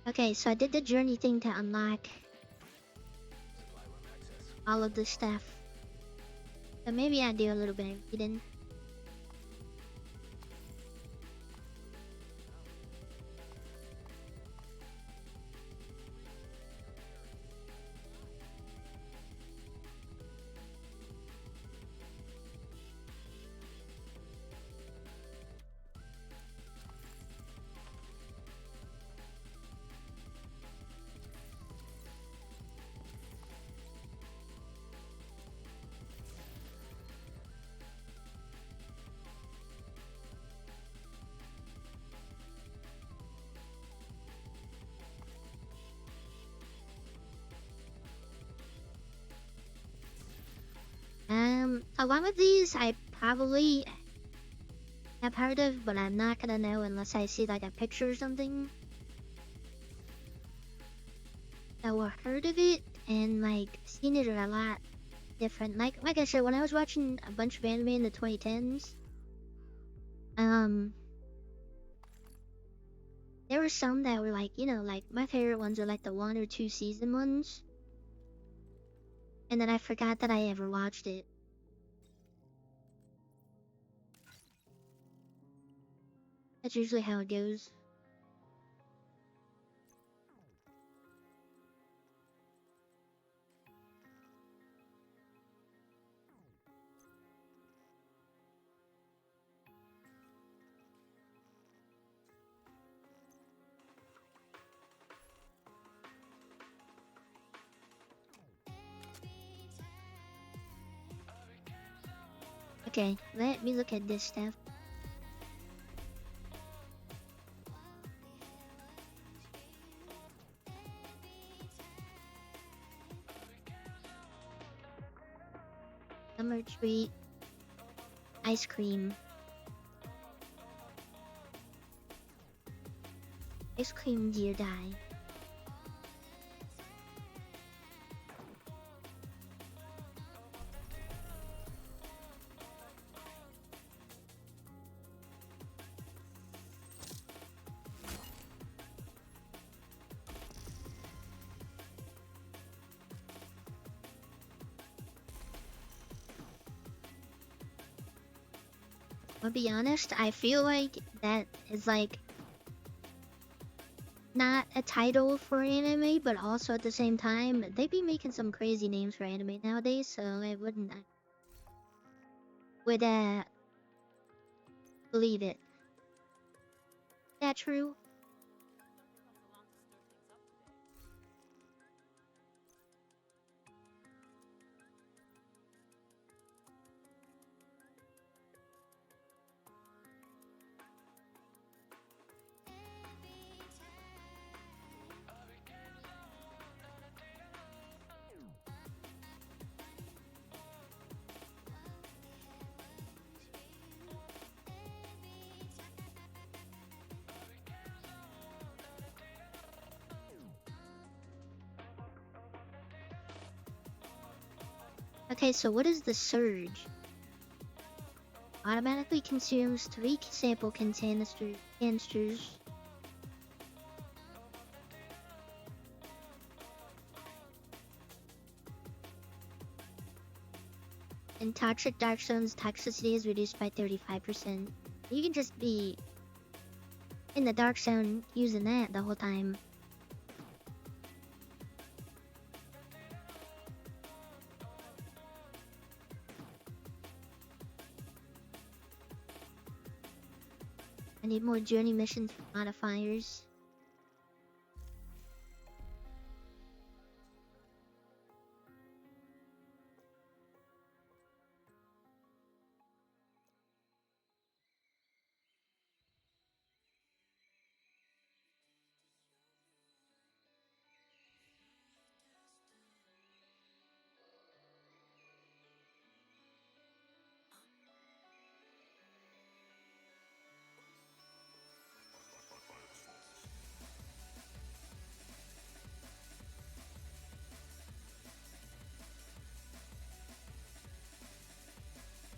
[SPEAKER 1] Okay, so I did the journey thing to unlock all of the stuff. So maybe I do a little bit of reading. A lot of these I probably have heard of, but I'm not gonna know unless I see like a picture or something. that were heard of it and like seen it a lot different. Like I said, when I was watching a bunch of anime in the 2010s, there were some that were like, you know, like my favorite ones are like the 1 or 2 season ones, and then I forgot that I ever watched it. That's usually how it goes. Okay, let me look at this stuff. Summer treat, ice cream. Ice cream dear die. I'll be honest, I feel like that is like not a title for anime, but also at the same time, they be making some crazy names for anime nowadays, so I would believe it. Is that true? Okay, so what is the surge? Automatically consumes 3 sample canisters. And toxic dark zones toxicity is reduced by 35%. You can just be in the dark zone using that the whole time. I need more journey missions modifiers.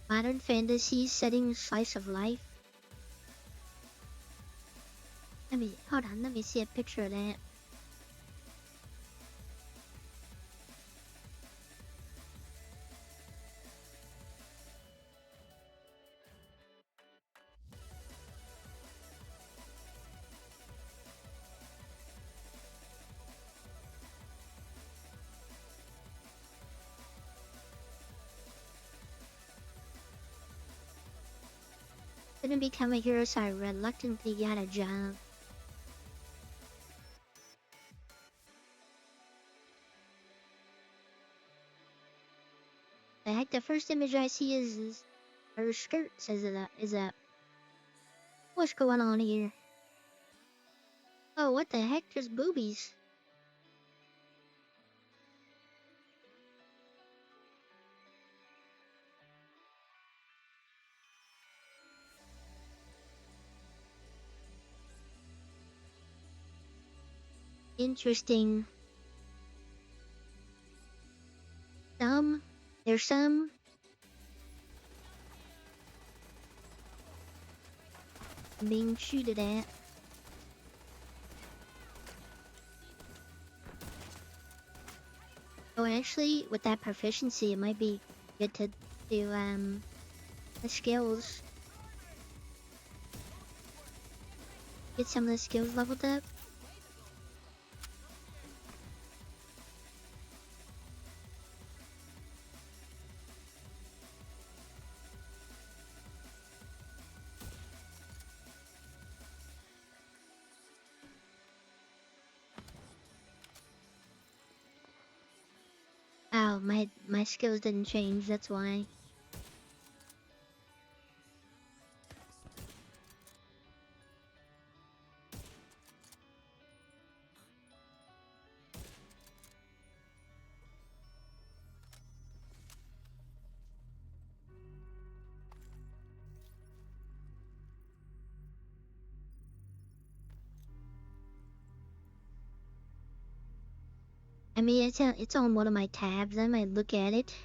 [SPEAKER 1] Modern fantasy setting slice of life. Hold on, let me see a picture of that. Didn't become a hero, so I reluctantly got a job. The heck, the first image I see is her skirt is up. What's going on here? Oh, what the heck? There's boobies. Interesting. There's some. Being shooted at. Oh, actually, with that proficiency, it might be good to do the skills. Get some of the skills leveled up. Oh, my skills didn't change, that's why. I mean, it's on one of my tabs. I might look at it.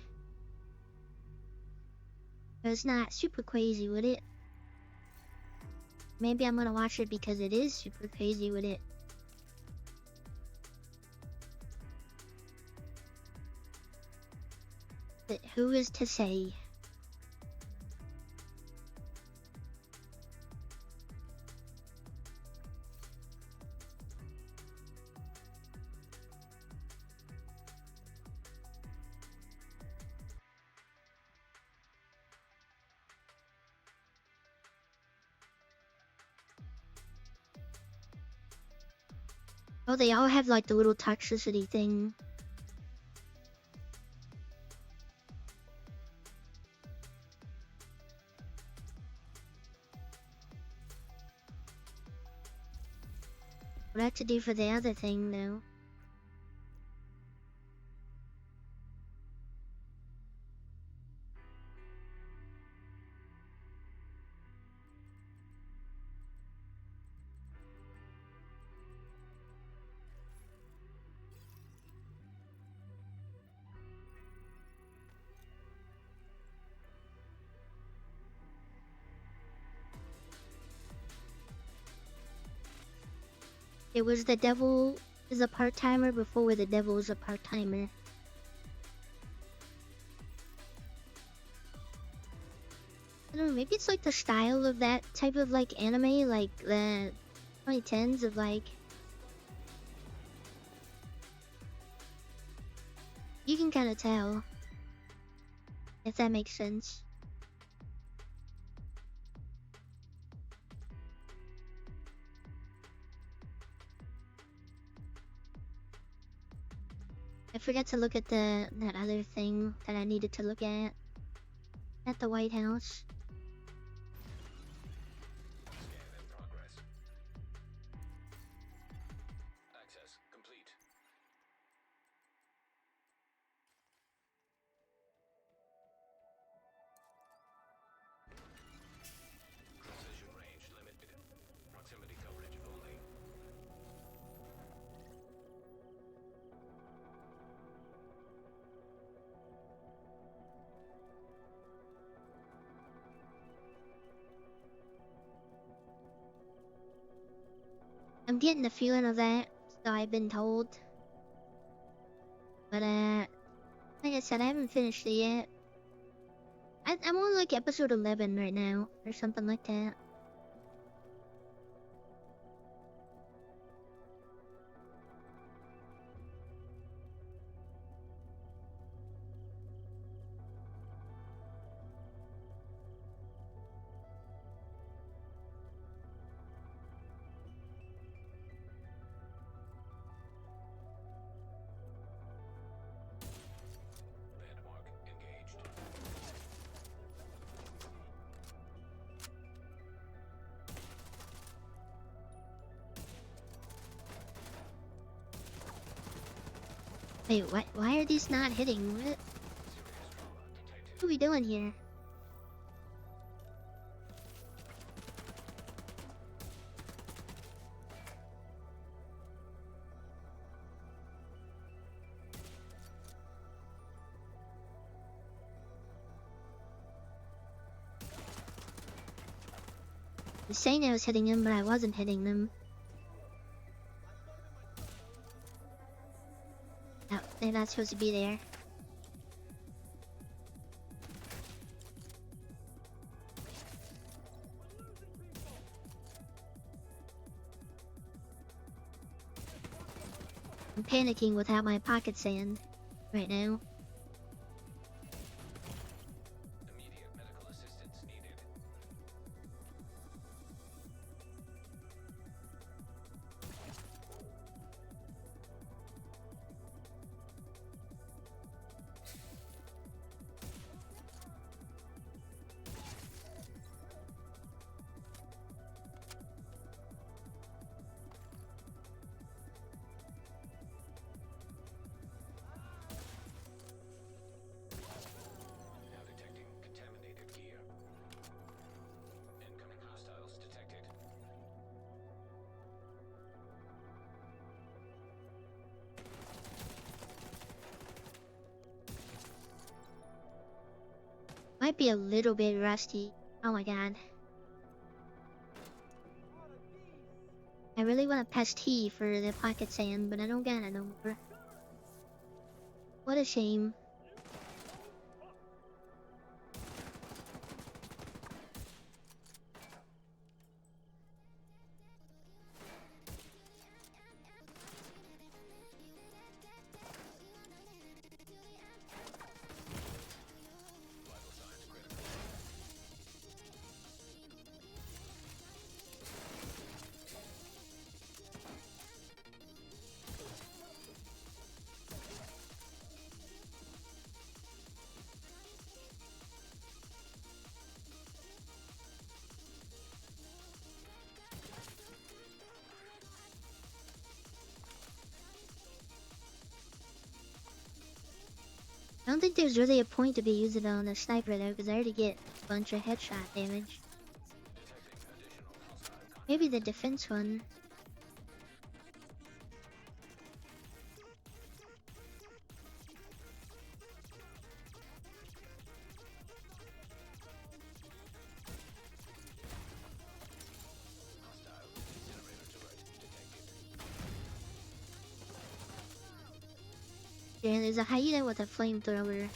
[SPEAKER 1] But it's not super crazy with it. Maybe I'm gonna watch it because it is super crazy with it. But who is to say? Oh, they all have like the little toxicity thing. What I have to do for the other thing though? It was the devil is a part-timer before the devil was a part-timer. I don't know, maybe it's like the style of that type of like anime, like the 2010s of like... You can kind of tell. If that makes sense. I forgot to look at that other thing that I needed to look at the White House.
[SPEAKER 6] Scan in progress. Access complete. Precision range limited. Proximity coverage only.
[SPEAKER 1] I'm getting the feeling of that, so I've been told. But like I said, I haven't finished it yet. I'm on like episode 11 right now, or something like that.
[SPEAKER 6] Landmark engaged.
[SPEAKER 1] Wait, why are these not hitting? What?
[SPEAKER 6] Serious trauma detected.
[SPEAKER 1] What are we doing here? was saying I was hitting them, but I wasn't hitting them. No, they're not supposed to be there. I'm panicking without my pocket sand right now.
[SPEAKER 6] Immediate medical assistance needed. Now detecting contaminated gear. Incoming hostiles detected.
[SPEAKER 1] Might be a little bit rusty. Oh my god. I really want to press T for the pocket sand, but I don't got it no more. What a shame.
[SPEAKER 6] Vital signs critical.
[SPEAKER 1] I don't think there's really a point to be using it on a sniper though, because I already get a bunch of headshot damage.
[SPEAKER 6] Detecting additional hostile contact.
[SPEAKER 1] Maybe the defense one.
[SPEAKER 6] Hostile incinerator turret detected.
[SPEAKER 1] Yeah, there's a hyena with a flamethrower.
[SPEAKER 6] Immediate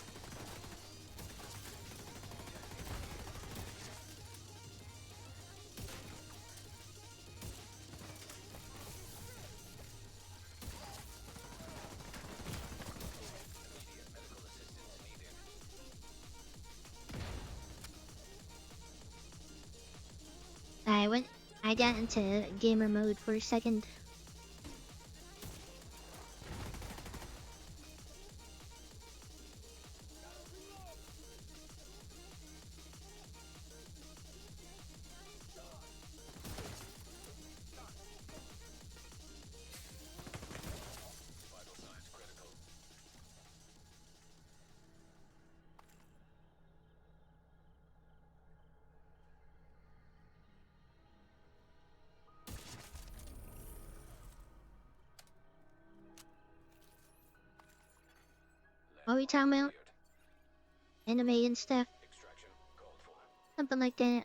[SPEAKER 6] medical assistance needed.
[SPEAKER 1] I got into gamer mode for a second.
[SPEAKER 6] Vital signs critical.
[SPEAKER 1] What are we talking about?
[SPEAKER 6] Cleared.
[SPEAKER 1] Anime and stuff,
[SPEAKER 6] Extraction called for.
[SPEAKER 1] something like that.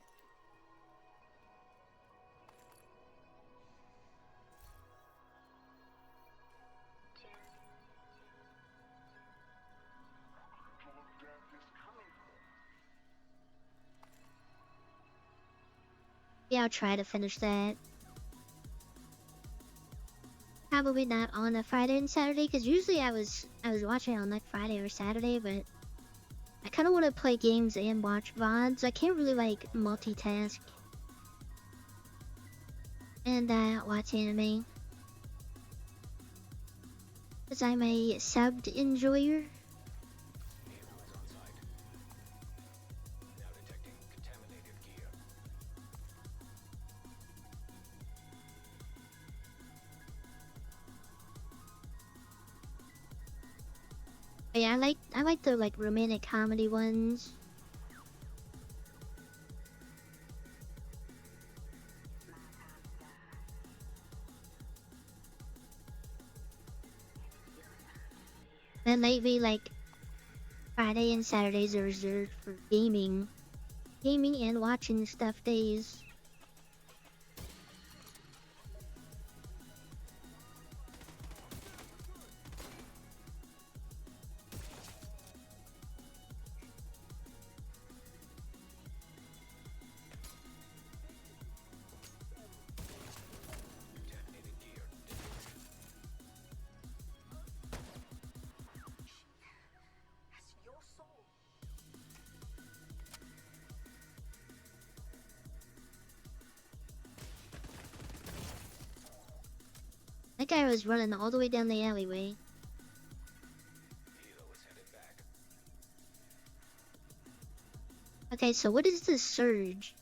[SPEAKER 1] Yeah, I'll try to finish that. Probably not on a Friday and Saturday, because usually I was watching on like Friday or Saturday, but I kind of want to play games and watch VODs. I can't really like multitask and watch anime, because I'm a subbed enjoyer.
[SPEAKER 6] Ambulance on site. Now detecting contaminated gear.
[SPEAKER 1] But yeah, I like the like romantic comedy ones. And lately, like Friday and Saturdays are reserved for gaming and watching stuff days. guy was running all the way down the alleyway.
[SPEAKER 6] Hilo is headed back.
[SPEAKER 1] Okay, so what is this surge?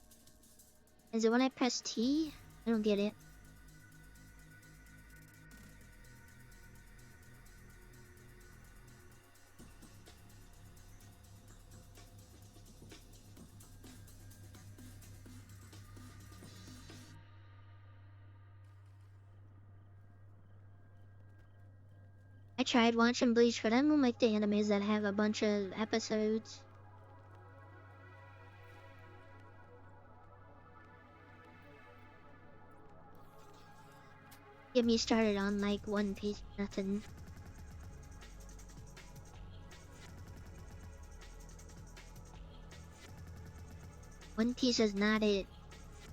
[SPEAKER 1] Is it when I press T? I don't get it. I tried watching Bleach, but I don't like the animes that have a bunch of episodes. Get me started on like One Piece, nothing. One Piece is not it,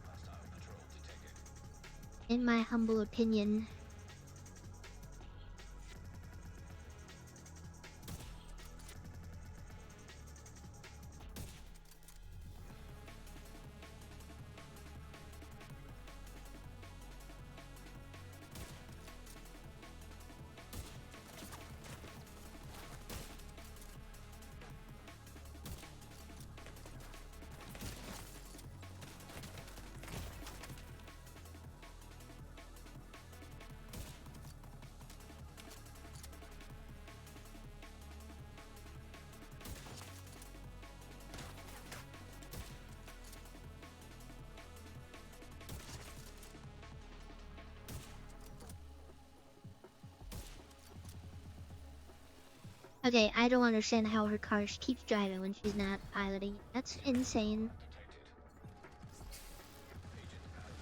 [SPEAKER 6] Hostile patrol detected.
[SPEAKER 1] in my humble opinion. Okay, I don't understand how her car keeps driving when she's not piloting. That's insane.
[SPEAKER 6] Detected. Agent out.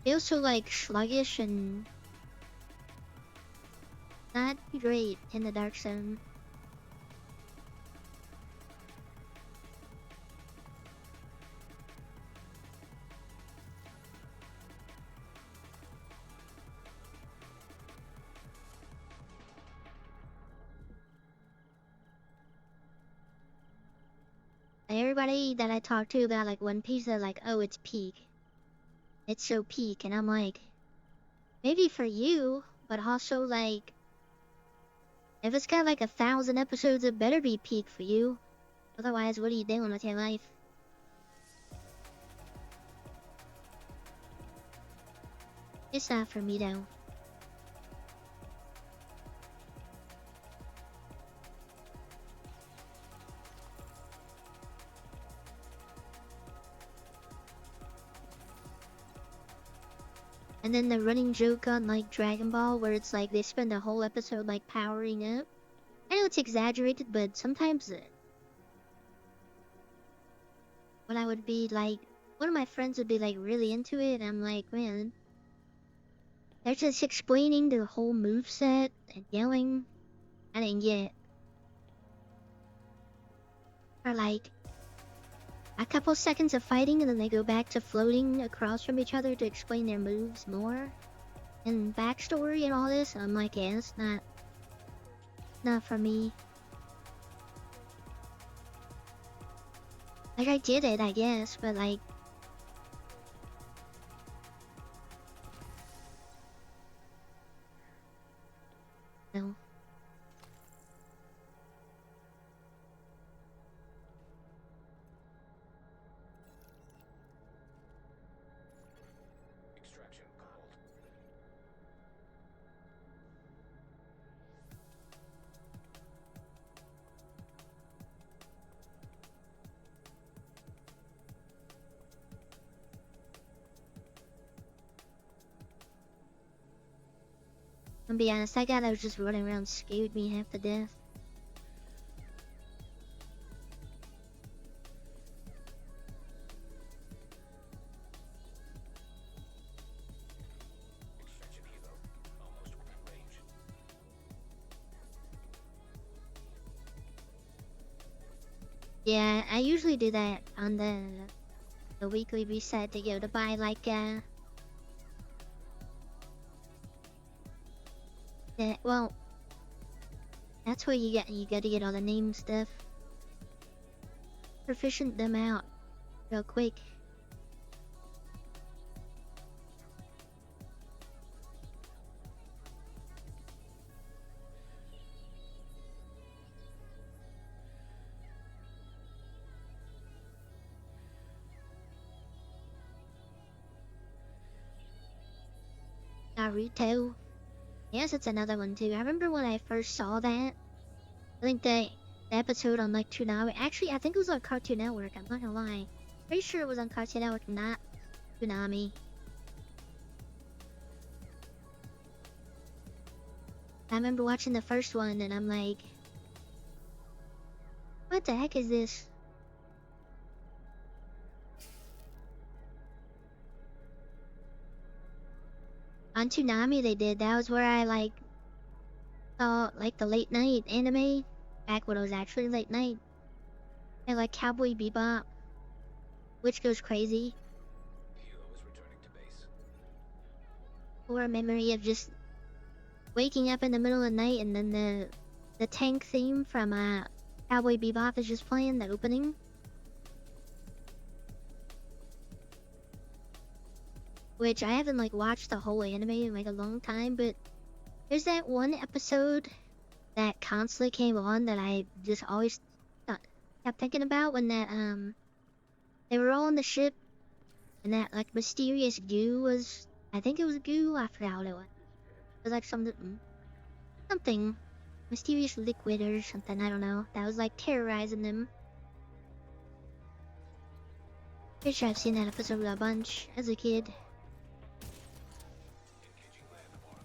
[SPEAKER 1] Feels so like sluggish and not great in the dark zone. Everybody that I talk to about like One Piece, they're like, oh, it's peak. It's so peak, and I'm like, maybe for you, but also like, if it's got like 1,000 episodes, it better be peak for you. Otherwise, what are you doing with your life? It's not for me though. And then the running joke on like Dragon Ball where it's like they spend a whole episode like powering up. I know it's exaggerated, but sometimes when I would be like, one of my friends would be like really into it, and I'm like, man, they're just explaining the whole moveset and yelling. I didn't get it. Or like a couple seconds of fighting and then they go back to floating across from each other to explain their moves more and backstory and all this. I'm like, yeah, it's not for me. Like I did it, I guess, but like no.
[SPEAKER 6] Extraction called.
[SPEAKER 1] To be honest, that guy that was just running around scared me half to death.
[SPEAKER 6] Extraction helo. Almost within range.
[SPEAKER 1] Yeah, I usually do that on the weekly reset to go to buy like yeah, well, that's where you got to get all the name stuff. Proficient them out real quick. Naruto. Yes, it's another one too. I remember when I first saw that. I think the episode on like Toonami. Actually, I think it was on Cartoon Network. I'm not gonna lie. Pretty sure it was on Cartoon Network, not Toonami. I remember watching the first one and I'm like, what the heck is this? On Toonami they did. That was where I like saw like the late night anime. Back when it was actually late night. And like Cowboy Bebop. Which goes crazy.
[SPEAKER 6] Hilo is returning to base.
[SPEAKER 1] Or a memory of just waking up in the middle of the night and then the tank theme from Cowboy Bebop is just playing, the opening. Which I haven't like watched the whole anime in like a long time, but there's that one episode that constantly came on that I just always kept thinking about when that they were all on the ship and that like mysterious goo was, I think it was goo, I forgot what it was. It was like something mysterious liquid or something, I don't know, that was like terrorizing them. Pretty sure I've seen that episode a bunch as a kid.
[SPEAKER 6] Engaging land arm.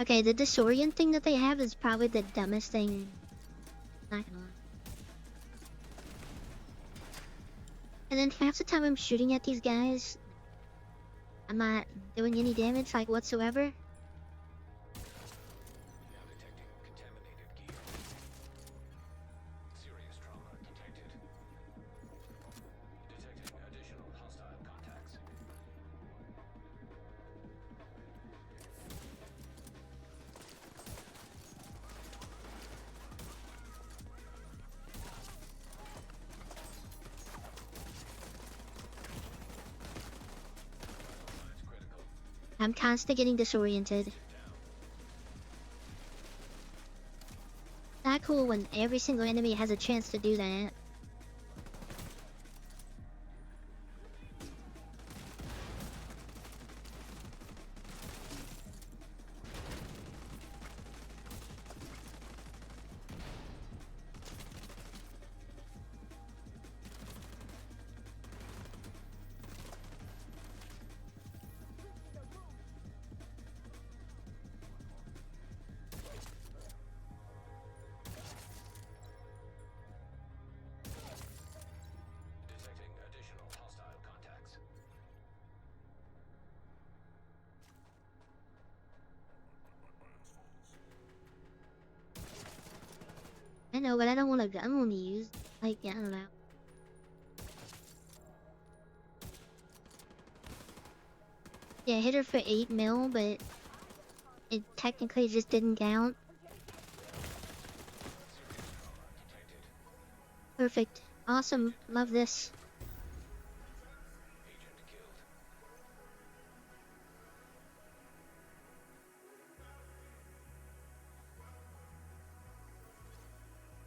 [SPEAKER 1] Okay, the disorient thing that they have is probably the dumbest thing. Not gonna lie. And then half the time I'm shooting at these guys, I'm not doing any damage like whatsoever.
[SPEAKER 6] Now detecting contaminated gear. Serious trauma detected. Detecting additional hostile contacts. Signs critical.
[SPEAKER 1] I'm constantly getting disoriented. Not cool when every single enemy has a chance to do that.
[SPEAKER 6] Detecting additional hostile contacts.
[SPEAKER 1] I know, but I don't want a gun when you use. Like, I don't know. Yeah, I hit her for 8 mil, but it technically just didn't count. Perfect. Awesome. Love this.
[SPEAKER 6] Agent killed.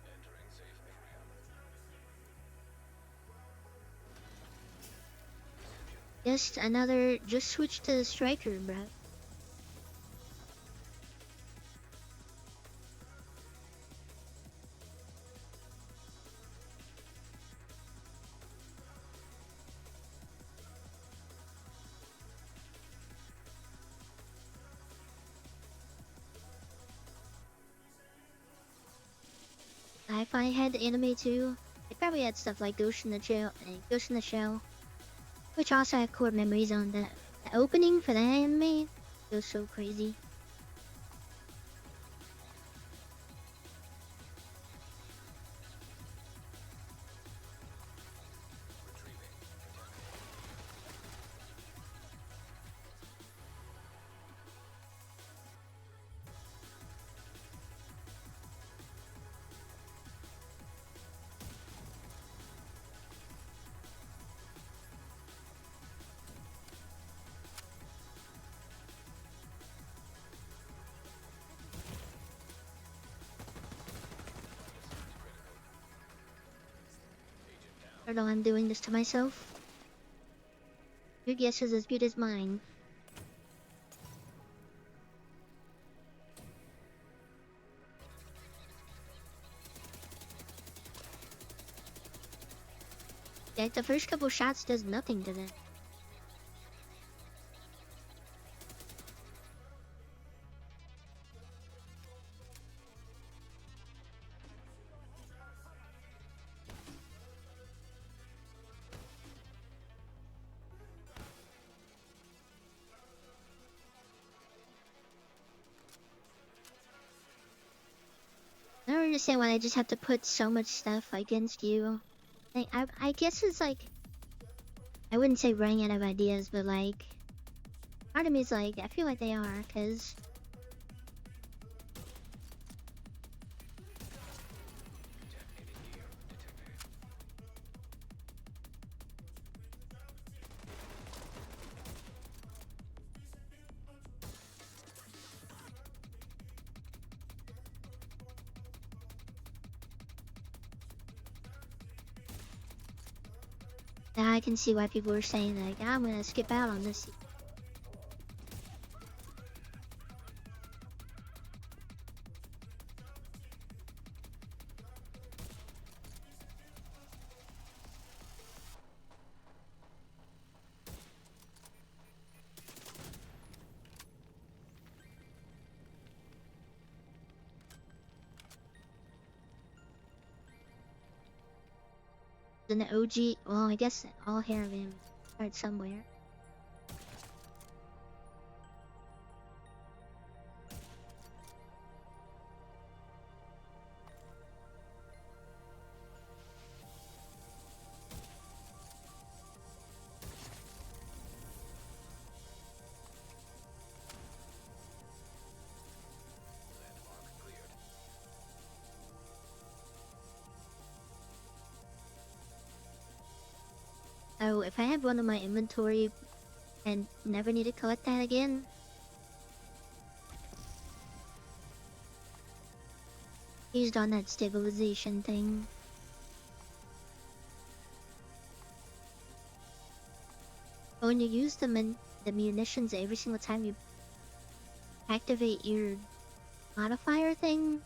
[SPEAKER 6] Entering safe area.
[SPEAKER 1] Just another. Just switch to the striker, bro. sci-fi head anime too. It probably had stuff like Ghost in the Shell, which also had core memories on that. The opening for that anime was so crazy. I don't know, I'm doing this to myself. Your guess is as good as mine. Like, the first couple shots does nothing to them. I don't understand why I just have to put so much stuff against you. Like, I guess it's like, I wouldn't say running out of ideas, but like, part of me is like, I feel like they are, cause now I can see why people are saying like, I'm gonna skip out on this. Then the OG, well, I guess all hair of him starts somewhere. Oh, if I have one in my inventory and never need to collect that again. Used on that stabilization thing. But when you use the munitions every single time you activate your modifier thing,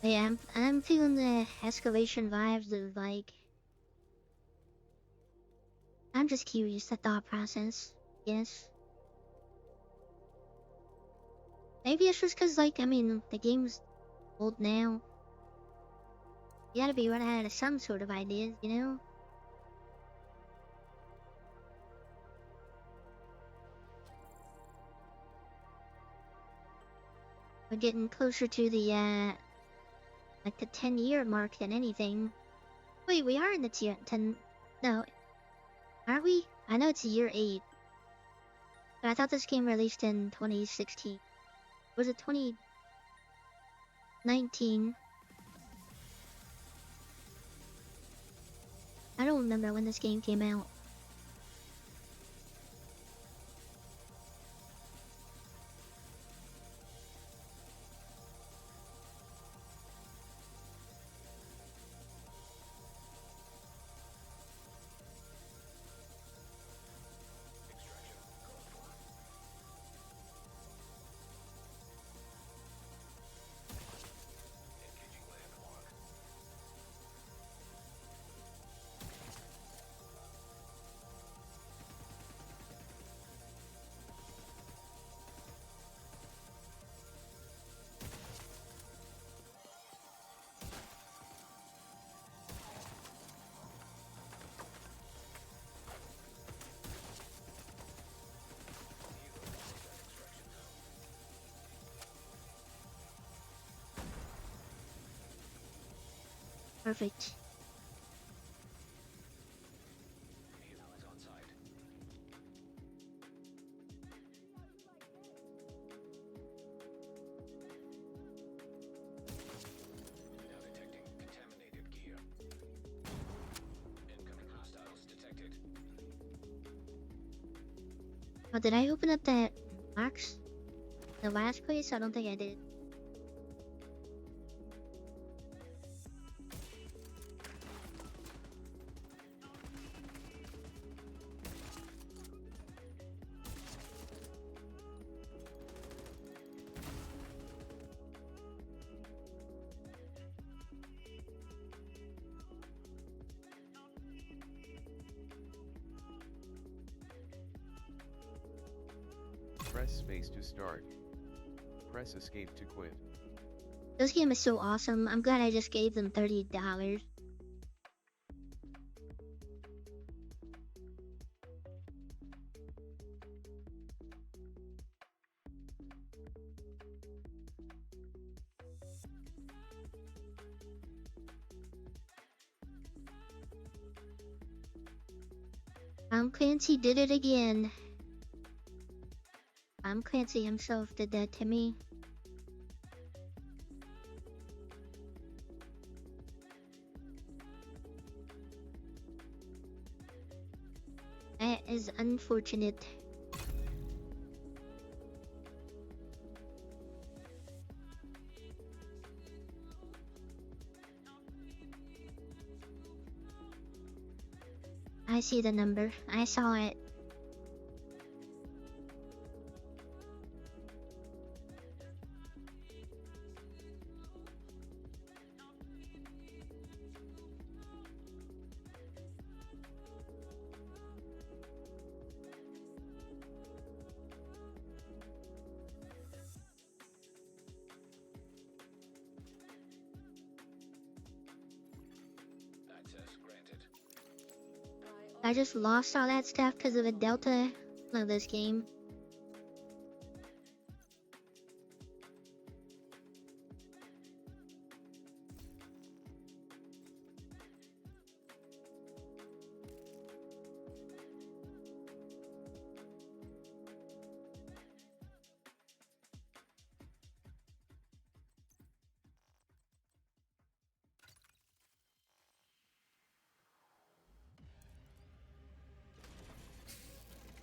[SPEAKER 1] yeah, I'm feeling the escalation vibes of like, I'm just curious, the thought process. Yes. Maybe it's just cause like, I mean, the game's old now. You gotta be running out of some sort of ideas, you know? We're getting closer to the, like the 10-year mark than anything. Wait, we are in the 10... No. Are we? I know it's year 8. But I thought this game released in 2016. Was it 2019? I don't remember when this game came out. Perfect.
[SPEAKER 6] Vehicle is on site. Now detecting contaminated gear. Incoming hostiles detected.
[SPEAKER 1] Oh, did I open up that box? The last place? I don't think I did.
[SPEAKER 10] Press space to start. Press escape to quit.
[SPEAKER 1] This game is so awesome. I'm glad I just gave them $30. Tom Clancy did it again. Tom Clancy himself did that to me. That is unfortunate. I see the number. I saw it.
[SPEAKER 6] Access granted.
[SPEAKER 1] I just lost all that stuff because of a Delta. Love this game.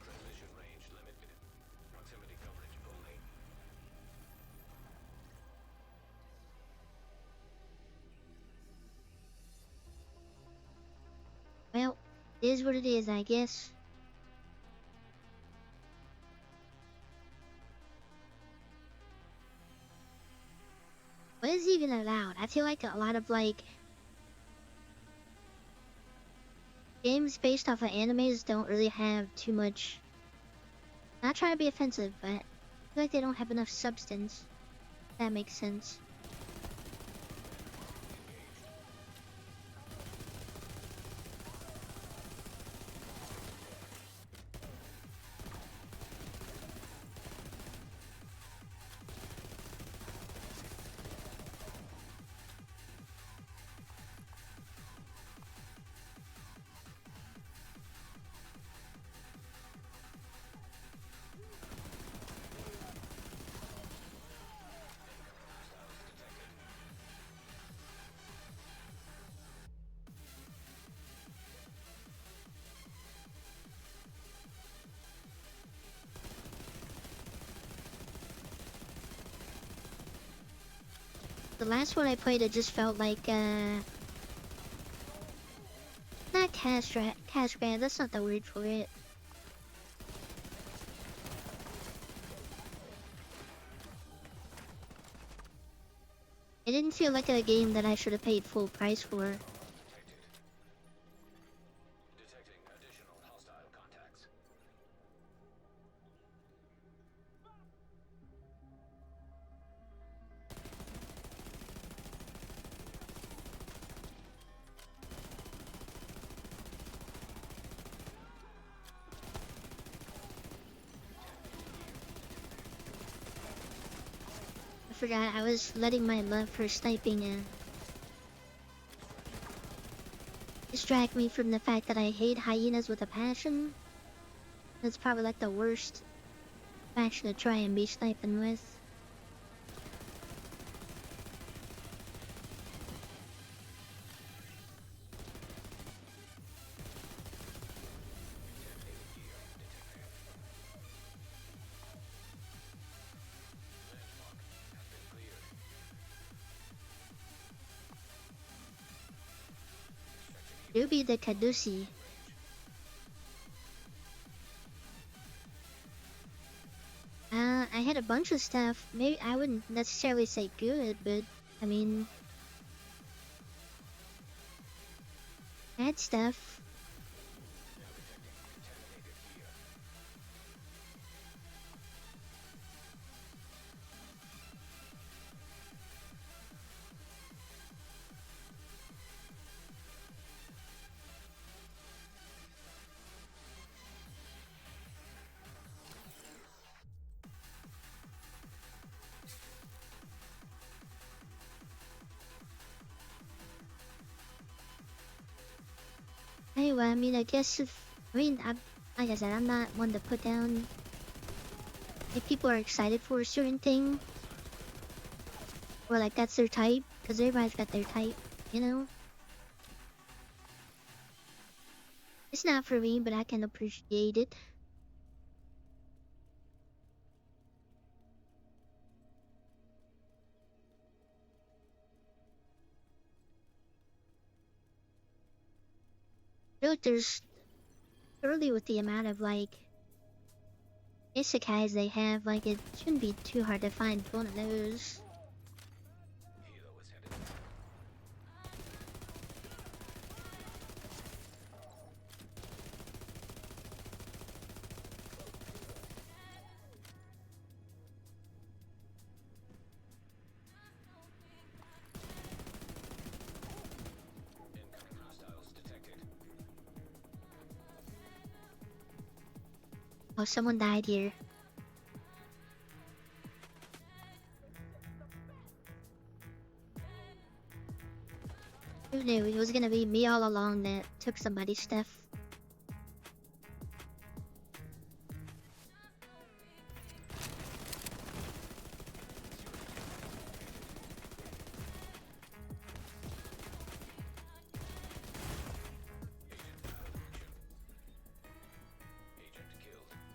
[SPEAKER 6] Transmission range limited. Proximity coverage only.
[SPEAKER 1] Well, it is what it is, I guess. What is even allowed? I feel like a lot of games based off of animes don't really have too much. Not trying to be offensive, but I feel like they don't have enough substance. If that makes sense. The last one I played, it just felt like, not cash grab, that's not the word for it. It didn't feel like a game that I should have paid full price for.
[SPEAKER 6] Detected. Detecting additional hostile contacts.
[SPEAKER 1] I forgot I was letting my love for sniping in. distract me from the fact that I hate hyenas with a passion. That's probably like the worst faction to try and be sniping with. Ruby the Caduci. I had a bunch of stuff. Maybe I wouldn't necessarily say good, but I mean, I had stuff. Anyway, I mean, I guess if like I said, I'm not one to put down if people are excited for a certain thing, or like that's their type, because everybody's got their type, you know. It's not for me, but I can appreciate it. Look, there's early with the amount of like isekais they have, like it shouldn't be too hard to find one of those. Oh, someone died here. Who knew it was gonna be me all along that took somebody's stuff?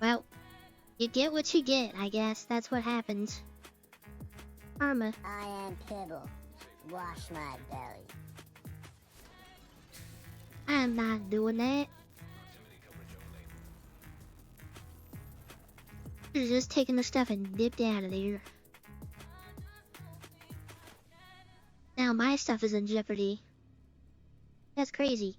[SPEAKER 1] Well, you get what you get, I guess. That's what happens. Karma.
[SPEAKER 7] I am Pibble. Wash my belly.
[SPEAKER 1] I'm not doing that. You're just taking the stuff and dipped out of there. Now my stuff is in jeopardy. That's crazy.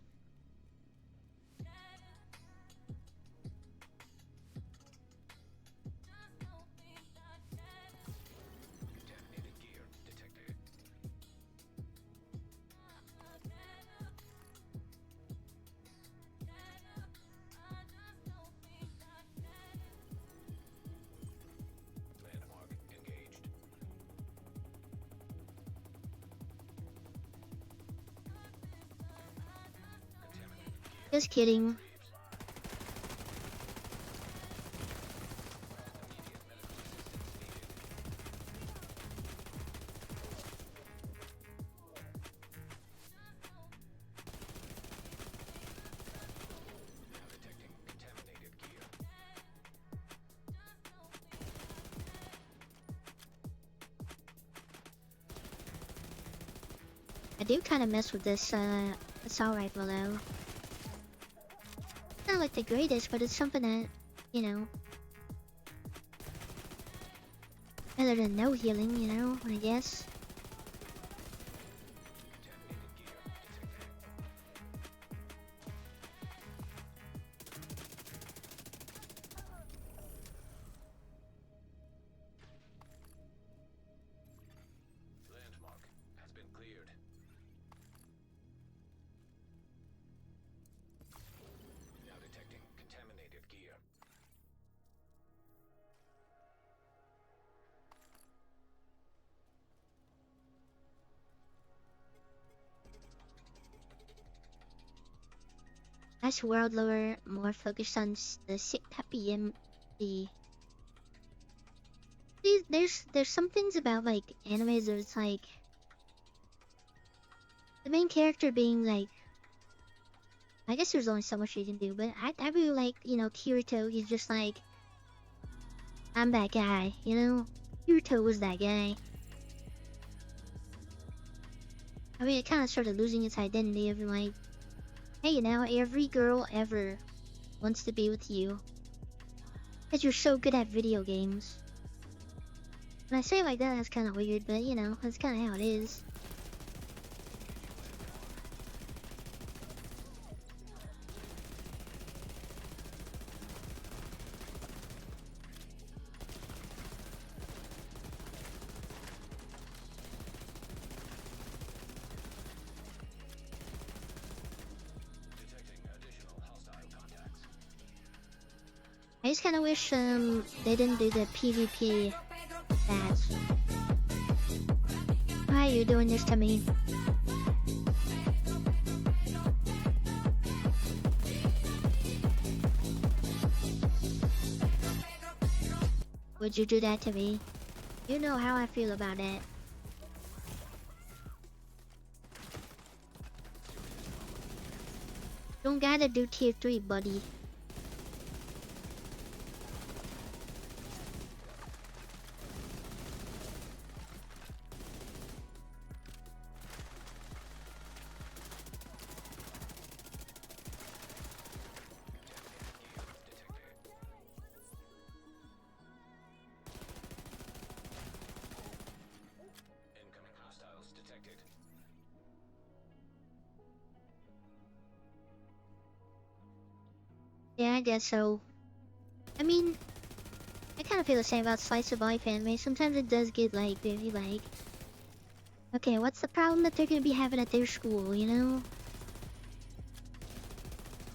[SPEAKER 1] Just kidding. I do kind of mess with this assault rifle though. Not like the greatest, but it's something that, you know, better than no healing, you know, I guess.
[SPEAKER 6] Landmark has been cleared. Now detecting contaminated gear.
[SPEAKER 1] less world lore, more focused on the sick happy and the. There's some things about like animes where it's like the main character being like. I guess there's only so much you can do, but I really like, you know, Kirito. He's just like, I'm that guy, you know? Kirito was that guy. I mean, it kind of started losing its identity of like, hey, now every girl ever wants to be with you. Because you're so good at video games. When I say it like that, that's kind of weird, but you know, that's kind of how it is. I just kind of wish they didn't do the PvP stats. Why are you doing this to me? Would you do that to me? You know how I feel about that. Don't gotta do tier 3, buddy.
[SPEAKER 6] Incoming hostiles detected.
[SPEAKER 1] Yeah, I guess so. I mean, I kind of feel the same about slice of life anime. Sometimes it does get like very like, okay, what's the problem that they're gonna be having at their school? You know,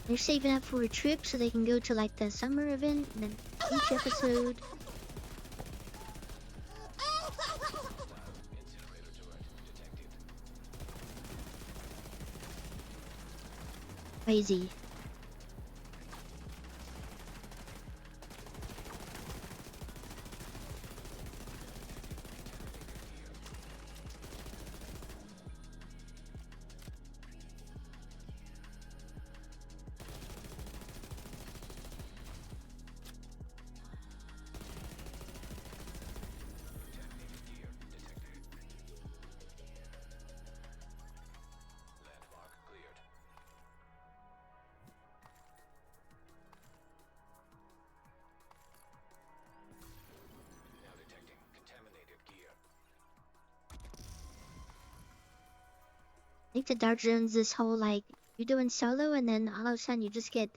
[SPEAKER 1] they're saving up for a trip so they can go to like the summer event, and then each episode.
[SPEAKER 6] Incinerator turret detected.
[SPEAKER 1] Crazy.
[SPEAKER 6] Landmark cleared. Now detecting contaminated gear.
[SPEAKER 1] I think the Dark Zone's this whole like, you're doing solo and then all of a sudden you just get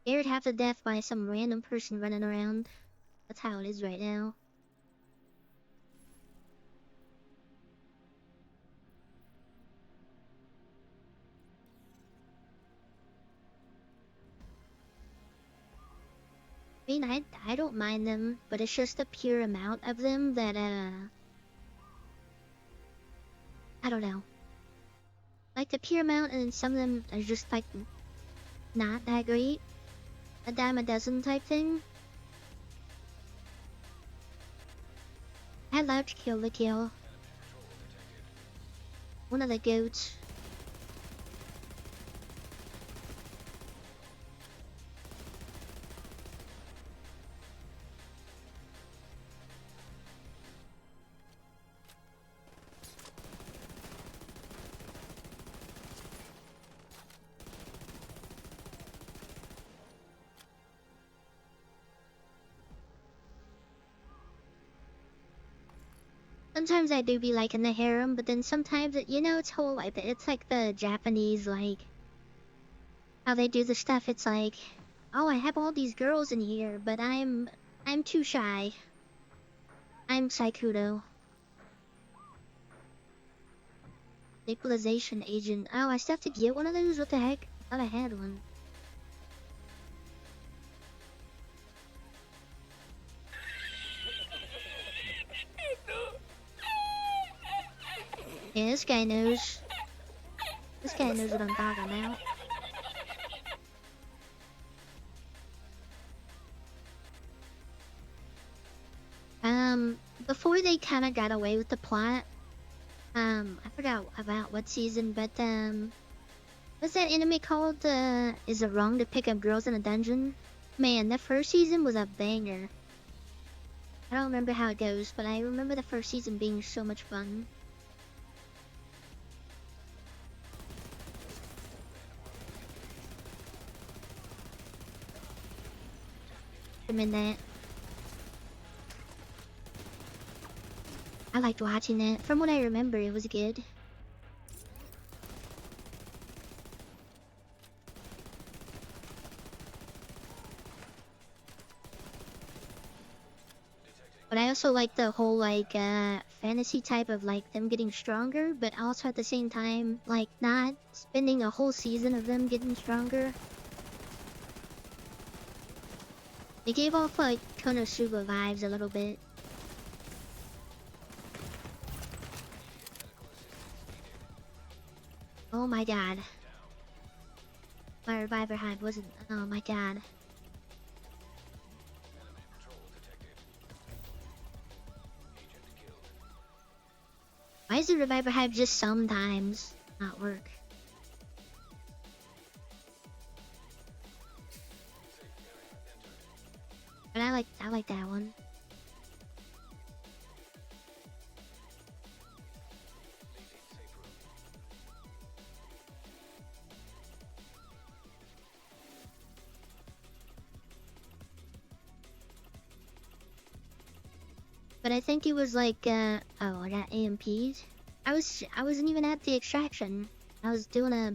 [SPEAKER 1] scared half to death by some random person running around. That's how it is right now. I mean, I don't mind them, but it's just the pure amount of them that, I don't know. Like the pure amount, and some of them are just like not that great. A dime a dozen type thing. I'd love to kill the kill. One of the goats. Sometimes I do be liking the harem, but then sometimes, you know, it's whole like it's like the Japanese like how they do the stuff. It's like, oh, I have all these girls in here, but I'm too shy. I'm Saikudo. Equalization agent. Oh, I still have to get one of those? What the heck? I thought I had one. Yeah, this guy knows. This guy knows what I'm talking about. before they kind of got away with the plot. I forgot about what season, but what's that anime called? Is it wrong to pick up girls in a dungeon? Man, the first season was a banger. I don't remember how it goes, but I remember the first season being so much fun. I'm in that. I liked watching that. From what I remember, it was good. But I also like the whole like fantasy type of like them getting stronger, but also at the same time like not spending a whole season of them getting stronger. It gave off like Konosuba vibes a little bit. Oh my god. My reviver hive wasn't. Oh my god. Why does the reviver hive just sometimes not work? But I like that one. But I think it was like oh, I got AMPs. I wasn't even at the extraction. I was doing a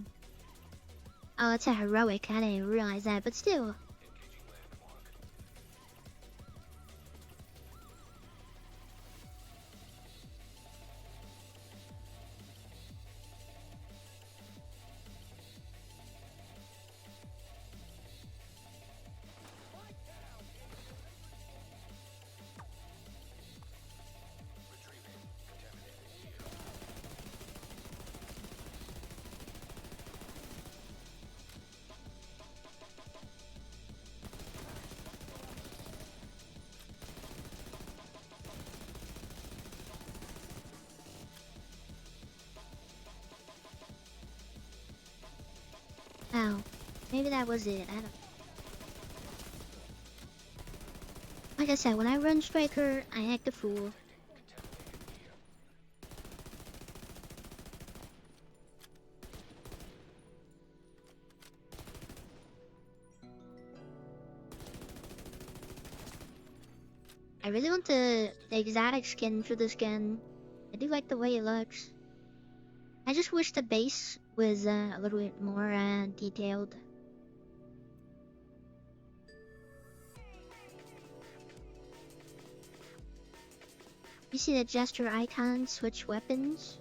[SPEAKER 1] oh, it's a heroic. I didn't realize that, but still. Oh, maybe that was it. I don't. Like I said, when I run Striker, I act a fool. I really want the exotic skin for this gun. I do like the way it looks. I just wish the base was a little bit more detailed. You see the gesture icon switch weapons?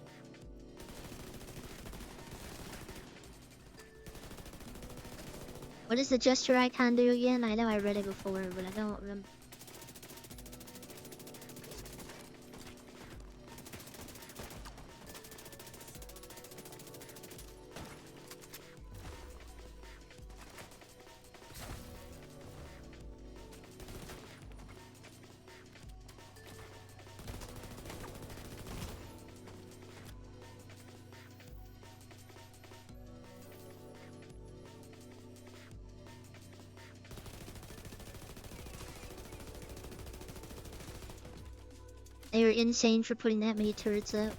[SPEAKER 1] What does the gesture icon do again? I know I read it before, but I don't remember. They were insane for putting that many turrets up.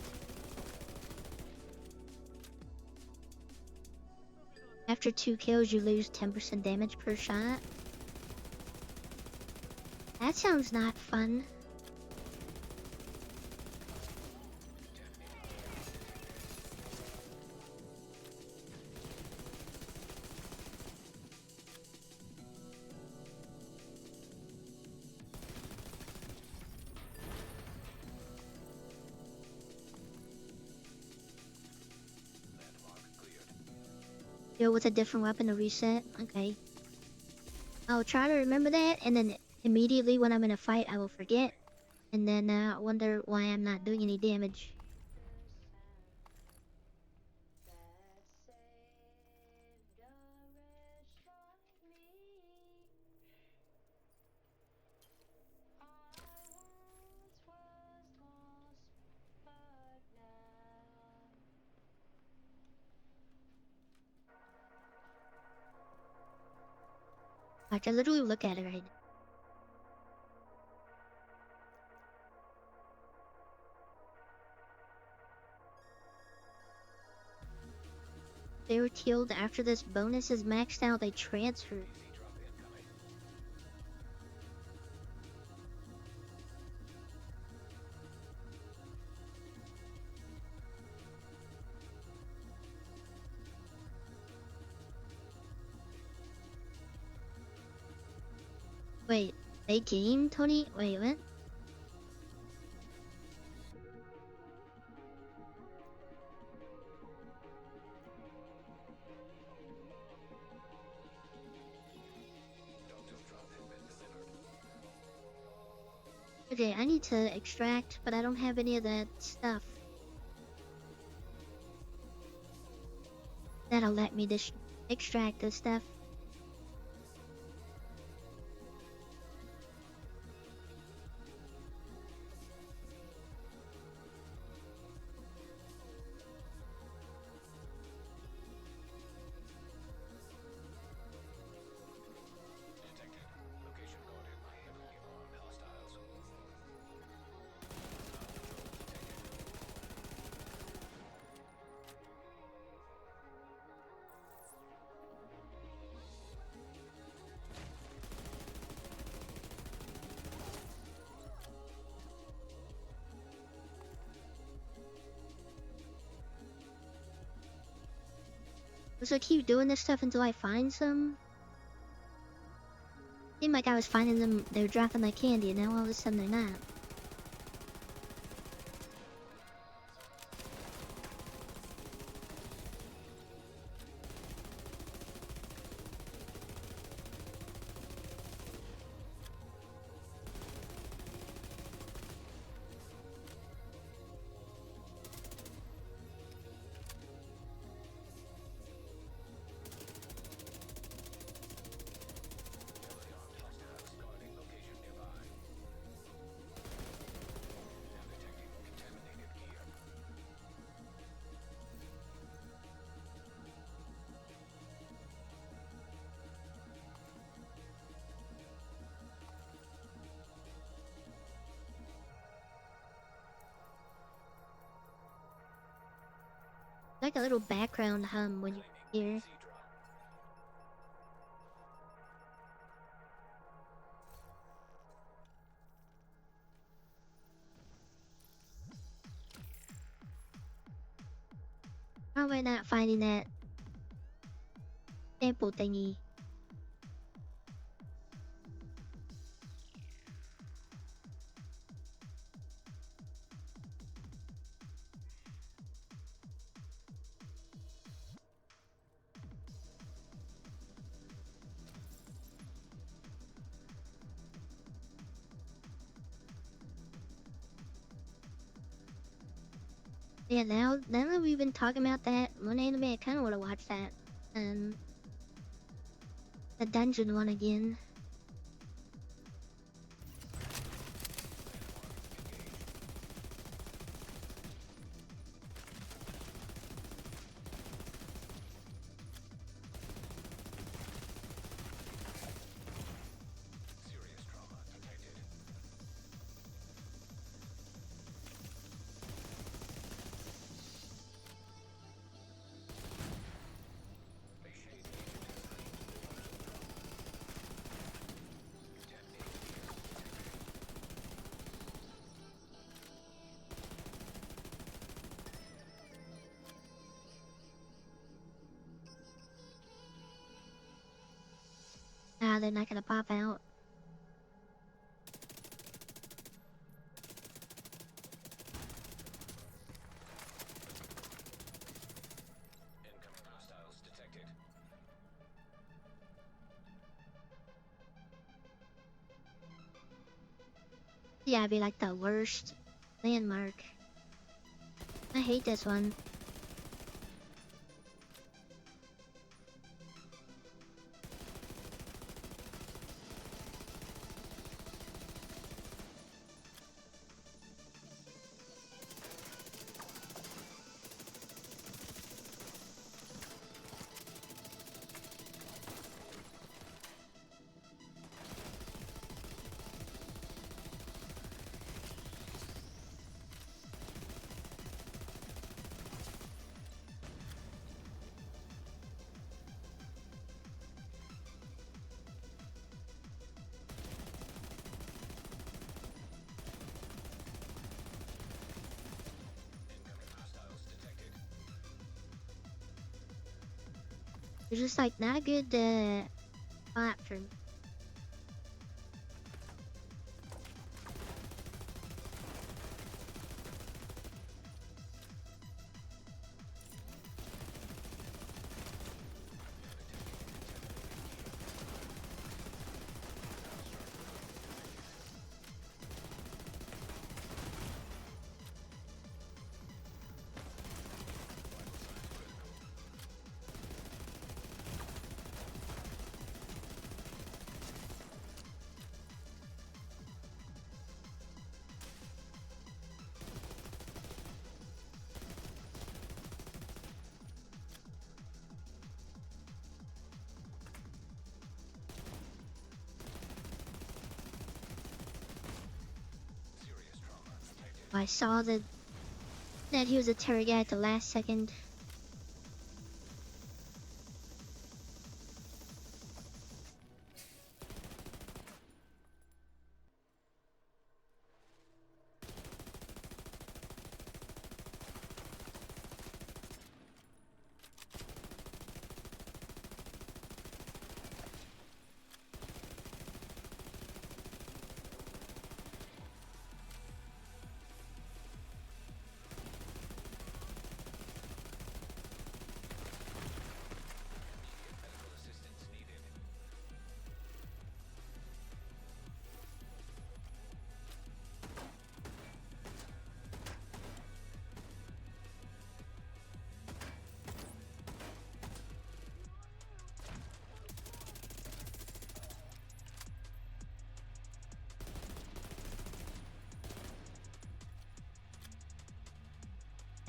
[SPEAKER 1] After 2 kills, you lose 10% damage per shot. That sounds not fun. Yo, with a different weapon to reset? Okay. I'll try to remember that, and then immediately when I'm in a fight, I will forget. And then wonder why I'm not doing any damage. Watch, I literally look at it right now. They were killed after this bonus is maxed out. They transferred. Wait, they gamed, Tony? Wait, what? Okay, I need to extract, but I don't have any of that stuff. That'll let me extract the stuff. So I keep doing this stuff until I find some. Seemed like I was finding them, they were dropping like candy, and now all of a sudden they're not. Like a little background hum when you hear. How am I not finding that sample thingy? Yeah, now that we've been talking about that one anime, I kind of want to watch that. The dungeon one again. Ah, they're not gonna pop out.
[SPEAKER 6] Incoming hostiles detected.
[SPEAKER 1] Yeah, it'd be like the worst landmark. I hate this one. It's just like not a good option. I saw that he was a terror guy at the last second.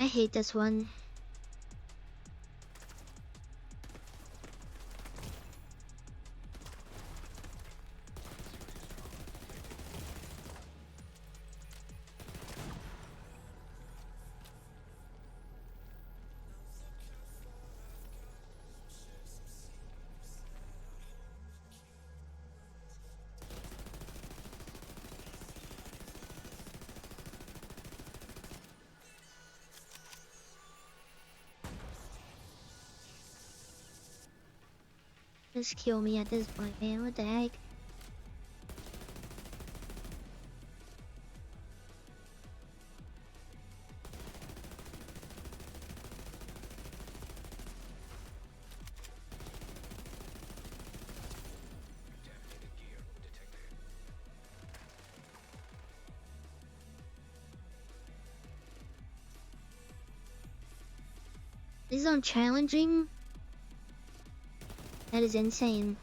[SPEAKER 1] I hate this one. Just kill me at this point, man. What the heck? This is on challenging. That is insane.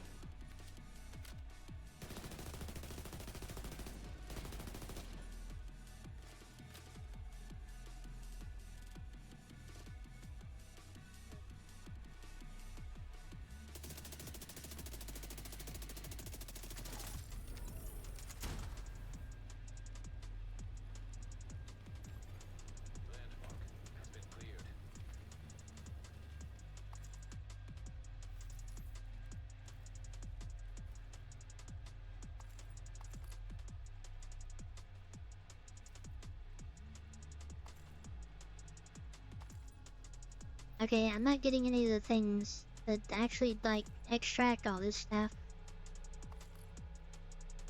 [SPEAKER 1] Okay, I'm not getting any of the things that actually like extract all this stuff.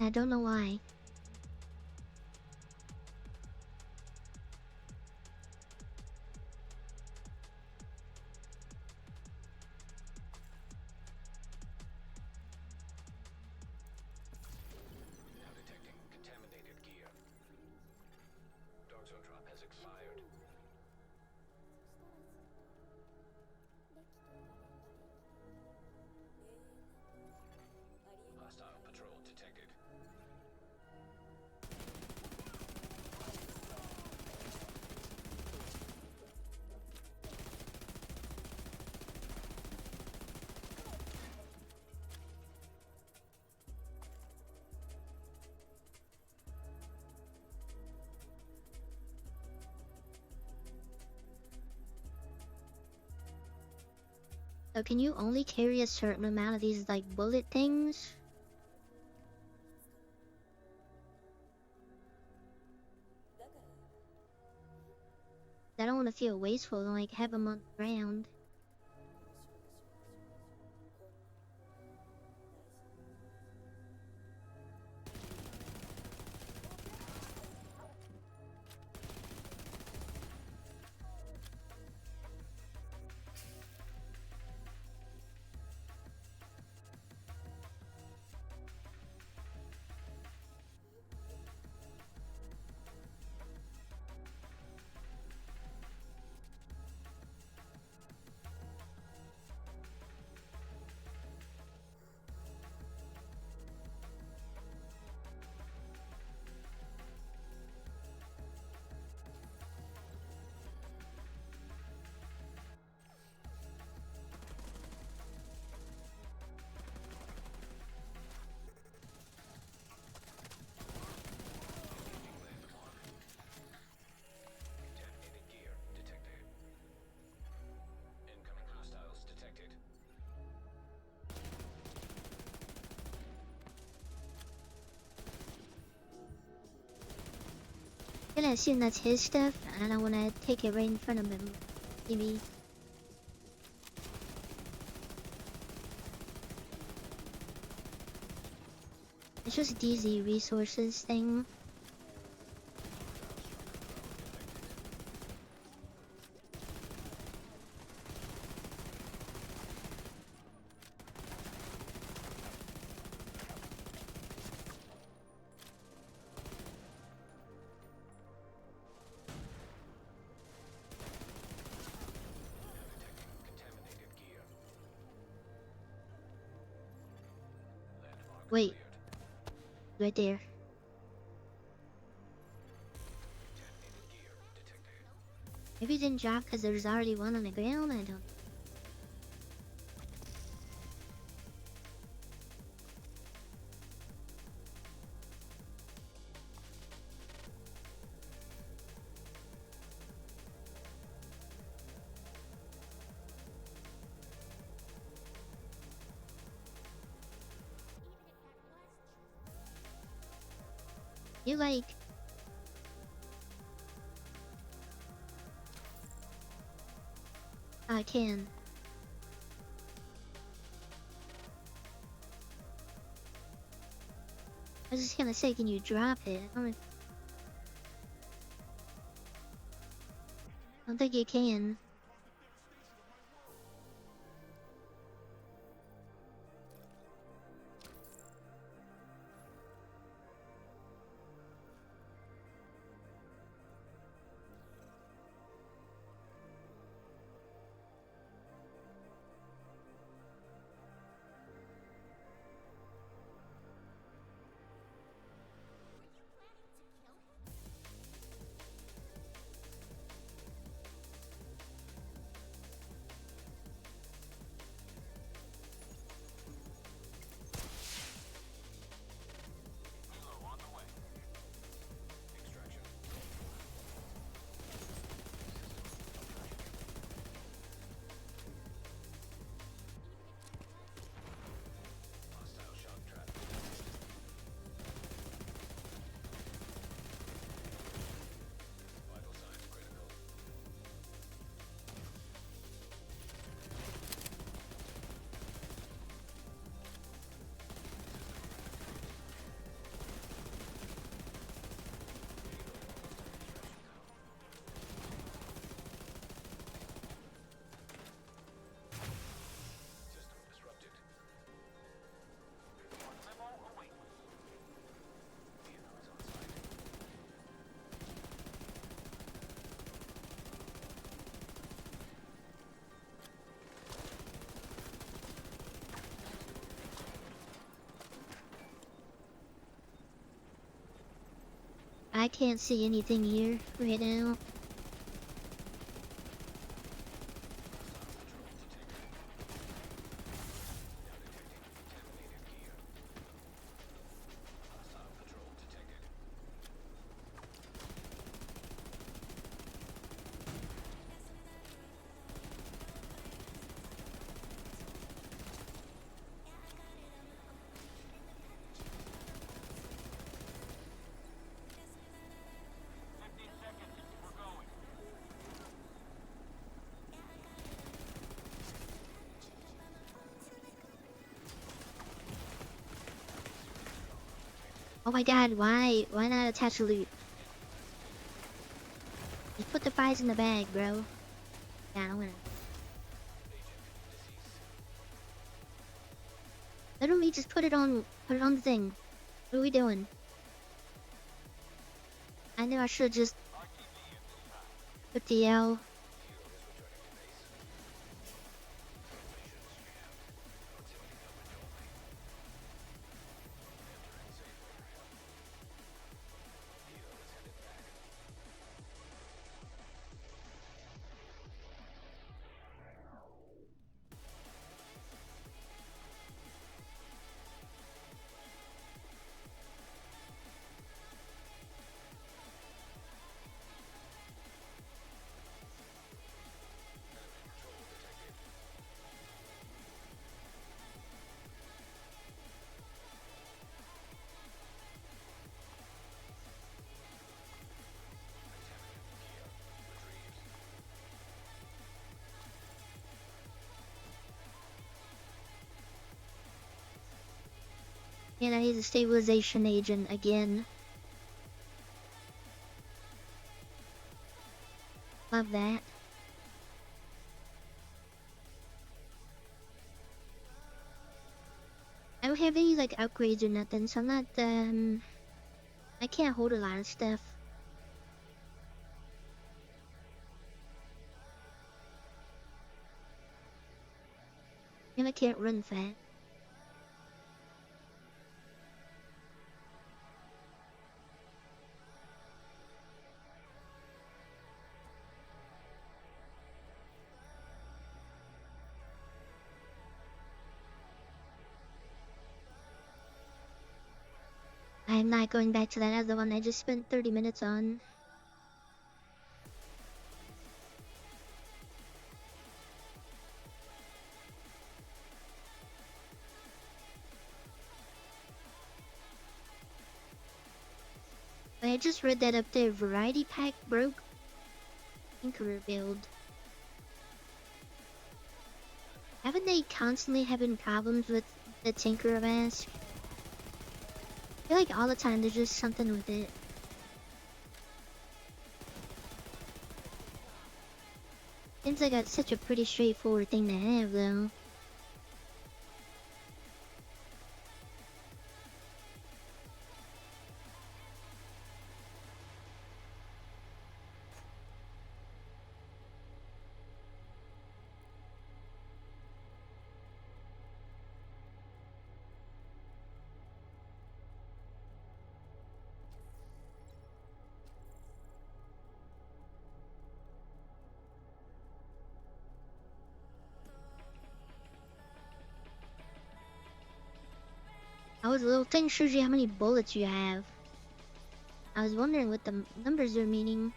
[SPEAKER 1] I don't know why.
[SPEAKER 6] Now detecting contaminated gear. Dark zone drop has expired. Hostile patrol detected.
[SPEAKER 1] So can you only carry a certain amount of these like bullet things? I don't want to feel wasteful and like have them on the ground. to assume that's his stuff, and I want to take it right in front of him. Maybe. It's just DZ resources thing. Wait. Right there. Maybe it didn't drop because there's already one on the ground. I don't. You like. I can. I was just gonna say, can you drop it? I don't think you can. I can't see anything here right now. Oh my god, why? Why not attach a loot? Just put the prize in the bag, bro. Yeah, I'm gonna. Why don't we just put it on the thing? What are we doing? I knew I should just put the L. And he's a stabilization agent again. Love that. I don't have any like upgrades or nothing, so I'm not I can't hold a lot of stuff. And I can't run fast. I'm not going back to that other one I just spent 30 minutes on. I just read that up there, Variety Pack broke Tinkerer build. Haven't they constantly having problems with the Tinkerer mask? I feel like all the time there's just something with it. Seems like it's such a pretty straightforward thing to have though. I was a little thing, Shuji, how many bullets you have. I was wondering what the numbers are meaning.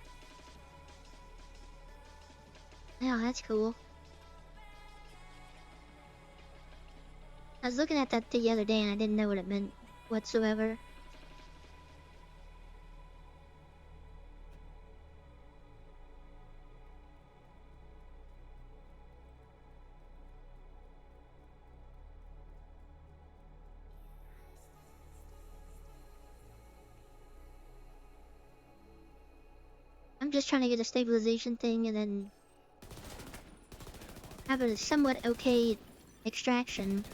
[SPEAKER 1] Yeah, that's cool. I was looking at that the other day and I didn't know what it meant whatsoever. I'm just trying to get a stabilization thing and then have a somewhat okay extraction.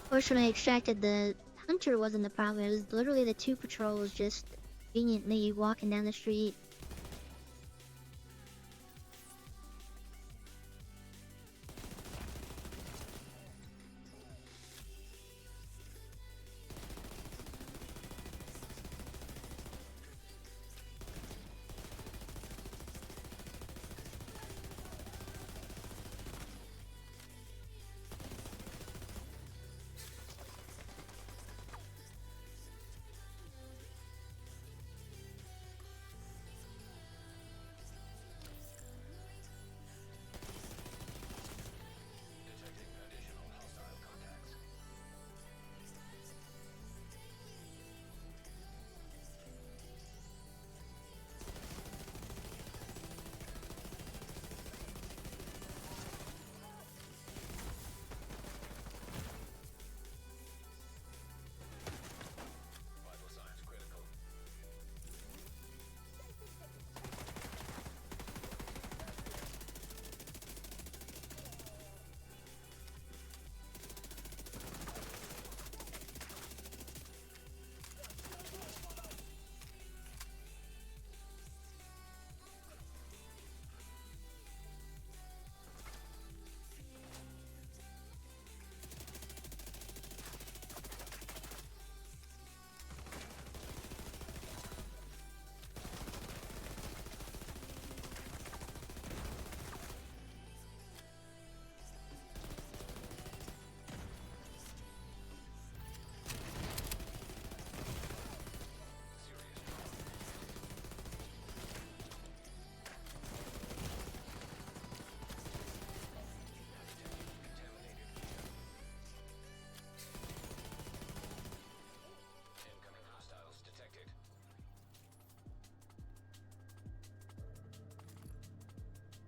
[SPEAKER 1] Fortunately, I extracted the hunter wasn't the problem. It was literally the two patrols just conveniently walking down the street.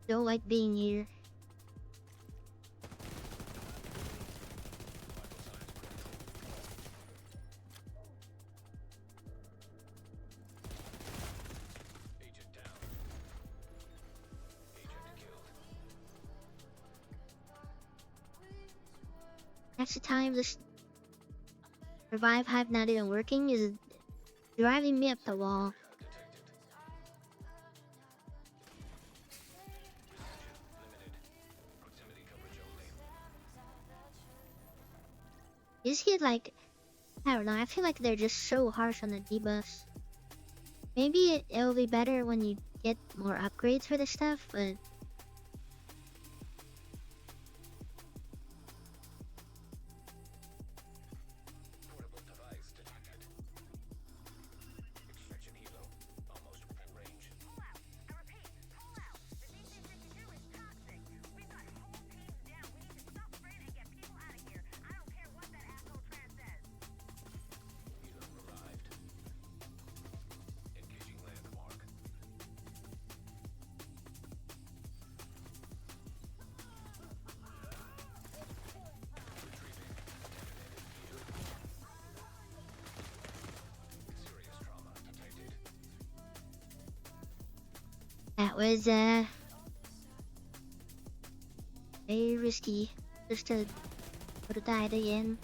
[SPEAKER 1] Don't like being here.
[SPEAKER 6] Agent down. Agent killed.
[SPEAKER 1] That's the time this revive hype not even working is driving me up the wall. This kid, like, I don't know, I feel like they're just so harsh on the debuffs. Maybe it'll be better when you get more upgrades for this stuff, but
[SPEAKER 6] Portable device detected. Extraction helo. Almost within range. Helo arrived. Engaging landmark. Retrieving contaminated fuel. Serious trauma detected.
[SPEAKER 1] that was very risky just to would have died again.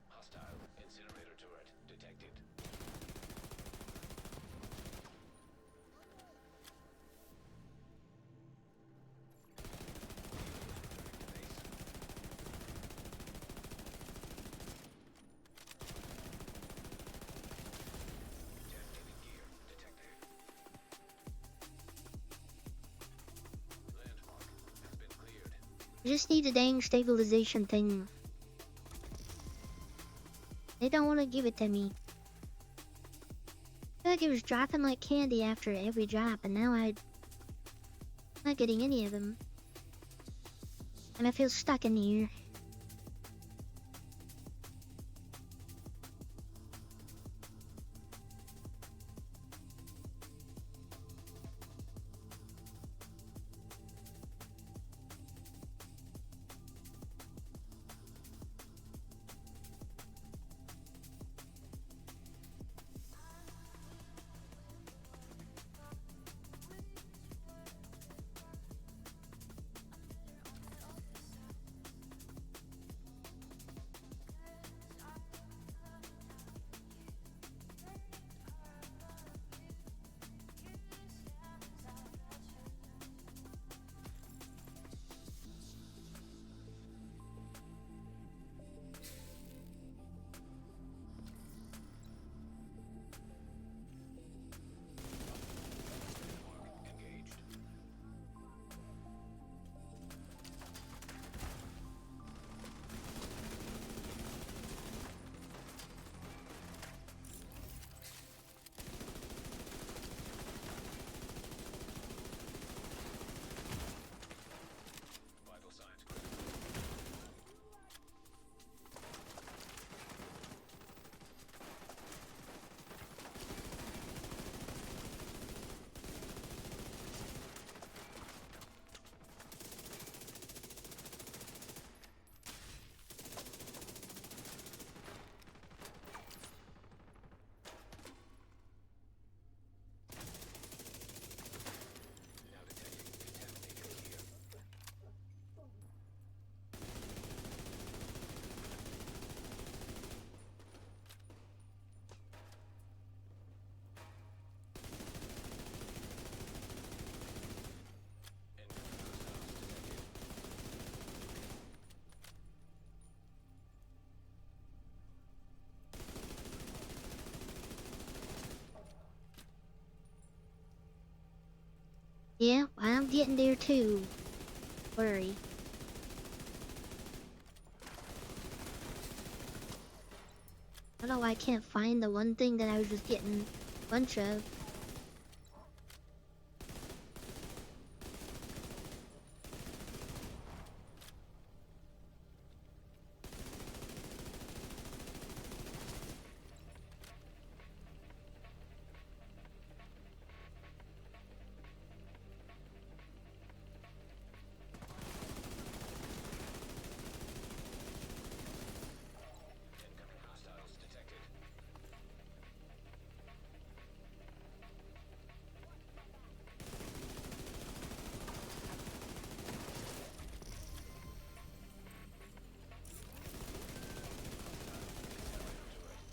[SPEAKER 6] Hostile incinerator turret detected. Contaminated gear detected. Landmark has been cleared.
[SPEAKER 1] I just need a dang stabilization thing. They don't want to give it to me. I feel like it was dropping like candy after every drop, and now I'm not getting any of them. And I feel stuck in here. Yeah, I'm getting there too. Worry. I don't know why I can't find the one thing that I was just getting a bunch of.
[SPEAKER 6] Incoming hostiles detected.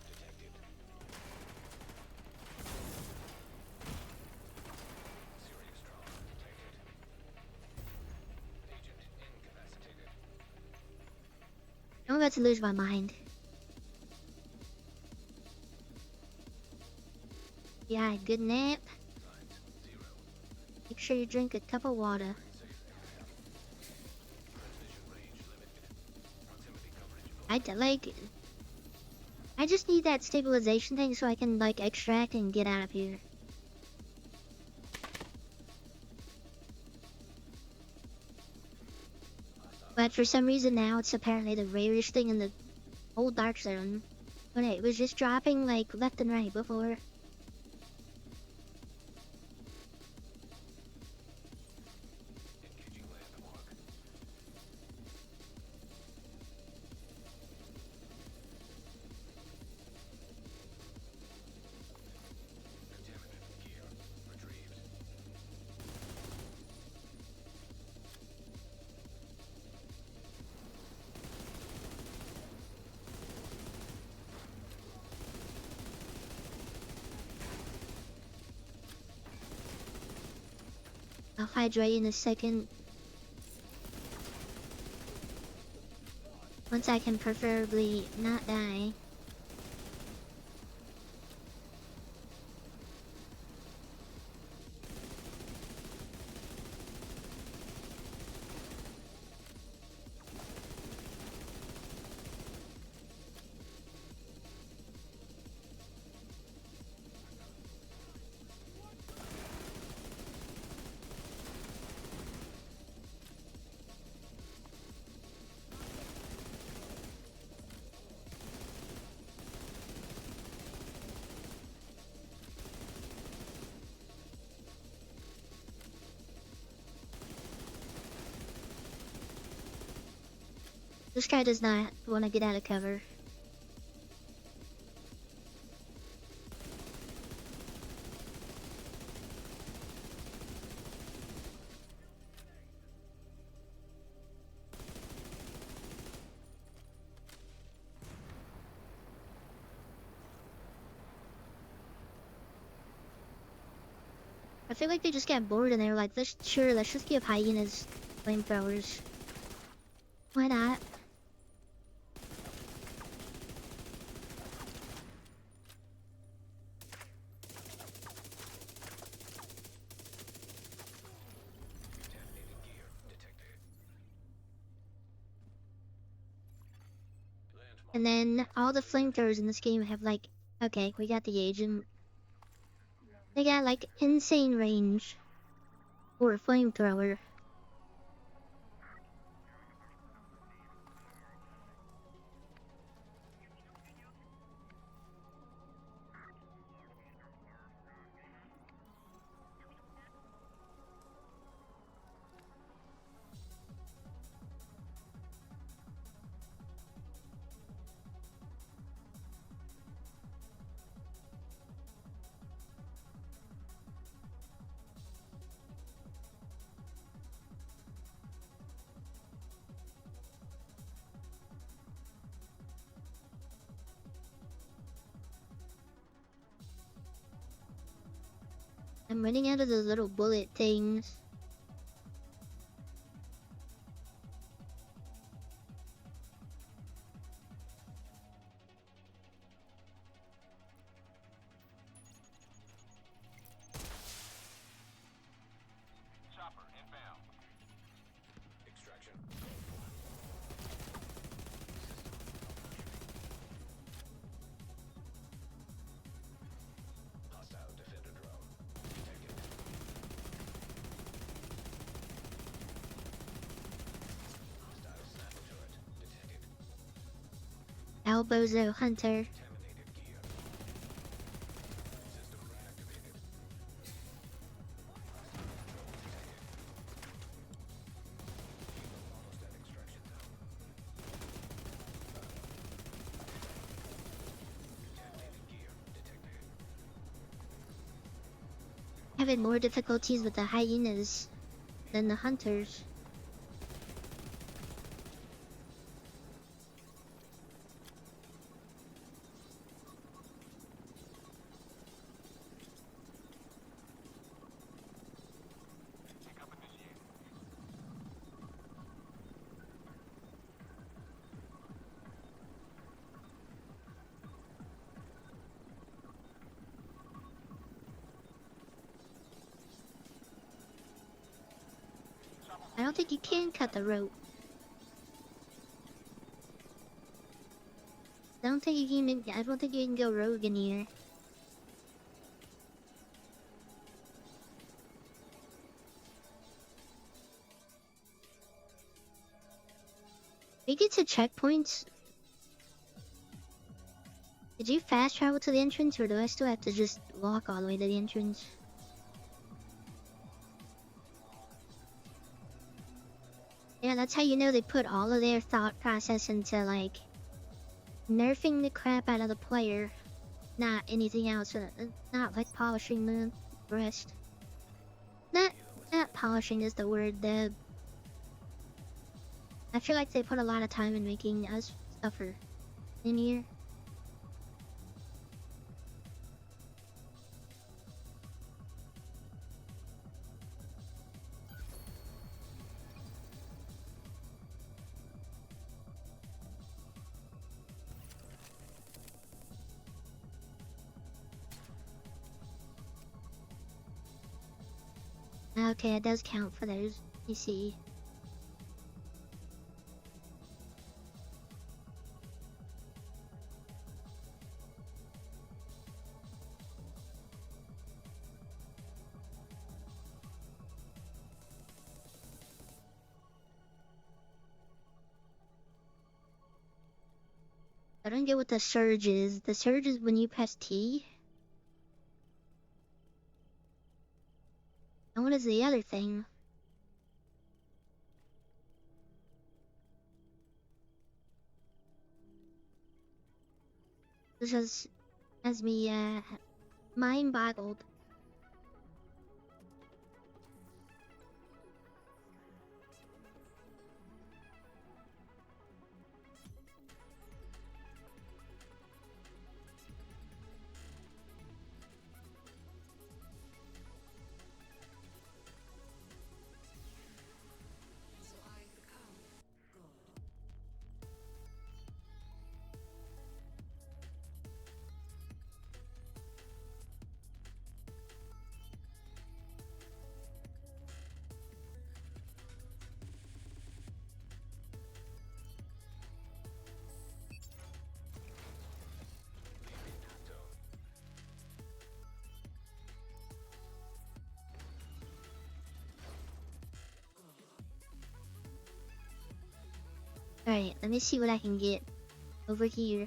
[SPEAKER 6] Detected. Serious trauma detected. Agent incapacitated.
[SPEAKER 1] I'm about to lose my mind. Yeah, good nap.
[SPEAKER 6] Signs 0.
[SPEAKER 1] Make sure you drink a cup of water.
[SPEAKER 6] Safe area. Transmission range limited. Proximity coverage
[SPEAKER 1] I just need that stabilization thing so I can, like, extract and get out of here. But for some reason now it's apparently the rarest thing in the whole Dark Zone. But it was just dropping, like, left and right before.
[SPEAKER 6] engaging landmark. Contaminant gear retrieved.
[SPEAKER 1] I'll hydrate in a second. Once I can preferably not die. This guy does not want to get out of cover. I feel like they just got bored and they were like, let's just give hyenas flamethrowers. Why not?
[SPEAKER 6] Contaminated gear detected. Landmark.
[SPEAKER 1] And then all the flamethrowers in this game have like, okay, we got the agent. They got like insane range for a flamethrower. I'm running out of those little bullet things. Oh, Bozo Hunter. Having more difficulties with the hyenas than the hunters. I don't think you can cut the rope. I don't think you can go rogue in here. We get to checkpoints. Did you fast travel to the entrance, or do I still have to just walk all the way to the entrance? Yeah, that's how you know they put all of their thought process into, like, nerfing the crap out of the player, not anything else. Not like polishing the rest. Not polishing is the word. I feel like they put a lot of time in making us suffer in here. Okay, it does count for those, you see. I don't get what the surge is. The surge is when you press T? And what is the other thing? This has me, mind boggled. Alright, let me see what I can get over here.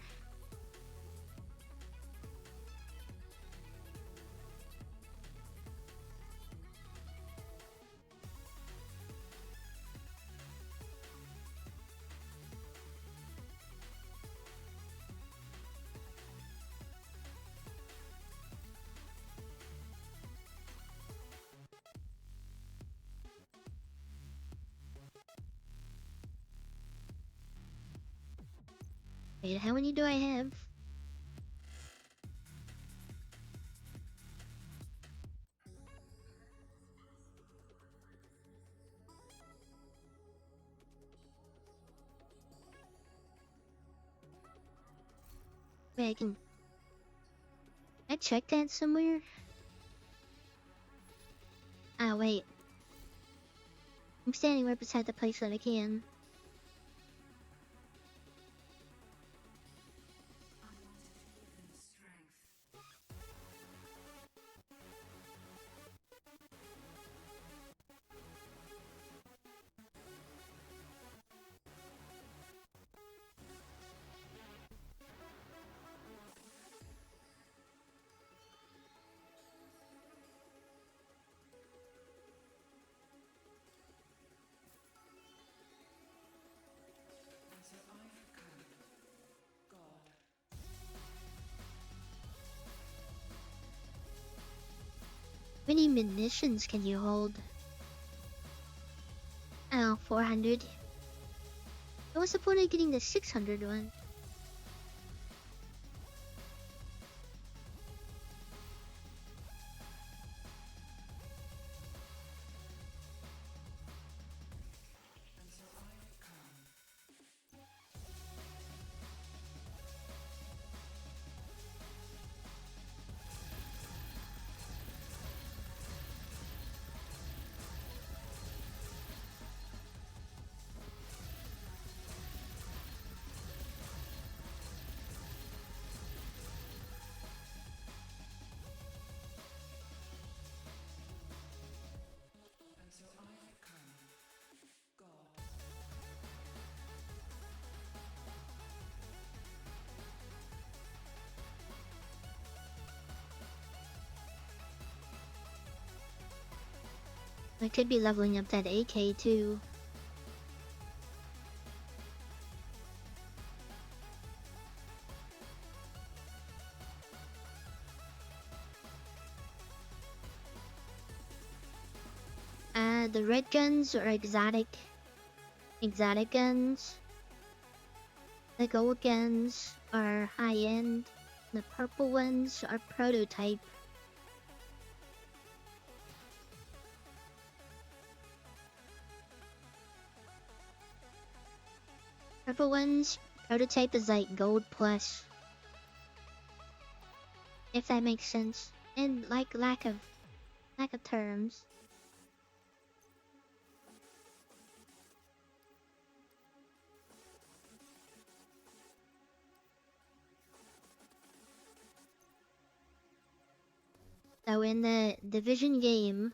[SPEAKER 1] Wait, how many do I have? Wait, can I check that somewhere? Ah, wait. I'm standing right beside the place that I can. many munitions can you hold? Oh, 400. What's the point of getting the 600 one? I could be leveling up that AK too. The red guns are exotic guns. The gold guns are high end. The purple ones are prototype. Purple ones, prototype is like gold plus. If that makes sense. And like lack of terms. So in the Division game,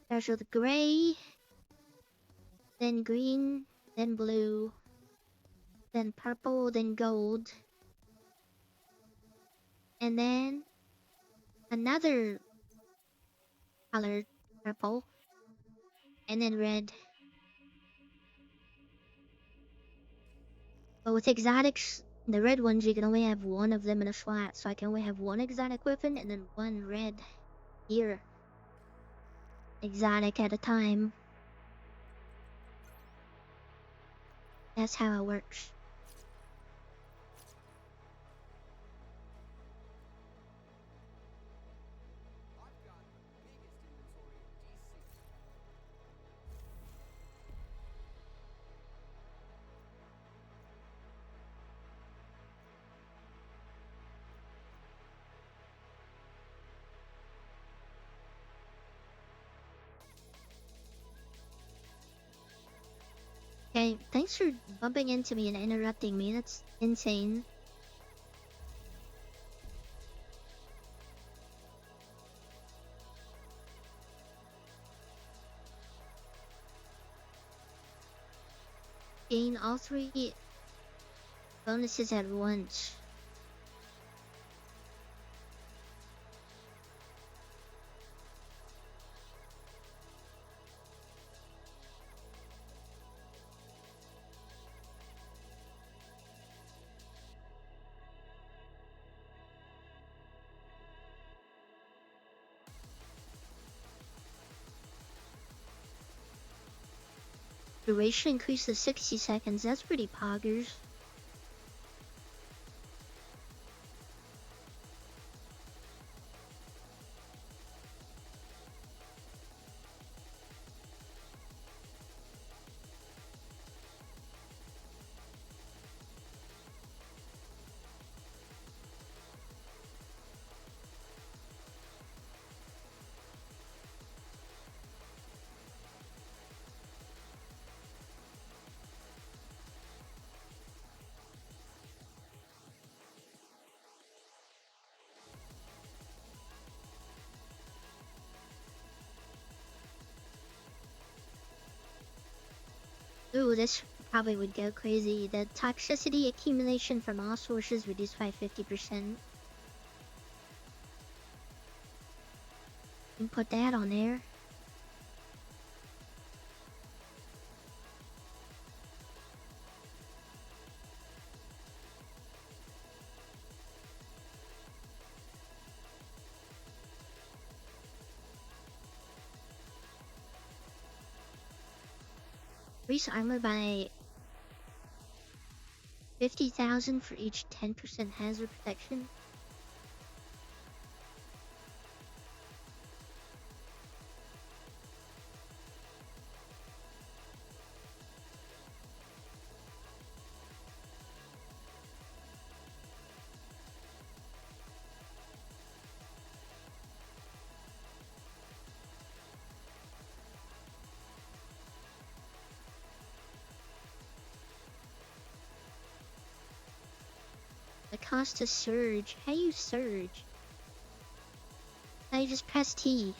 [SPEAKER 1] there's with gray, then green, then blue, then purple, then gold, and then another color, purple, and then red. But with exotics, the red ones, you can only have one of them in a slot, so I can only have one exotic weapon and then one red here. Exotic at a time. That's how it works. Okay, thanks for bumping into me and interrupting me. That's insane. Gain all 3 bonuses at once. Duration increased to 60 seconds. That's pretty poggers. Ooh, this probably would go crazy. The toxicity accumulation from all sources reduced by 50%. You can put that on there. Increase armor by 50,000 for each 10% hazard protection. The cost to surge. How you surge? I just press T.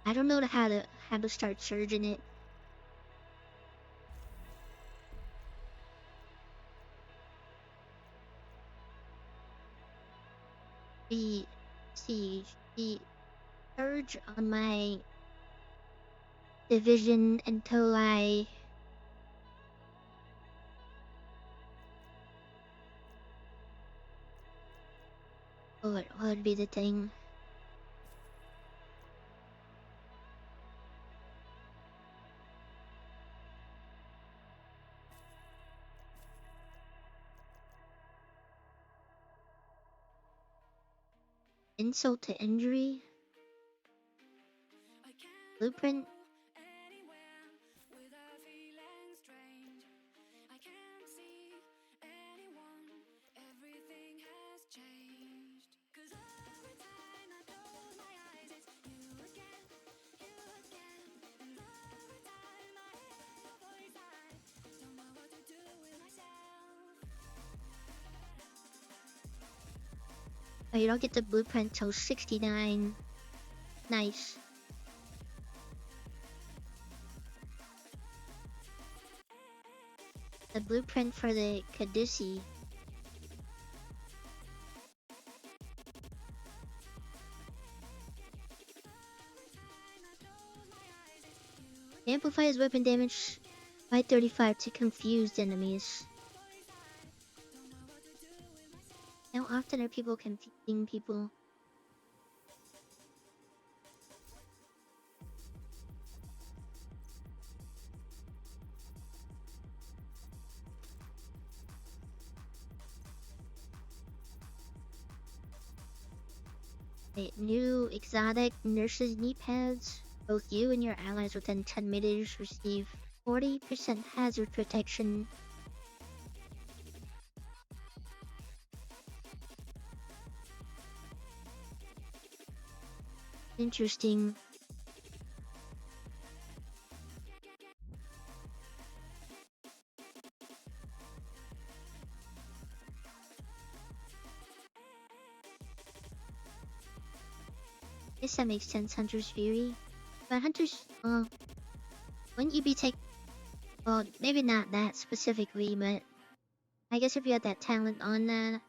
[SPEAKER 1] I don't know how to start surging it. The siege. The surge on my division until what would be the thing? Insult to injury? Blueprint? Oh, you don't get the blueprint till 69. Nice. The blueprint for the Caduceus. Amplifies weapon damage by 35 to confused enemies. How often are people confusing people? New exotic nurses knee pads. Both you and your allies within 10 meters receive 40% hazard protection. Interesting. Guess that makes sense, Hunter's Fury. But Hunter's, wouldn't you be well, maybe not that specifically, but I guess if you had that talent on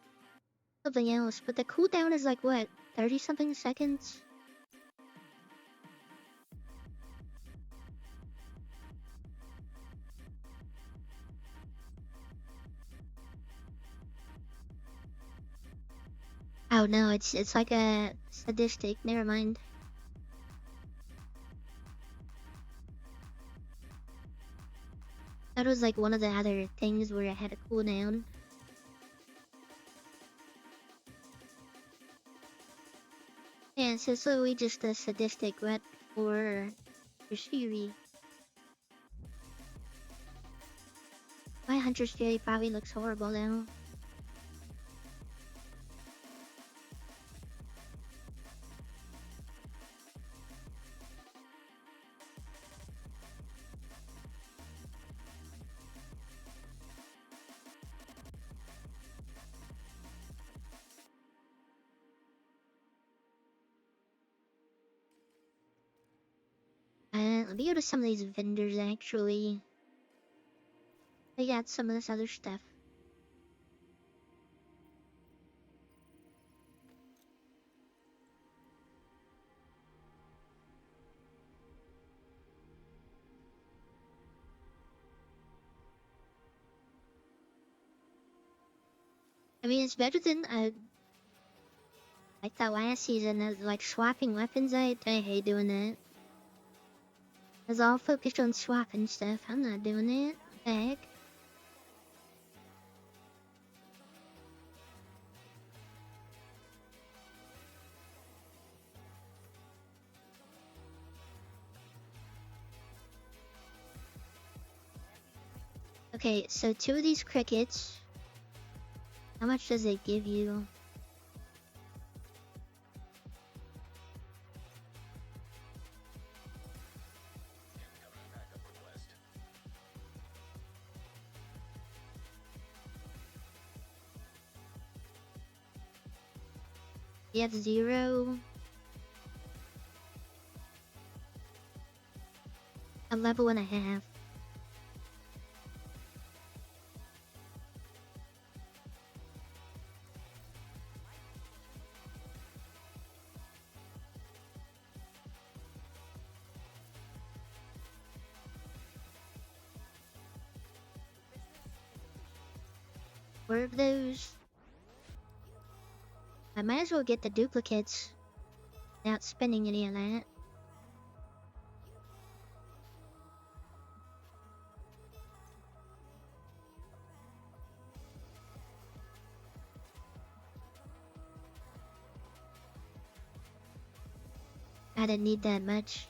[SPEAKER 1] something else. But the cooldown is like, what, 30-something seconds? Oh no, it's like a sadistic, never mind. That was like one of the other things where I had a cooldown. Yeah, so slowly just a sadistic wet for Hunter's Fury. My Hunter's Fury probably looks horrible now. Let me go to some of these vendors actually. They got some of this other stuff. I mean, it's better than like that last season of like swapping weapons. I hate doing that. I was all focused on swapping stuff. I'm not doing that. What the heck? Okay, so 2 of these crickets. How much does it give you? You have 0. A level and a half. Where are those? I might as well get the duplicates without spending any of that. I didn't need that much.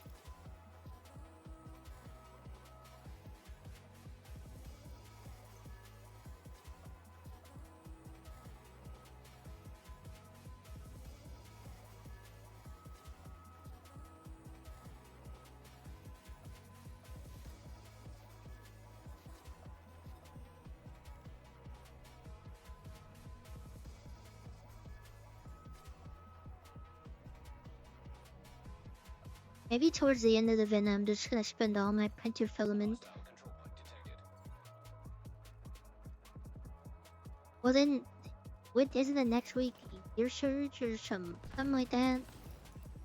[SPEAKER 1] Maybe towards the end of the Venom, I'm just gonna spend all my printer filament. Well then, isn't the next week Gear Surge or something like that?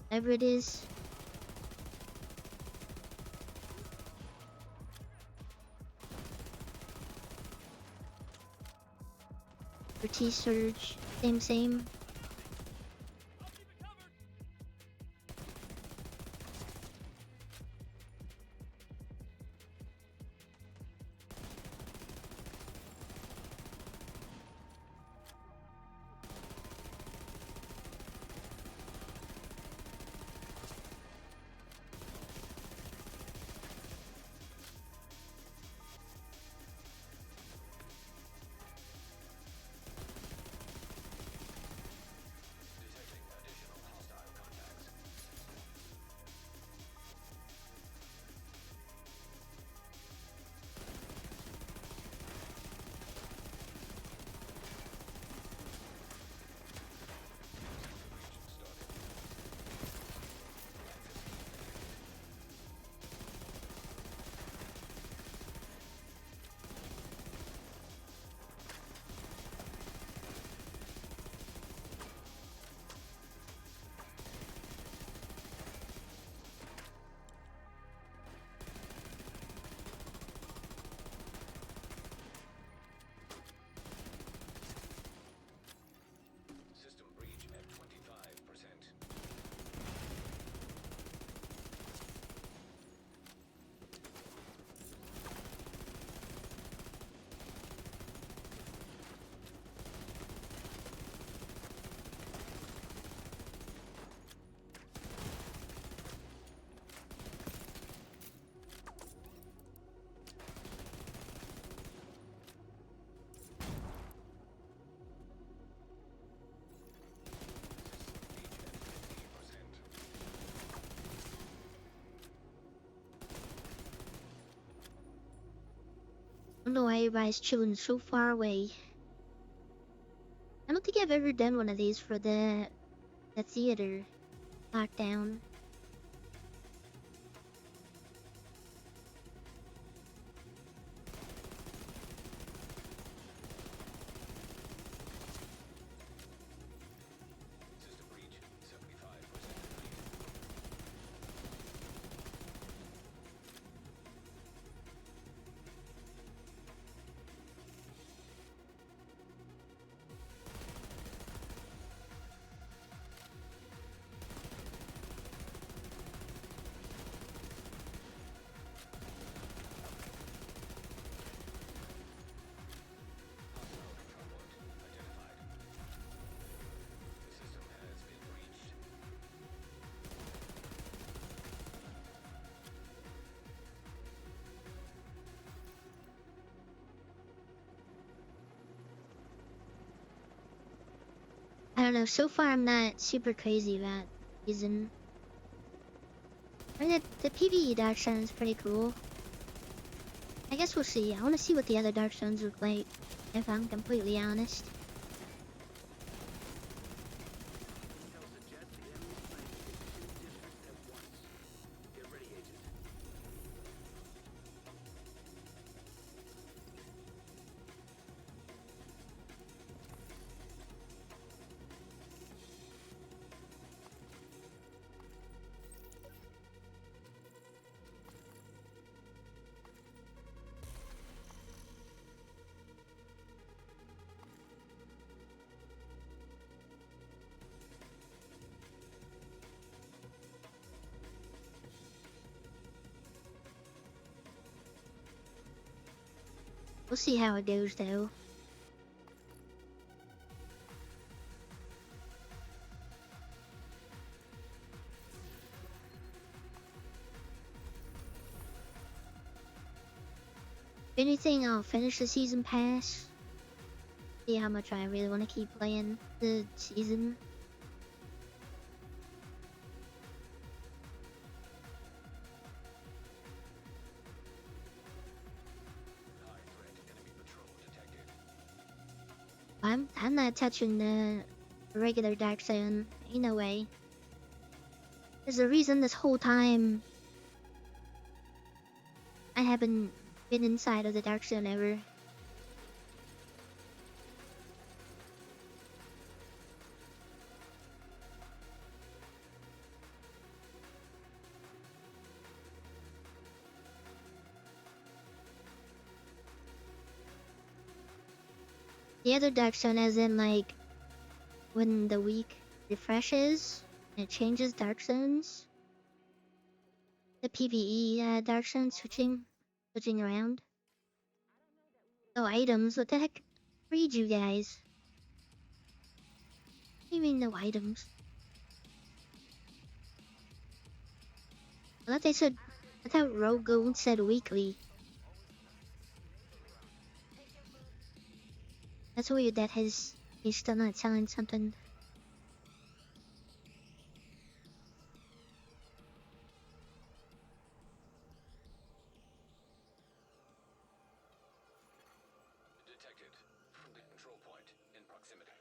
[SPEAKER 1] Whatever it is. Or T-Surge, same. I don't know why everybody's chilling so far away. I don't think I've ever done one of these for the theater lockdown. don't know. So far, I'm not super crazy about season. I mean, the PvE Dark Zone's pretty cool. I guess we'll see. I want to see what the other Dark Zones look like, if I'm completely honest.
[SPEAKER 2] Intel suggests the enemy plans to hit 2 districts at once. Get ready, Agent.
[SPEAKER 1] We'll see how it goes, though. If anything, I'll finish the season pass. See how much I really want to keep playing the season.
[SPEAKER 6] High threat enemy patrol detected.
[SPEAKER 1] I'm not touching the regular Dark Zone. Ain't no way. There's a reason this whole time I haven't been inside of the Dark Zone ever. The other Dark Zone as in like when the week refreshes and it changes Dark Zones. The PvE Dark Zone switching around. Oh, items, what the heck? Read you guys. What do you mean no items? I thought Rogue Gold said weekly. That's weird that he's still not selling something.
[SPEAKER 6] Detected. Friendly control point in proximity.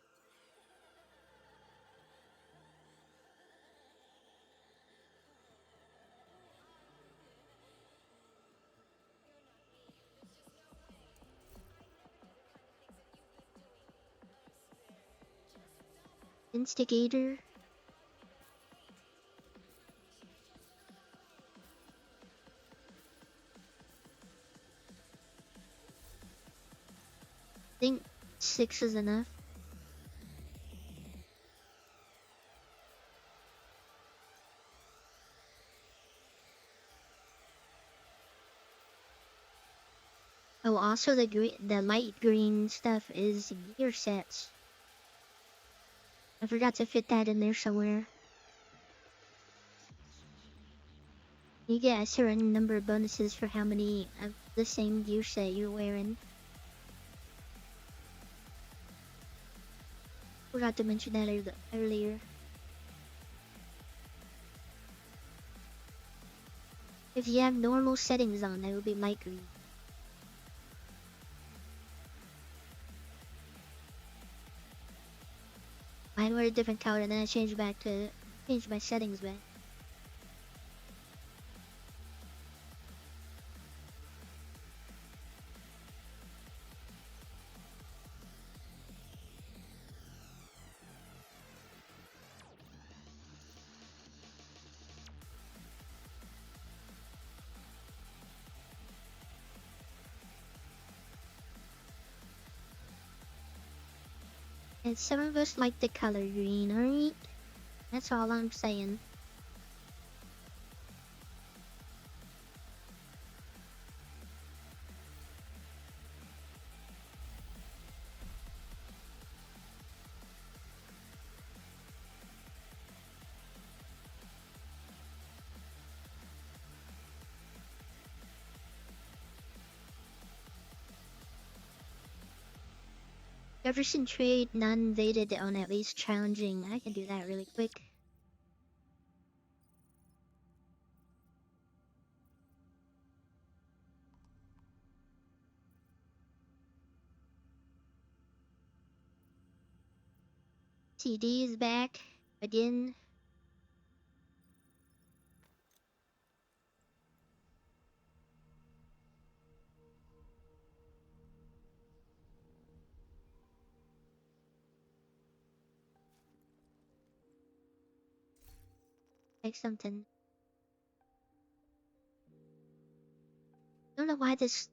[SPEAKER 1] Instigator. I think 6 is enough. Oh, also the light green stuff is gear sets. I forgot to fit that in there somewhere. You get a certain number of bonuses for how many of the same gear set you're wearing. Forgot to mention that earlier. If you have normal settings on, that would be light green. Mine were a different color, and then I changed my settings back. And some of us like the color green, alright? That's all I'm saying. Jefferson trade non-invaded on at least challenging. I can do that really quick. TD is back again. Like something. Don't know why this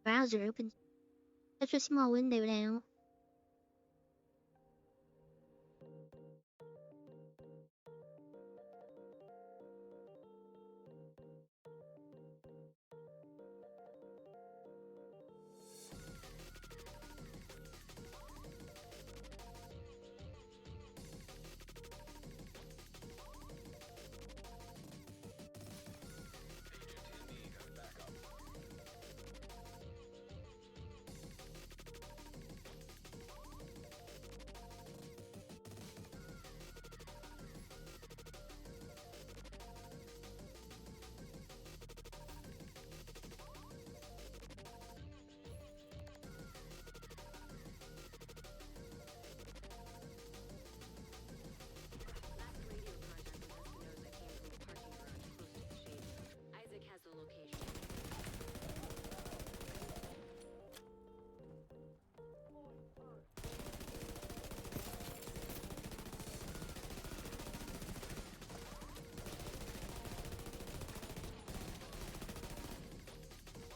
[SPEAKER 1] browser opens such a small window now.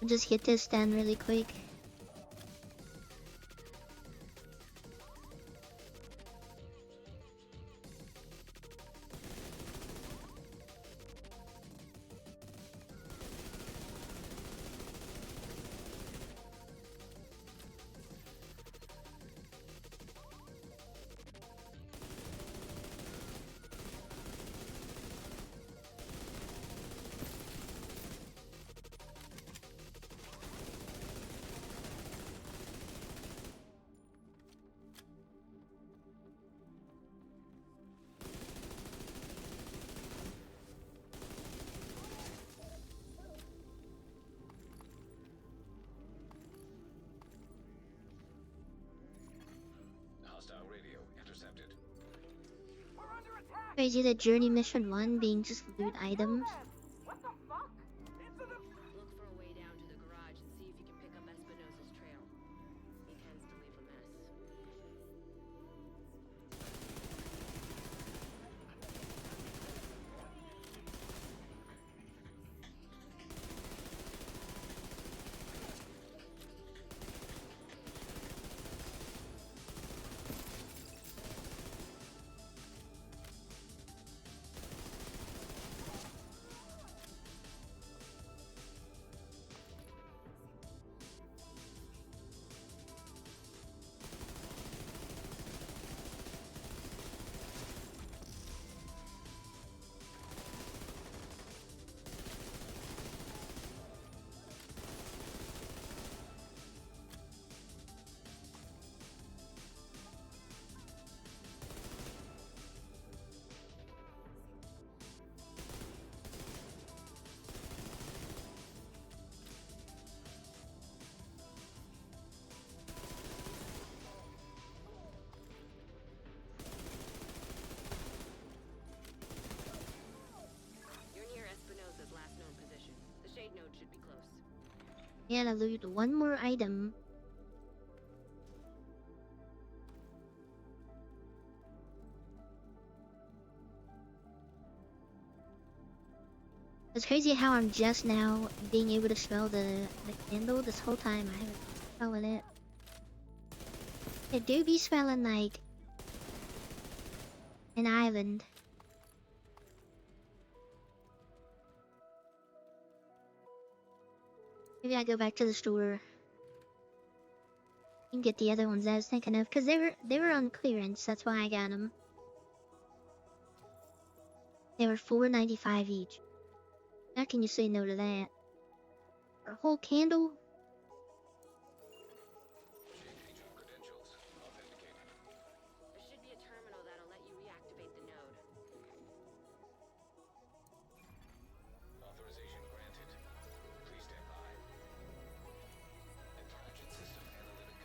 [SPEAKER 1] I'll just get this done really quick.
[SPEAKER 6] Hostile radio intercepted.
[SPEAKER 1] Crazy that journey mission 1 being just loot items.
[SPEAKER 2] Look for a way down to the garage and see if you can pick up Espinosa's trail. He tends to leave a mess. You're near Espinosa's last known position. The shade node should be close.
[SPEAKER 1] And I loot one more item. It's crazy how I'm just now being able to smell the candle. This whole time I haven't been smelling it. It do be smelling like an island. Maybe I go back to the store and get the other ones I was thinking of, because they were on clearance. That's why I got them. They were $4.95 each. How can you say no to that? For a whole candle?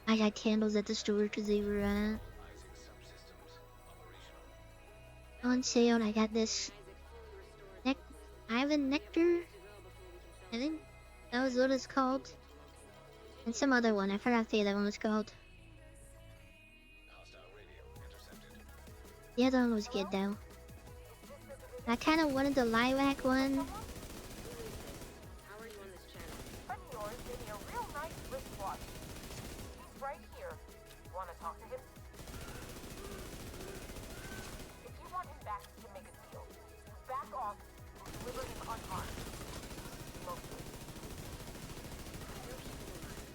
[SPEAKER 1] I got candles at the store because they were on sale. And I got this Island Nectar. I think that was what it's called. And some other one. I forgot what the other one was called. The other one was good though. I kind of wanted the lilac one.
[SPEAKER 3] Friend of yours gave me a real nice wristwatch. He's right here. Wanna talk to him? If you want him back, you can make a deal. Back off and deliver him unharmed. Mostly.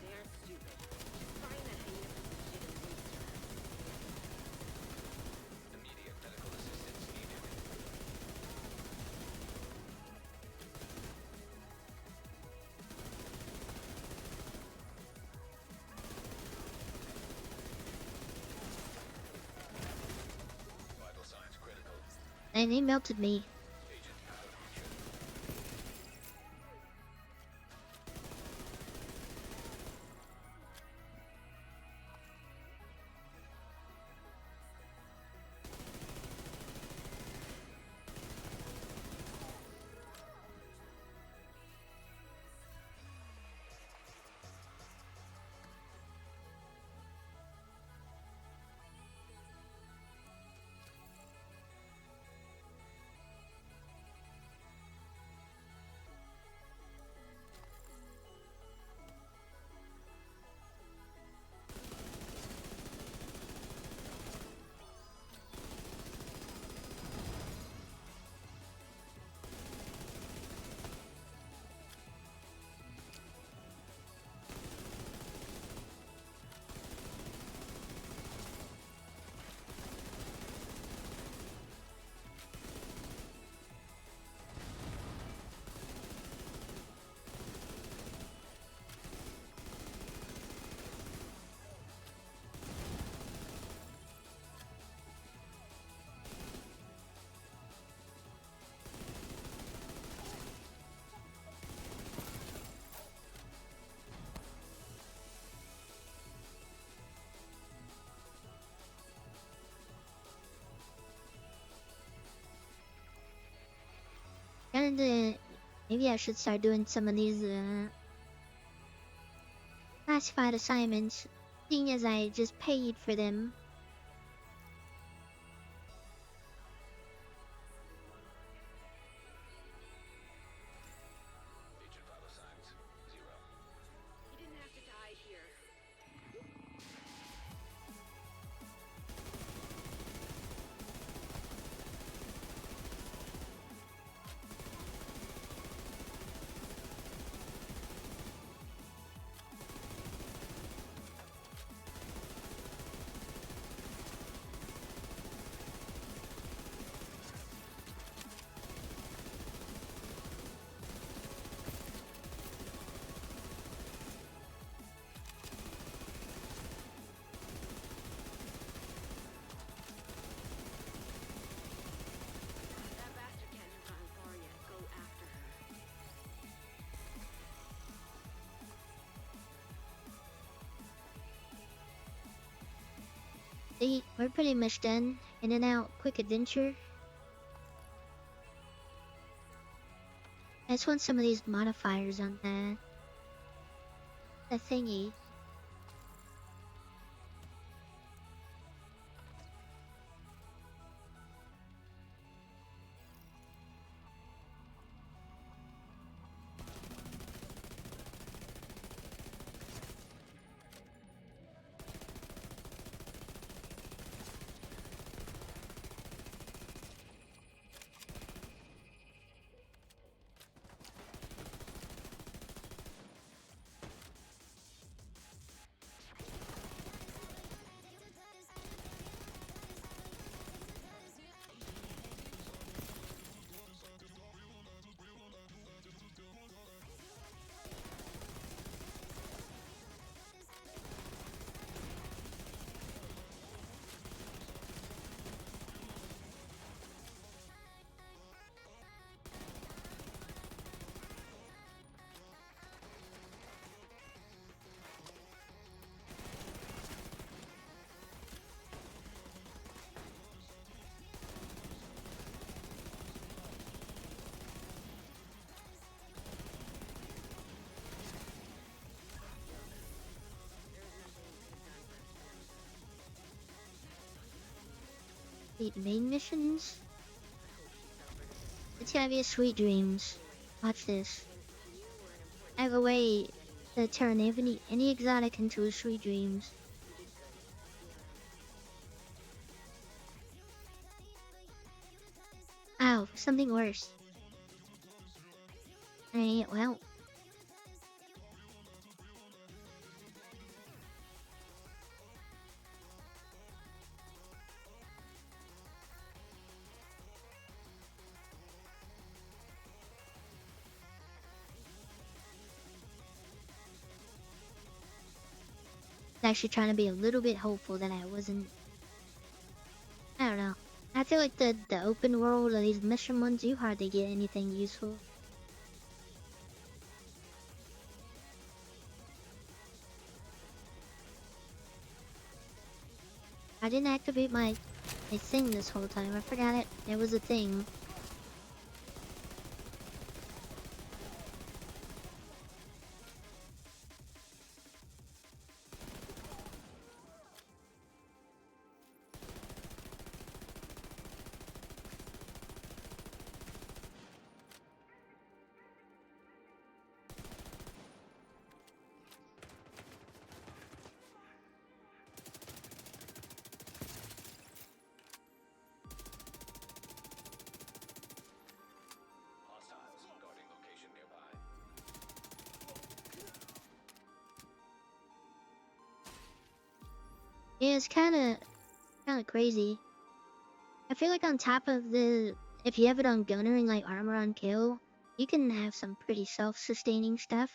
[SPEAKER 2] They're stupid. Find that hate shit and waste her.
[SPEAKER 6] Immediate medical assistance needed. Vital signs critical.
[SPEAKER 1] And they melted me.
[SPEAKER 6] Agent power.
[SPEAKER 1] And maybe I should start doing some of these classified assignments, seeing as I just paid for them.
[SPEAKER 6] Agent vital signs 0.
[SPEAKER 2] He didn't have to die here. That bastard can't have gotten far yet. Go after her.
[SPEAKER 1] See, we're pretty much done. In and out, quick adventure. I just want some of these modifiers on the thingy. complete main missions. It's gonna be a Sweet Dreams. Watch this. I have a way to turn any exotic into a Sweet Dreams. Ow, something worse. Alright, well. Actually trying to be a little bit hopeful that I wasn't. I don't know. I feel like the open world or these mission ones, you hardly get anything useful. I didn't activate my thing this whole time. I forgot it was a thing.
[SPEAKER 6] Hostiles guarding location nearby.
[SPEAKER 1] Yeah, it's kinda crazy. I feel like on top of if you have it on gunner and like armor on kill, you can have some pretty self-sustaining stuff.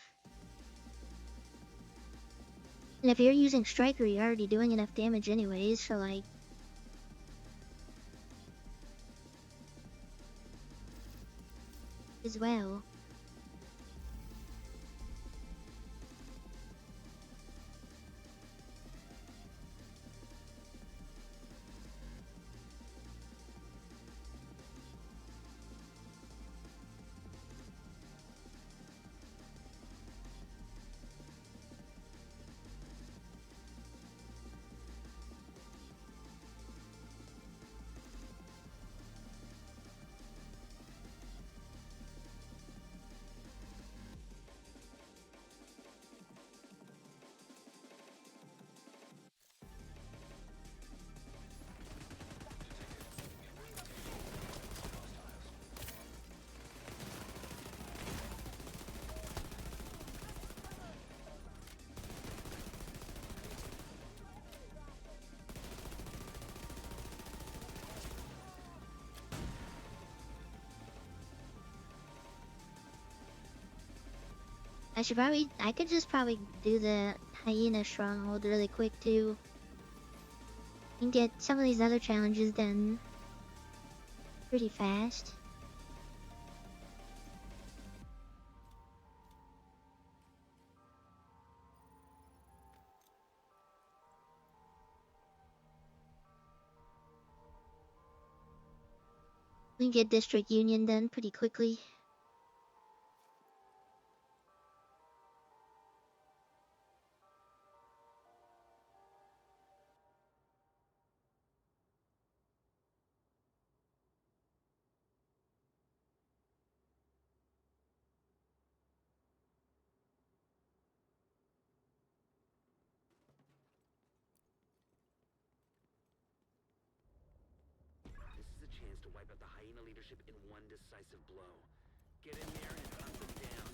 [SPEAKER 1] And if you're using striker, you're already doing enough damage anyways, so like. As well. I could just probably do the hyena stronghold really quick too. And get some of these other challenges done pretty fast. We can get District Union done pretty quickly.
[SPEAKER 11] This is a chance to wipe out the hyena leadership in one decisive blow. Get in there and hunt them down.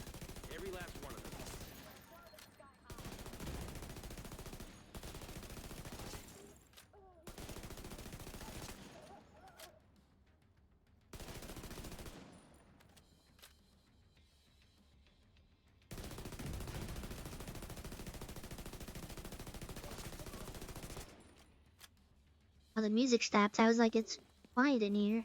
[SPEAKER 11] Every last one of them.
[SPEAKER 1] While the music stopped, I was like, it's quiet in here.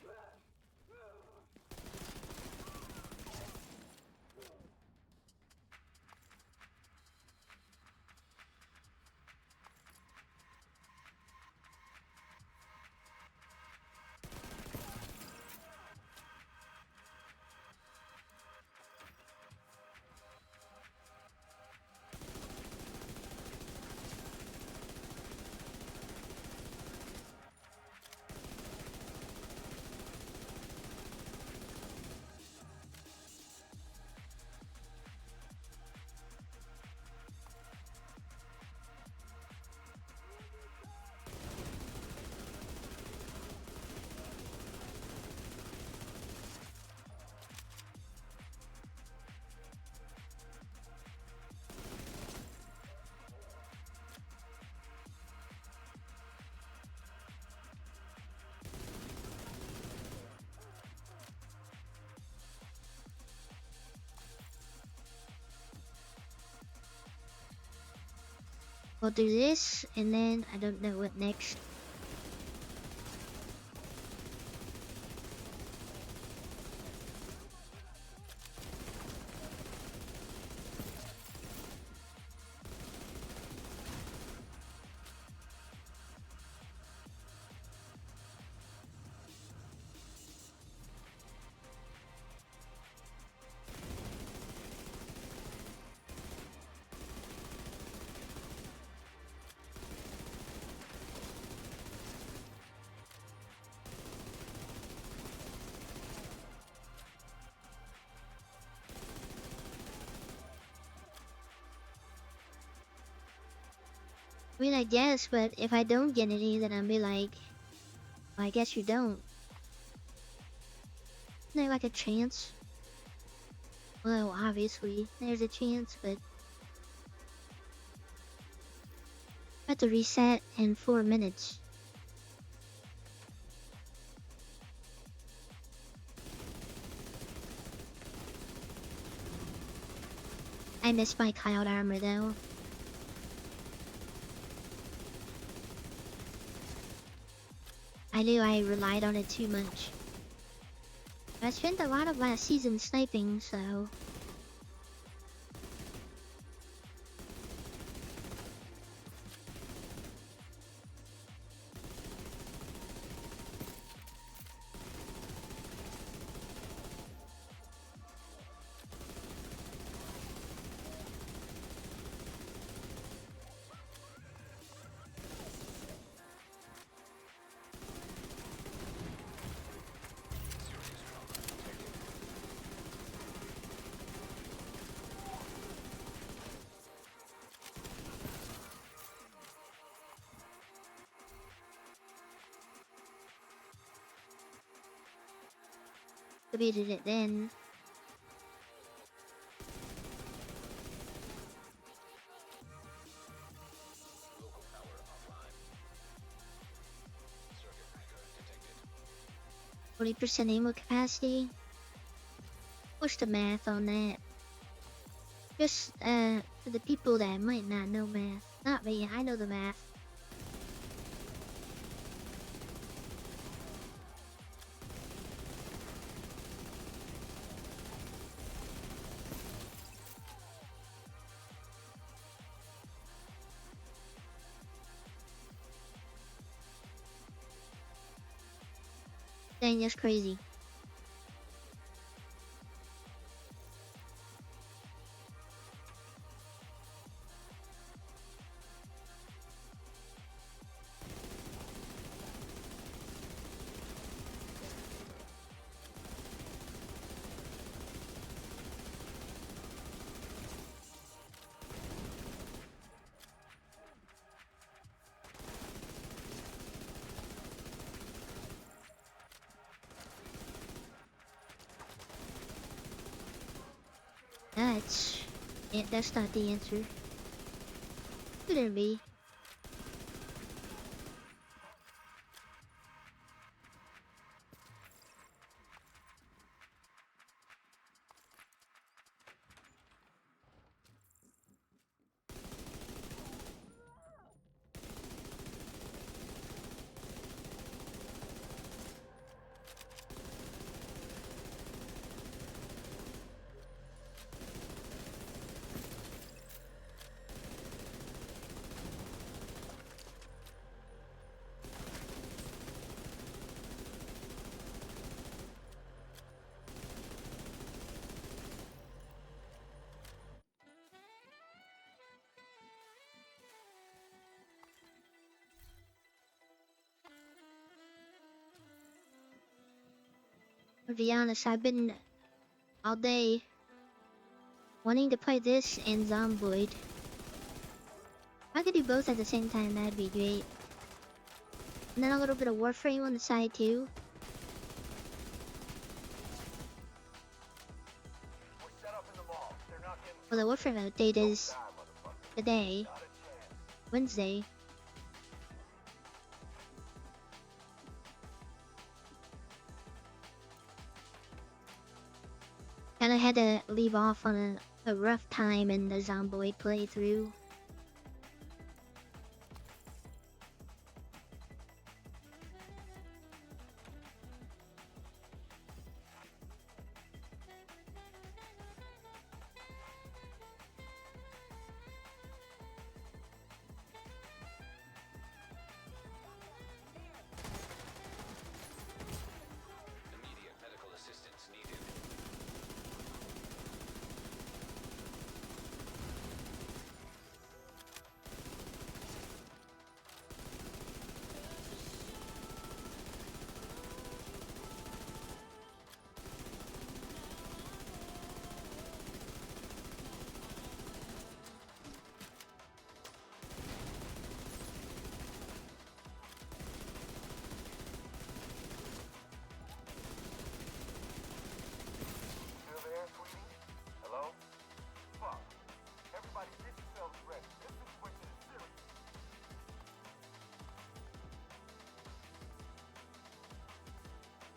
[SPEAKER 1] We'll do this, and then I don't know what next. I mean, I guess, but if I don't get any, then I'll be like, well, I guess you don't. Isn't there like a chance? Well, obviously, there's a chance, but I have to reset in 4 minutes. I missed my cloud armor though. I knew I relied on it too much. I spent a lot of last season sniping, so... Debated it then.
[SPEAKER 6] Local power online. Circuit breaker detected.
[SPEAKER 1] 40% ammo capacity. What's the math on that? Just for the people that might not know math. Not me, I know the math. Dang, that's crazy. That's not the answer. Couldn't be. To be honest, I've been all day wanting to play this and Zomboid. If I could do both at the same time, that'd be great. And then a little bit of Warframe on the side too. Well, the Warframe update is today, Wednesday. Kinda had to leave off on a rough time in the Zomboid playthrough.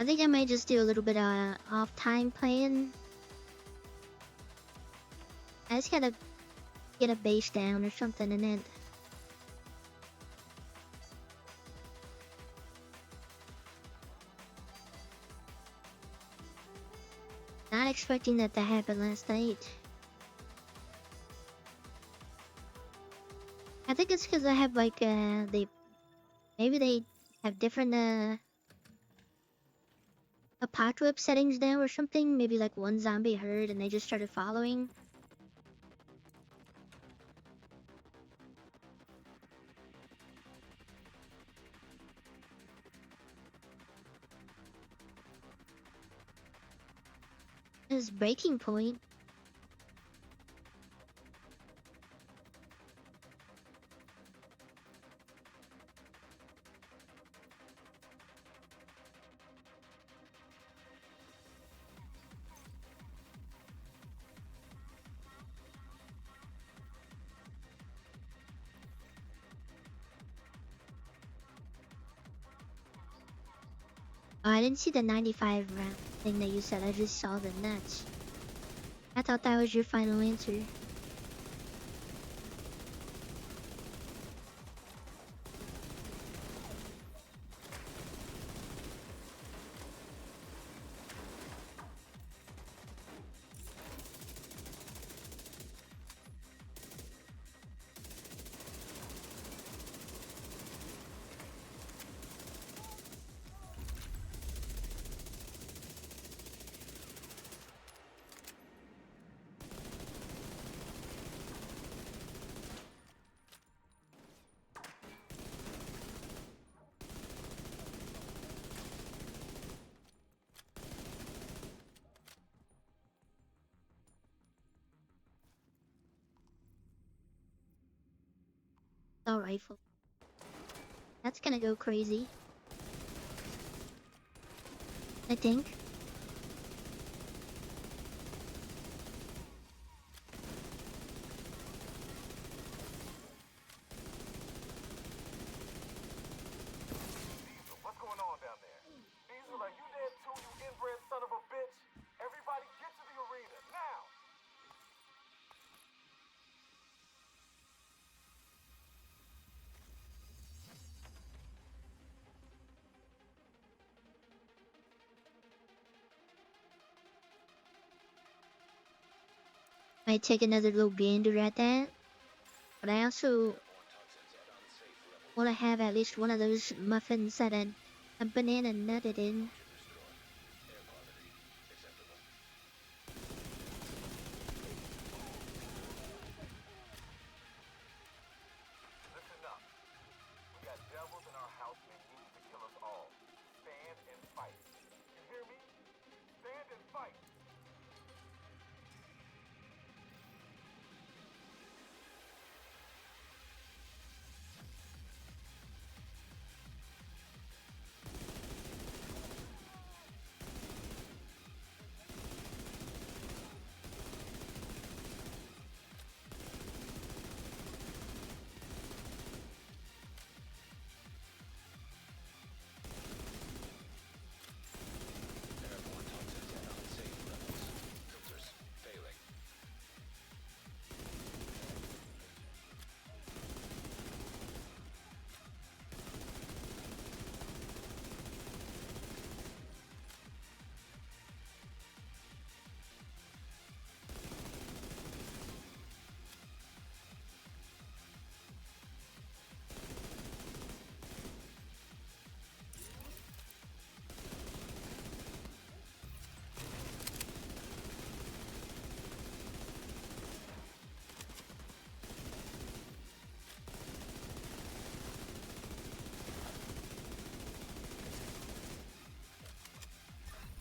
[SPEAKER 1] I think I might just do a little bit of off time playing. I just gotta get a base down or something and then. Not expecting that to happen last night. I think it's because I have like maybe they have different apocalypse settings now or something. Maybe like one zombie herd and they just started following. This breaking point. Oh, I didn't see the 95 round thing that you said. I just saw the nuts. I thought that was your final answer. Assault rifle. That's gonna go crazy. I think.
[SPEAKER 12] Diesel, what's going on down there? Diesel, are you dead too, you inbred son of a bitch? Everybody get to the arena, now!
[SPEAKER 1] Might take another little gander at that. But I also want to have at least one of those muffins that a banana nutted in.
[SPEAKER 12] Listen up. We got devils in our house meaning to kill us all. Stand and fight. You hear me? Stand and fight.
[SPEAKER 6] Airborne toxins at unsafe levels. Filters failing.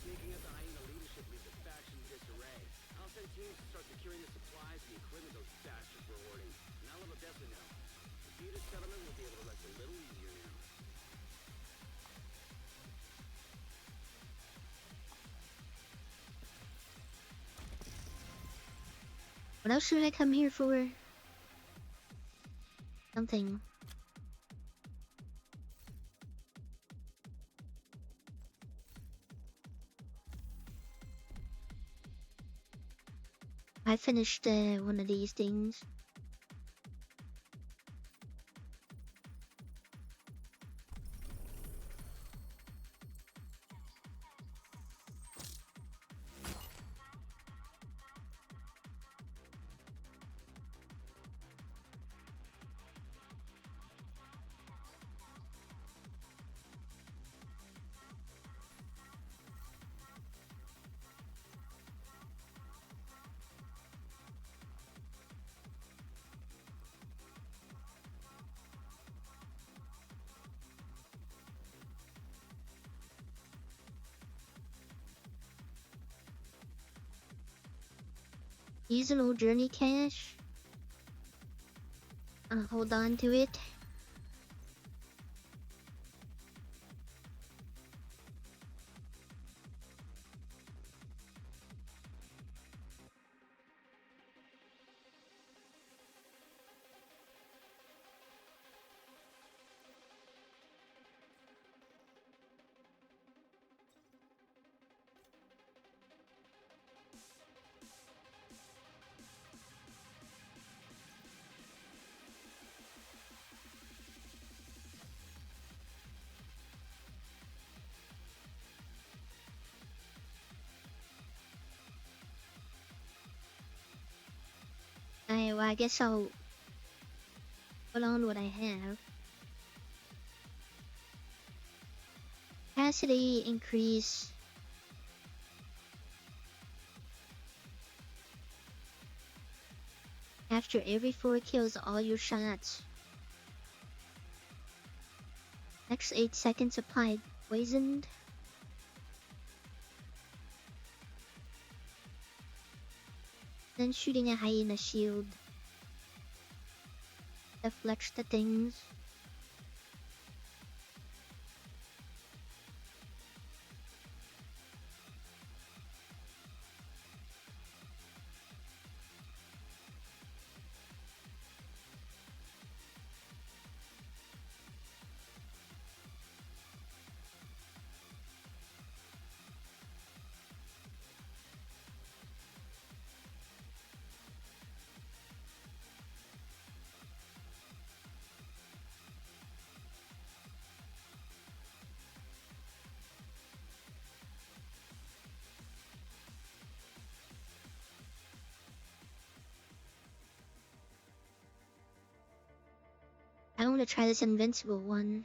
[SPEAKER 11] Taking out the hyena leadership leaves the faction in disarray. I'll send teams to start securing the supplies and the equipment those bastards were hoarding. And I'll let Odessa know. The Vita settlement will be able to rest a little easier now.
[SPEAKER 1] What else should I come here for? Something. I finished one of these things. Seasonal journey cache. Hold on to it. Well, I guess I'll put on what I have. Capacity increase. After every 4 kills, all your shots. Next 8 seconds applied. Poisoned. Then shooting a hyena shield. Deflects the things. I want to try this invincible one.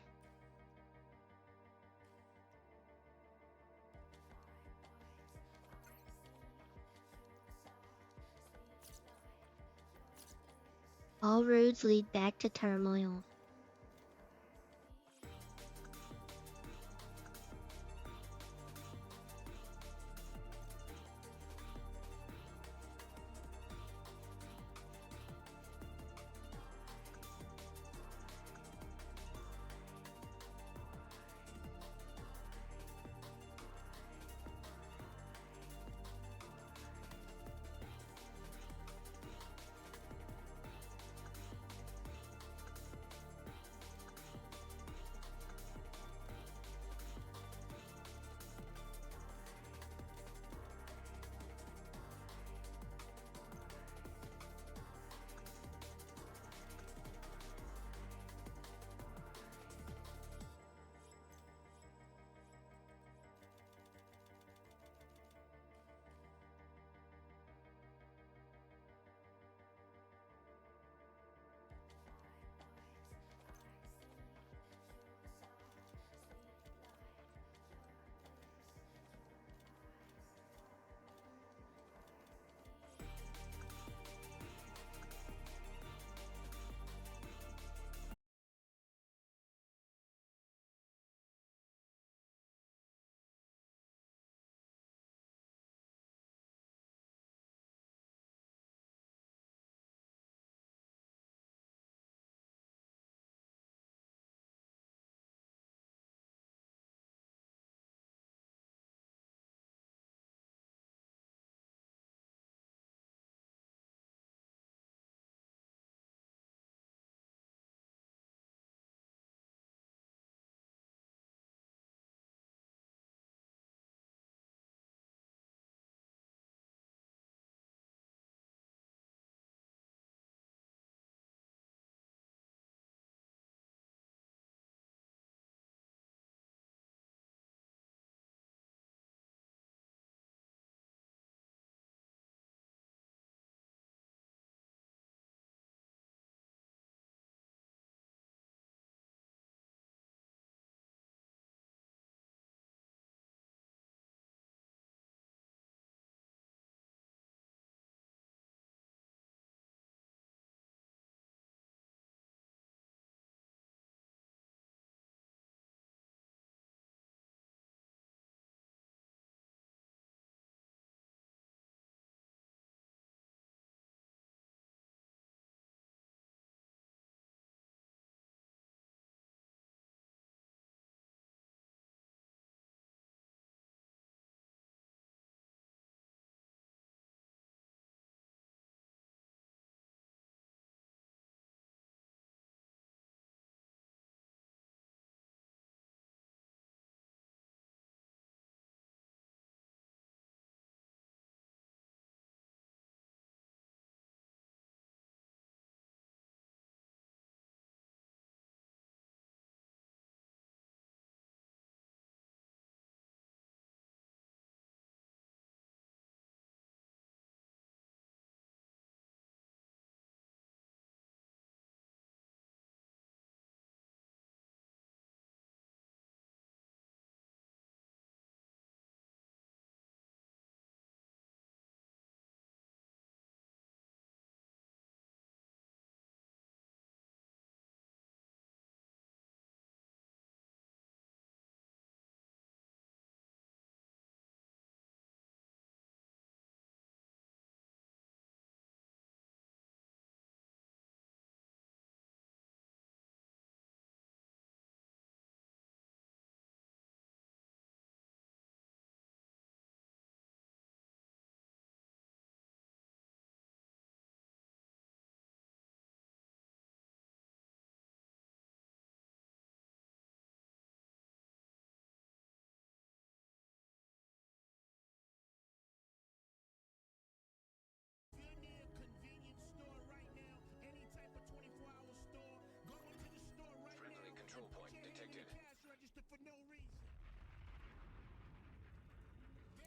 [SPEAKER 1] All roads lead back to turmoil.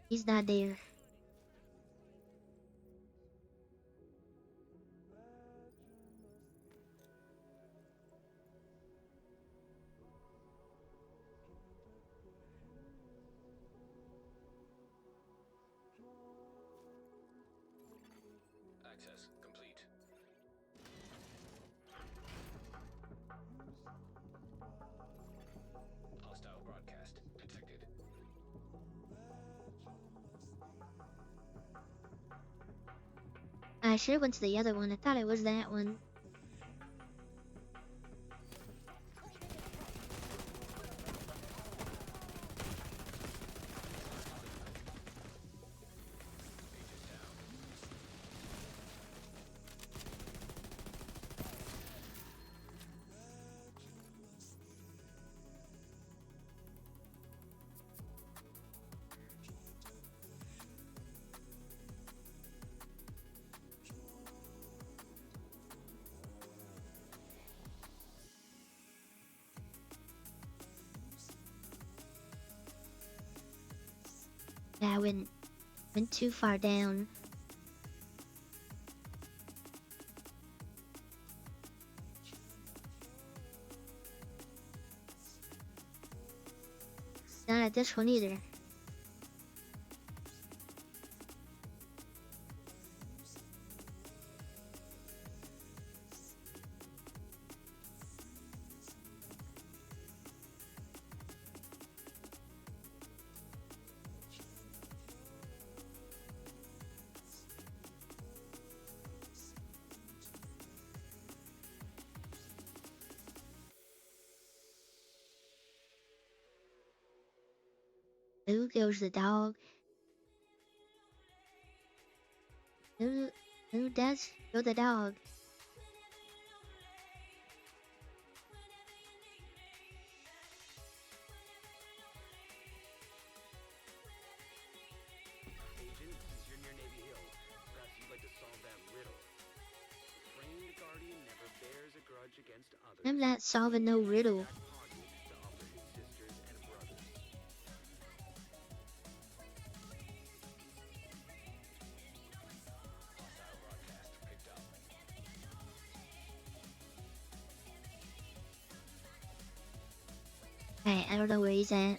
[SPEAKER 1] He's not there.
[SPEAKER 6] Access complete. Hostile broadcast detected.
[SPEAKER 1] I should have went to the other one. I thought it was that one. Yeah, I went too far down. Not at this one either. Ooh, goes the dog. Who does go the dog?
[SPEAKER 11] Agent, since you're near Navy Hill, perhaps you'd like to solve that riddle. The framed guardian never bears a grudge against others.
[SPEAKER 1] I'm not solving no riddle.
[SPEAKER 11] To offer his sisters and brothers.
[SPEAKER 6] Hostile broadcast picked up.
[SPEAKER 1] Alright, I don't know where he's at.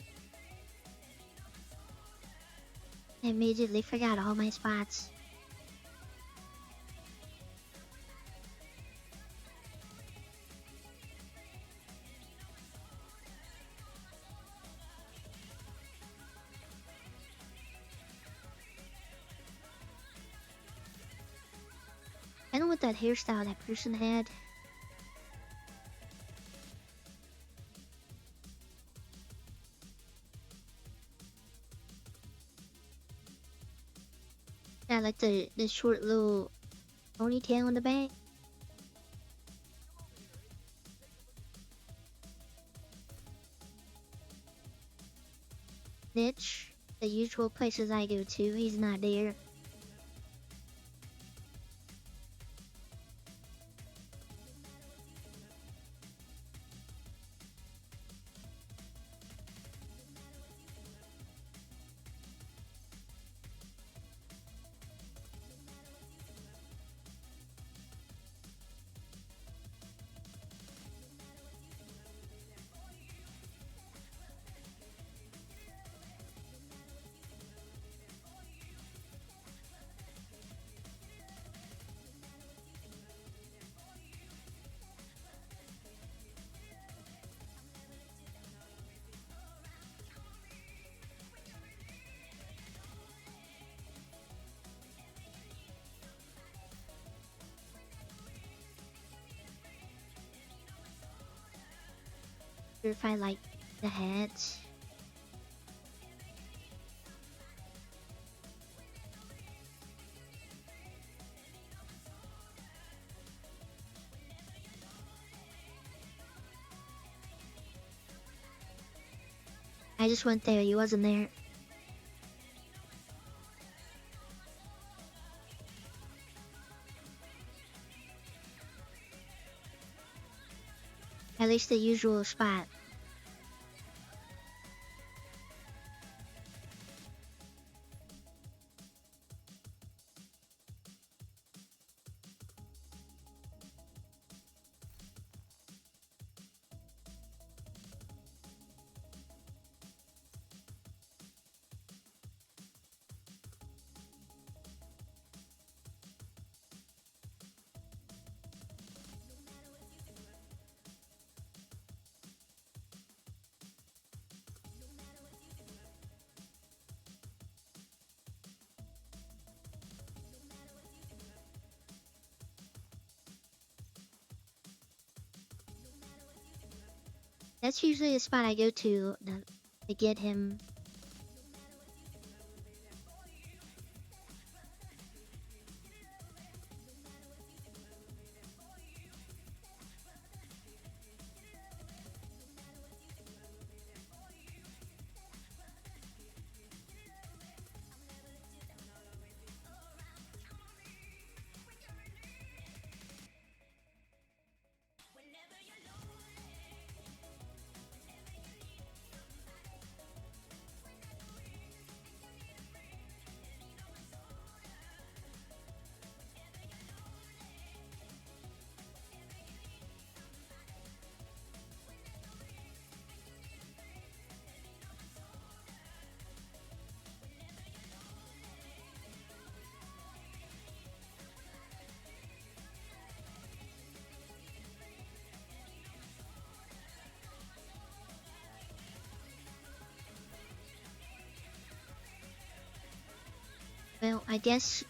[SPEAKER 1] I immediately forgot all my spots. I don't know what that hairstyle that person had. Yeah, like the short little ponytail in the back. Niche, the usual places I go to, he's not there. If I like the hat. I just went there, he wasn't there. At least the usual spot. That's usually the spot I go to get him. Well, I guess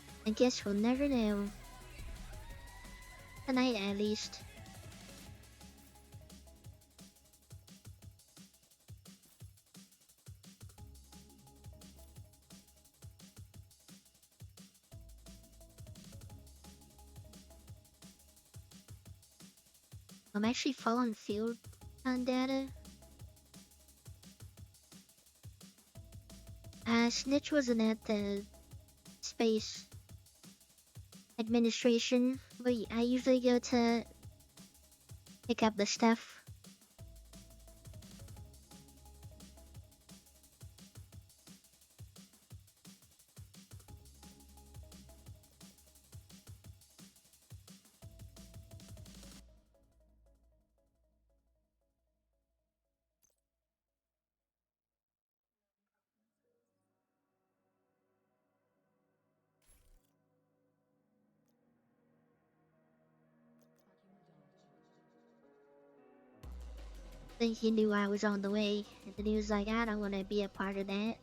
[SPEAKER 1] we'll never know. Tonight, at least. I'm actually following field on data. Snitch wasn't at the space administration, but I usually go to pick up the stuff. I think he knew I was on the way, and then he was like, I don't want to be a part of that.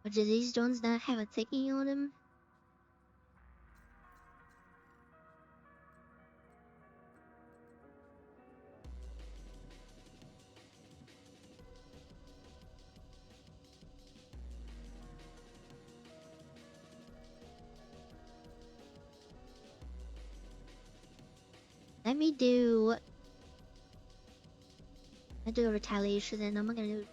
[SPEAKER 1] But do these drones not have a ticking on them? Let me do... I do a retaliation, and I'm gonna do...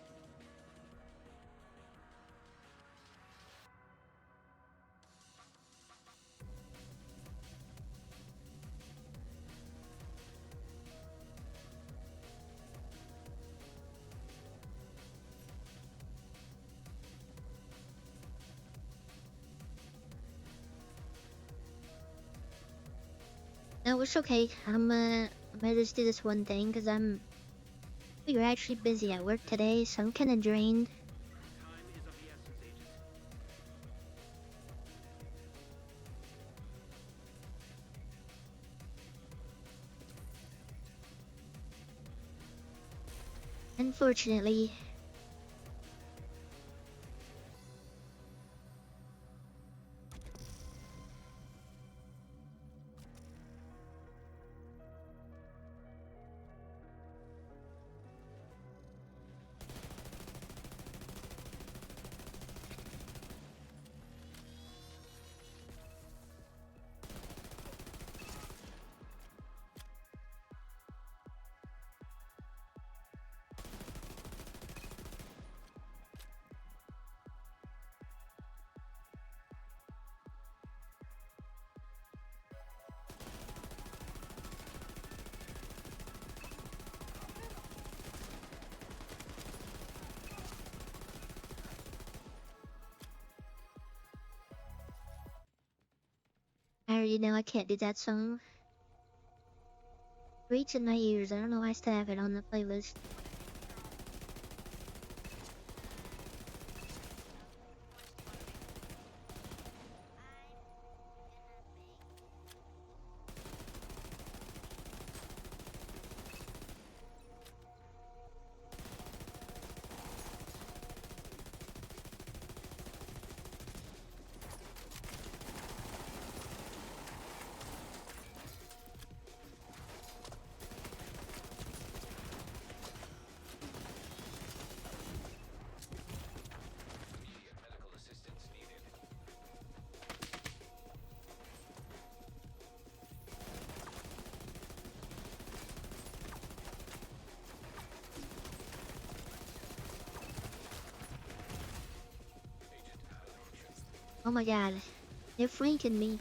[SPEAKER 1] No, it's okay. I'm gonna just do this one thing, because we're actually busy at work today, so I'm kinda drained. Unfortunately. already know I can't do that song. Reaching my ears. I don't know why I still have it on the playlist.
[SPEAKER 6] Immediate medical assistance needed. Agent out of action.
[SPEAKER 1] Oh my god. They're flanking me.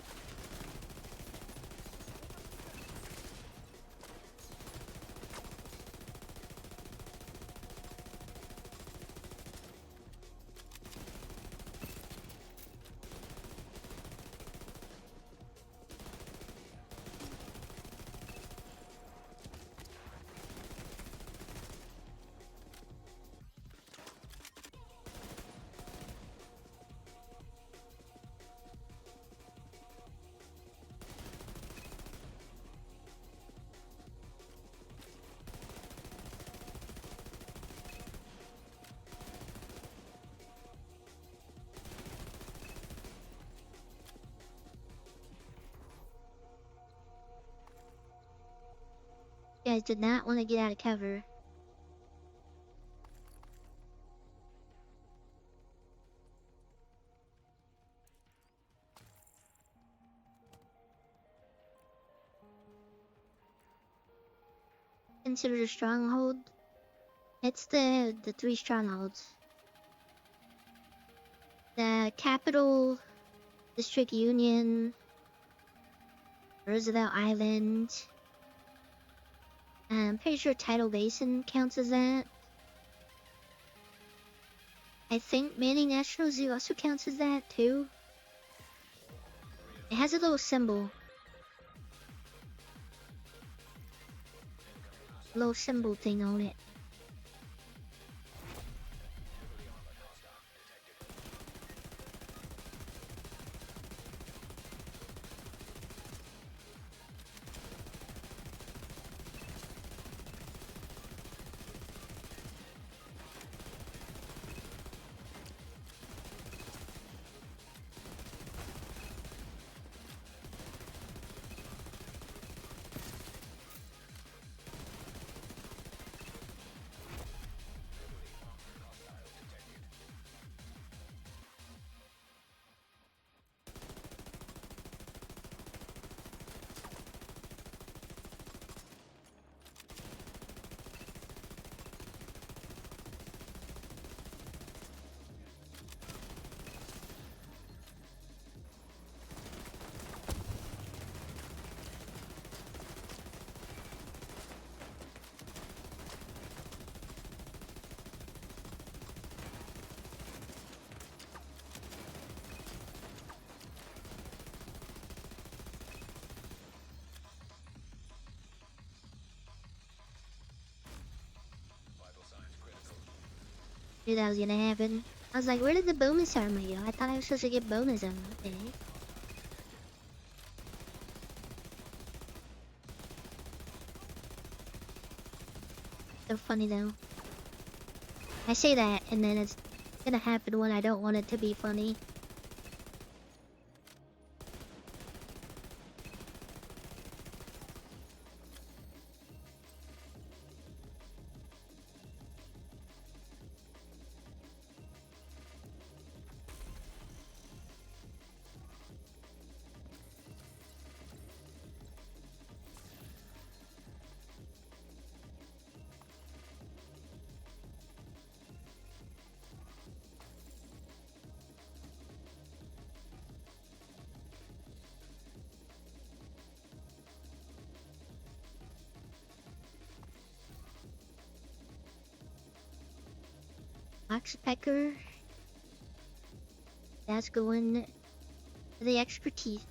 [SPEAKER 1] You guys did not want to get out of cover. Considered a stronghold. It's the 3 strongholds. The Capital, District Union, Roosevelt Island. I'm pretty sure Tidal Basin counts as that. I think Manning National Zoo also counts as that too. It has a little symbol. Little symbol thing on it.
[SPEAKER 6] Vital signs critical.
[SPEAKER 1] Knew that was gonna happen. I was like, where did the bonus armor go? I thought I was supposed to get bonus armor. Okay. So funny though. I say that and then it's gonna happen when I don't want it to be funny. Oxpecker. That's going to the expertise.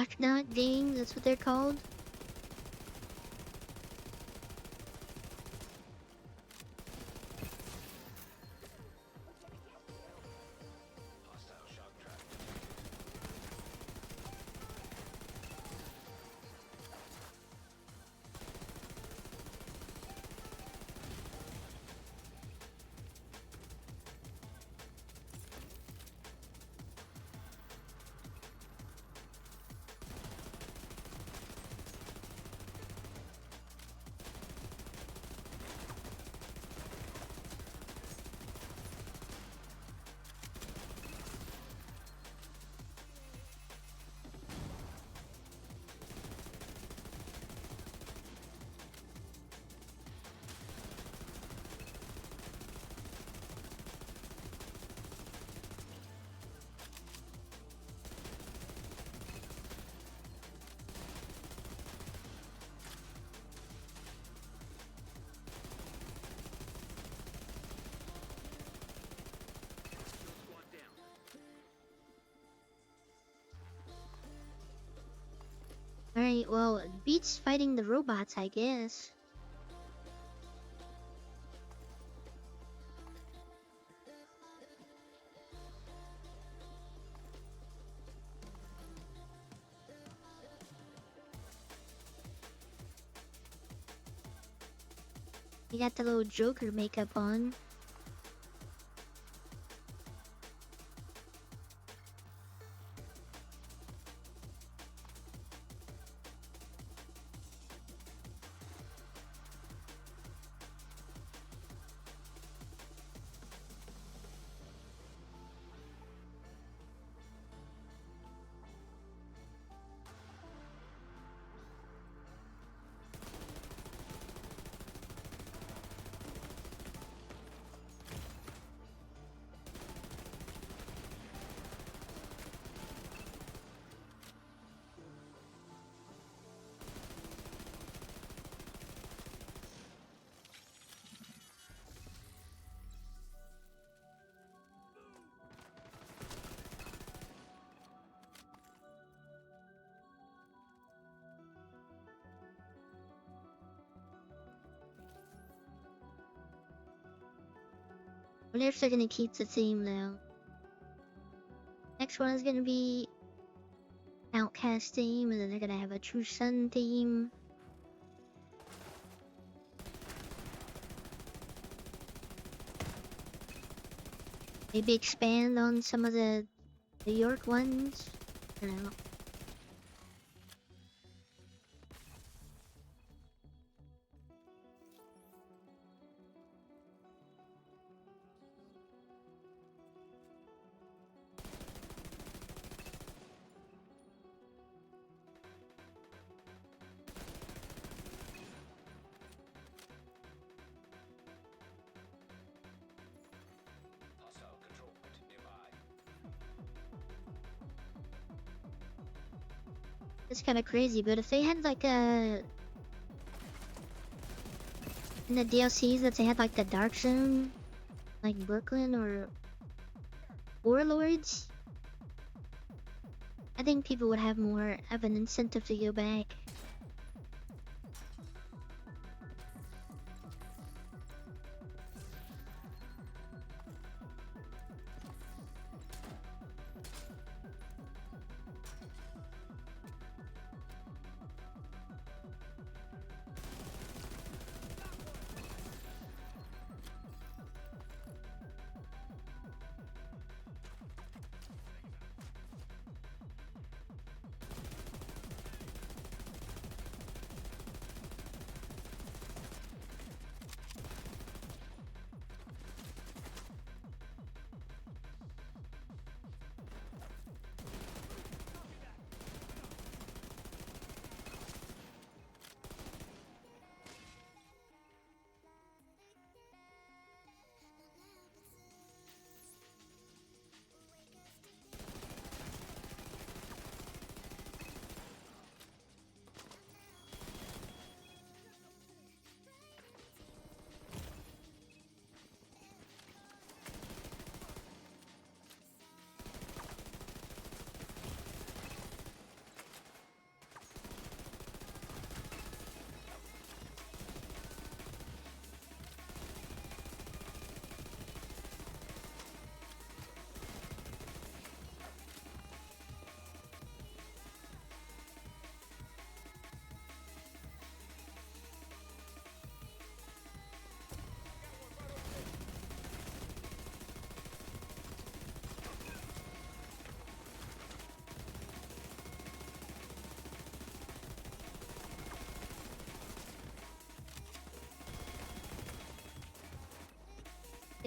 [SPEAKER 1] Ashnot gang, that's what they're called.
[SPEAKER 6] Hostile shock trap.
[SPEAKER 1] Alright, well, it beats fighting the robots, I guess. You got the little Joker makeup on. I wonder if they're gonna keep the theme though. Next one is gonna be Outcast theme, and then they're gonna have a True Sun theme. Maybe expand on some of the New York ones. I don't know.
[SPEAKER 6] Hostile control point nearby.
[SPEAKER 1] It's kind of crazy, but if they had like a in the DLCs that they had like the Dark Zone, like Brooklyn or Warlords, I think people would have more of an incentive to go back.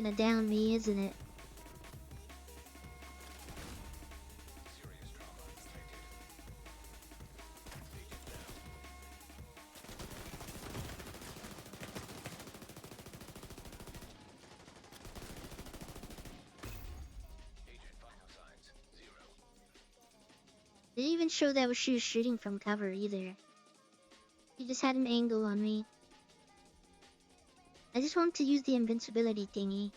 [SPEAKER 1] Gonna down me, isn't it?
[SPEAKER 6] Serious trauma detected. Agent down. Agent vital signs 0.
[SPEAKER 1] Didn't even show that she was shooting from cover either. She just had an angle on me. I just want to use the invincibility thingy.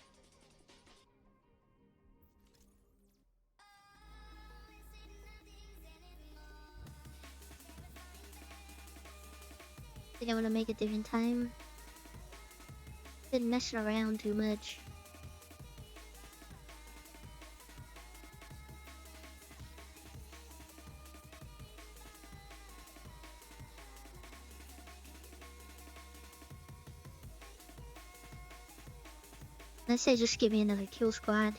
[SPEAKER 1] I think I want to make a different time. Been messing around too much. Let's say just give me another kill squad.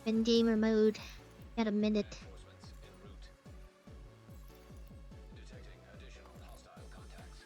[SPEAKER 1] In gamer mode. Got a minute.
[SPEAKER 6] Reinforcements en route. Detecting additional hostile contacts.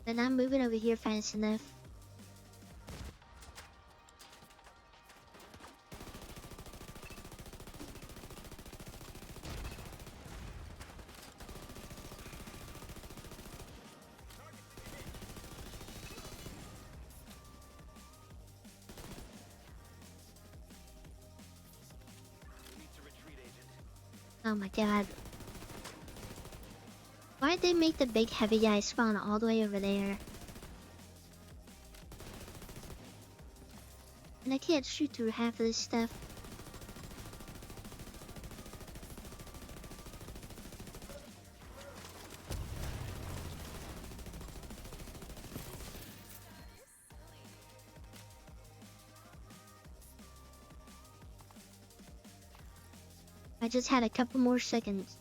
[SPEAKER 1] But I'm moving over here fast enough.
[SPEAKER 11] We need to retreat, Agent.
[SPEAKER 1] Oh my god. Why'd they make the big heavy guy spawn all the way over there? And I can't shoot through half of this stuff. I just had a couple more seconds.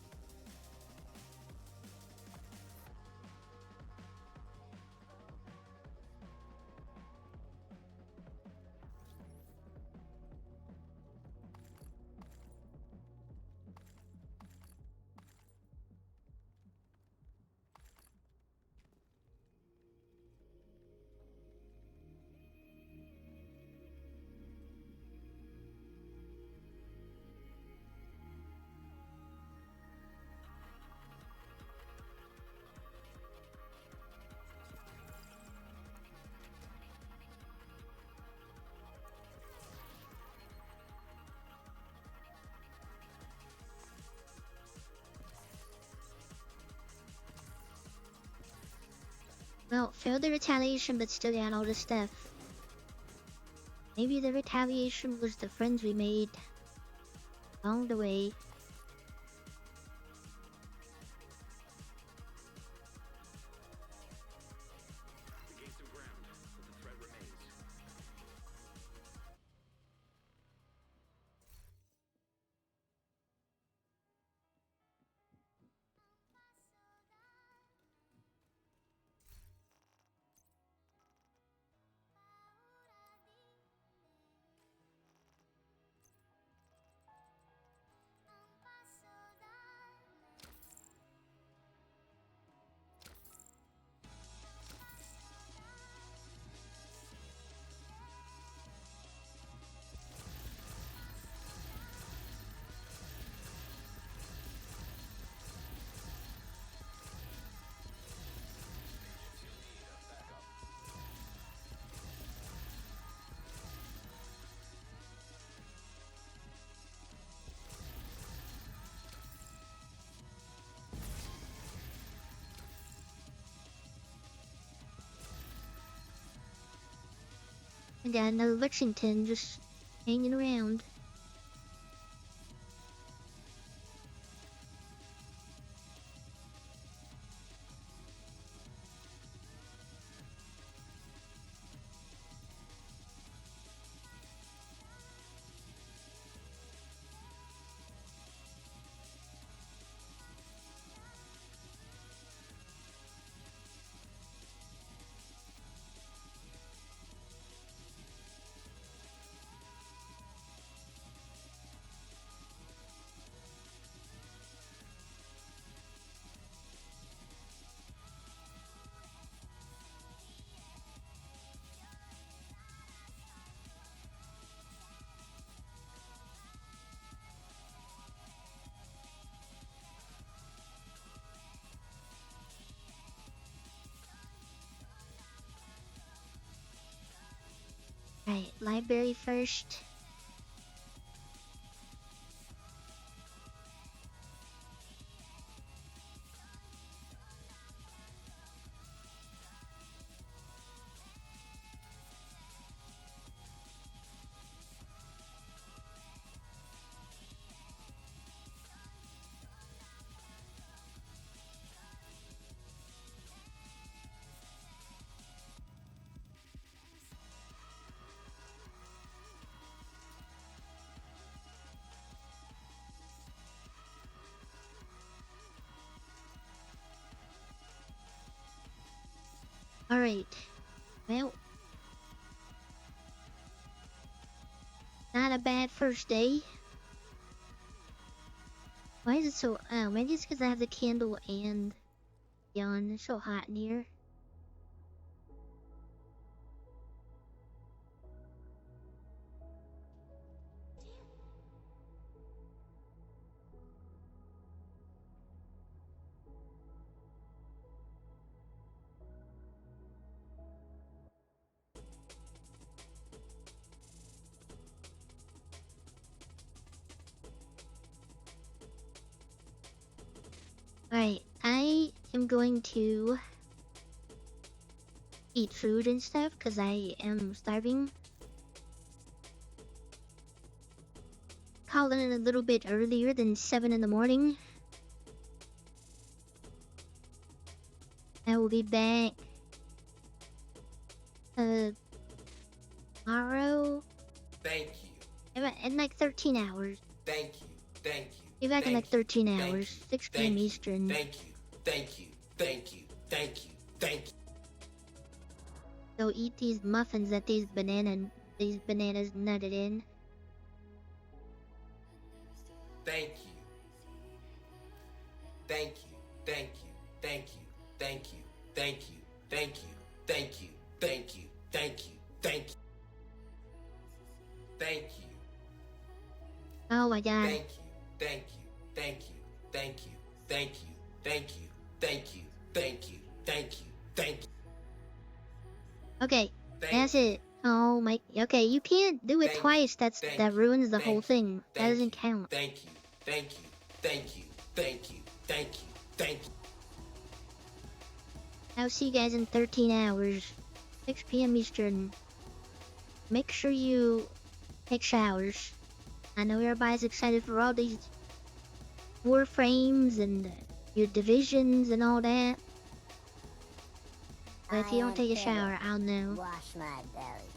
[SPEAKER 1] Well, failed the retaliation but still got all the stuff. Maybe the retaliation was the friends we made along the way.
[SPEAKER 11] We gained some ground, but the threat remains.
[SPEAKER 1] And got another Lexington just hanging around. Right, library first. Alright. Well. Not a bad first day. Why is it so... maybe it's because I have the candle and... Yawn, it's so hot in here. Alright, I am going to eat food and stuff because I am starving. Calling it a little bit earlier than 7 in the morning. I will be back tomorrow.
[SPEAKER 5] Thank you.
[SPEAKER 1] In like 13 hours.
[SPEAKER 5] Thank you. Thank you.
[SPEAKER 1] Be back in like 13 hours, 6 p.m.
[SPEAKER 5] Thank you.
[SPEAKER 1] Eastern.
[SPEAKER 5] Thank you. Thank you. Thank you. Thank you. Thank you.
[SPEAKER 1] So eat these muffins that these bananas nutted in.
[SPEAKER 5] Thank you. Thank you. Thank you. Thank you. Thank you. Thank you. Thank you. Thank you. Thank you. Thank you. Thank you. Thank you.
[SPEAKER 1] Oh my god.
[SPEAKER 5] Thank you. Thank you. Thank you. Thank you. Thank you. Thank you. Thank you. Thank you. Thank you. Thank you.
[SPEAKER 1] Okay, that's it. Oh my. Okay, you can't do it twice. That ruins the whole thing. That doesn't count.
[SPEAKER 5] Thank you. Thank you. Thank you. Thank you. Thank you. Thank you.
[SPEAKER 1] I'll see you guys in 13 hours, 6 p.m. Eastern. Make sure you take showers. I know everybody's excited for all these warframes and your divisions and all that. But if you don't take a shower, I'll know.
[SPEAKER 7] Wash my belly.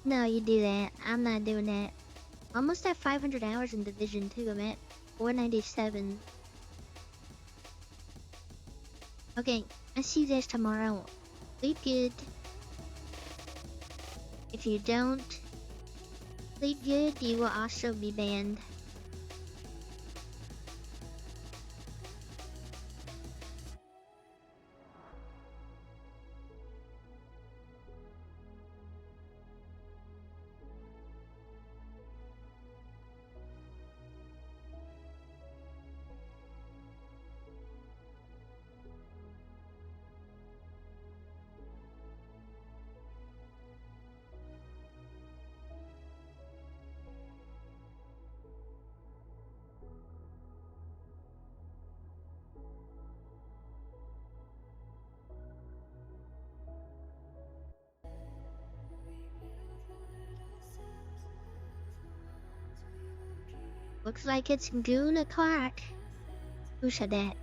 [SPEAKER 1] No, you do that. I'm not doing that. Almost at 500 hours in Division 2. I'm at 497. Okay, I'll see you guys tomorrow. Sleep good. If you don't sleep good, you will also be banned. Looks like it's Goon o'clock. Who said that?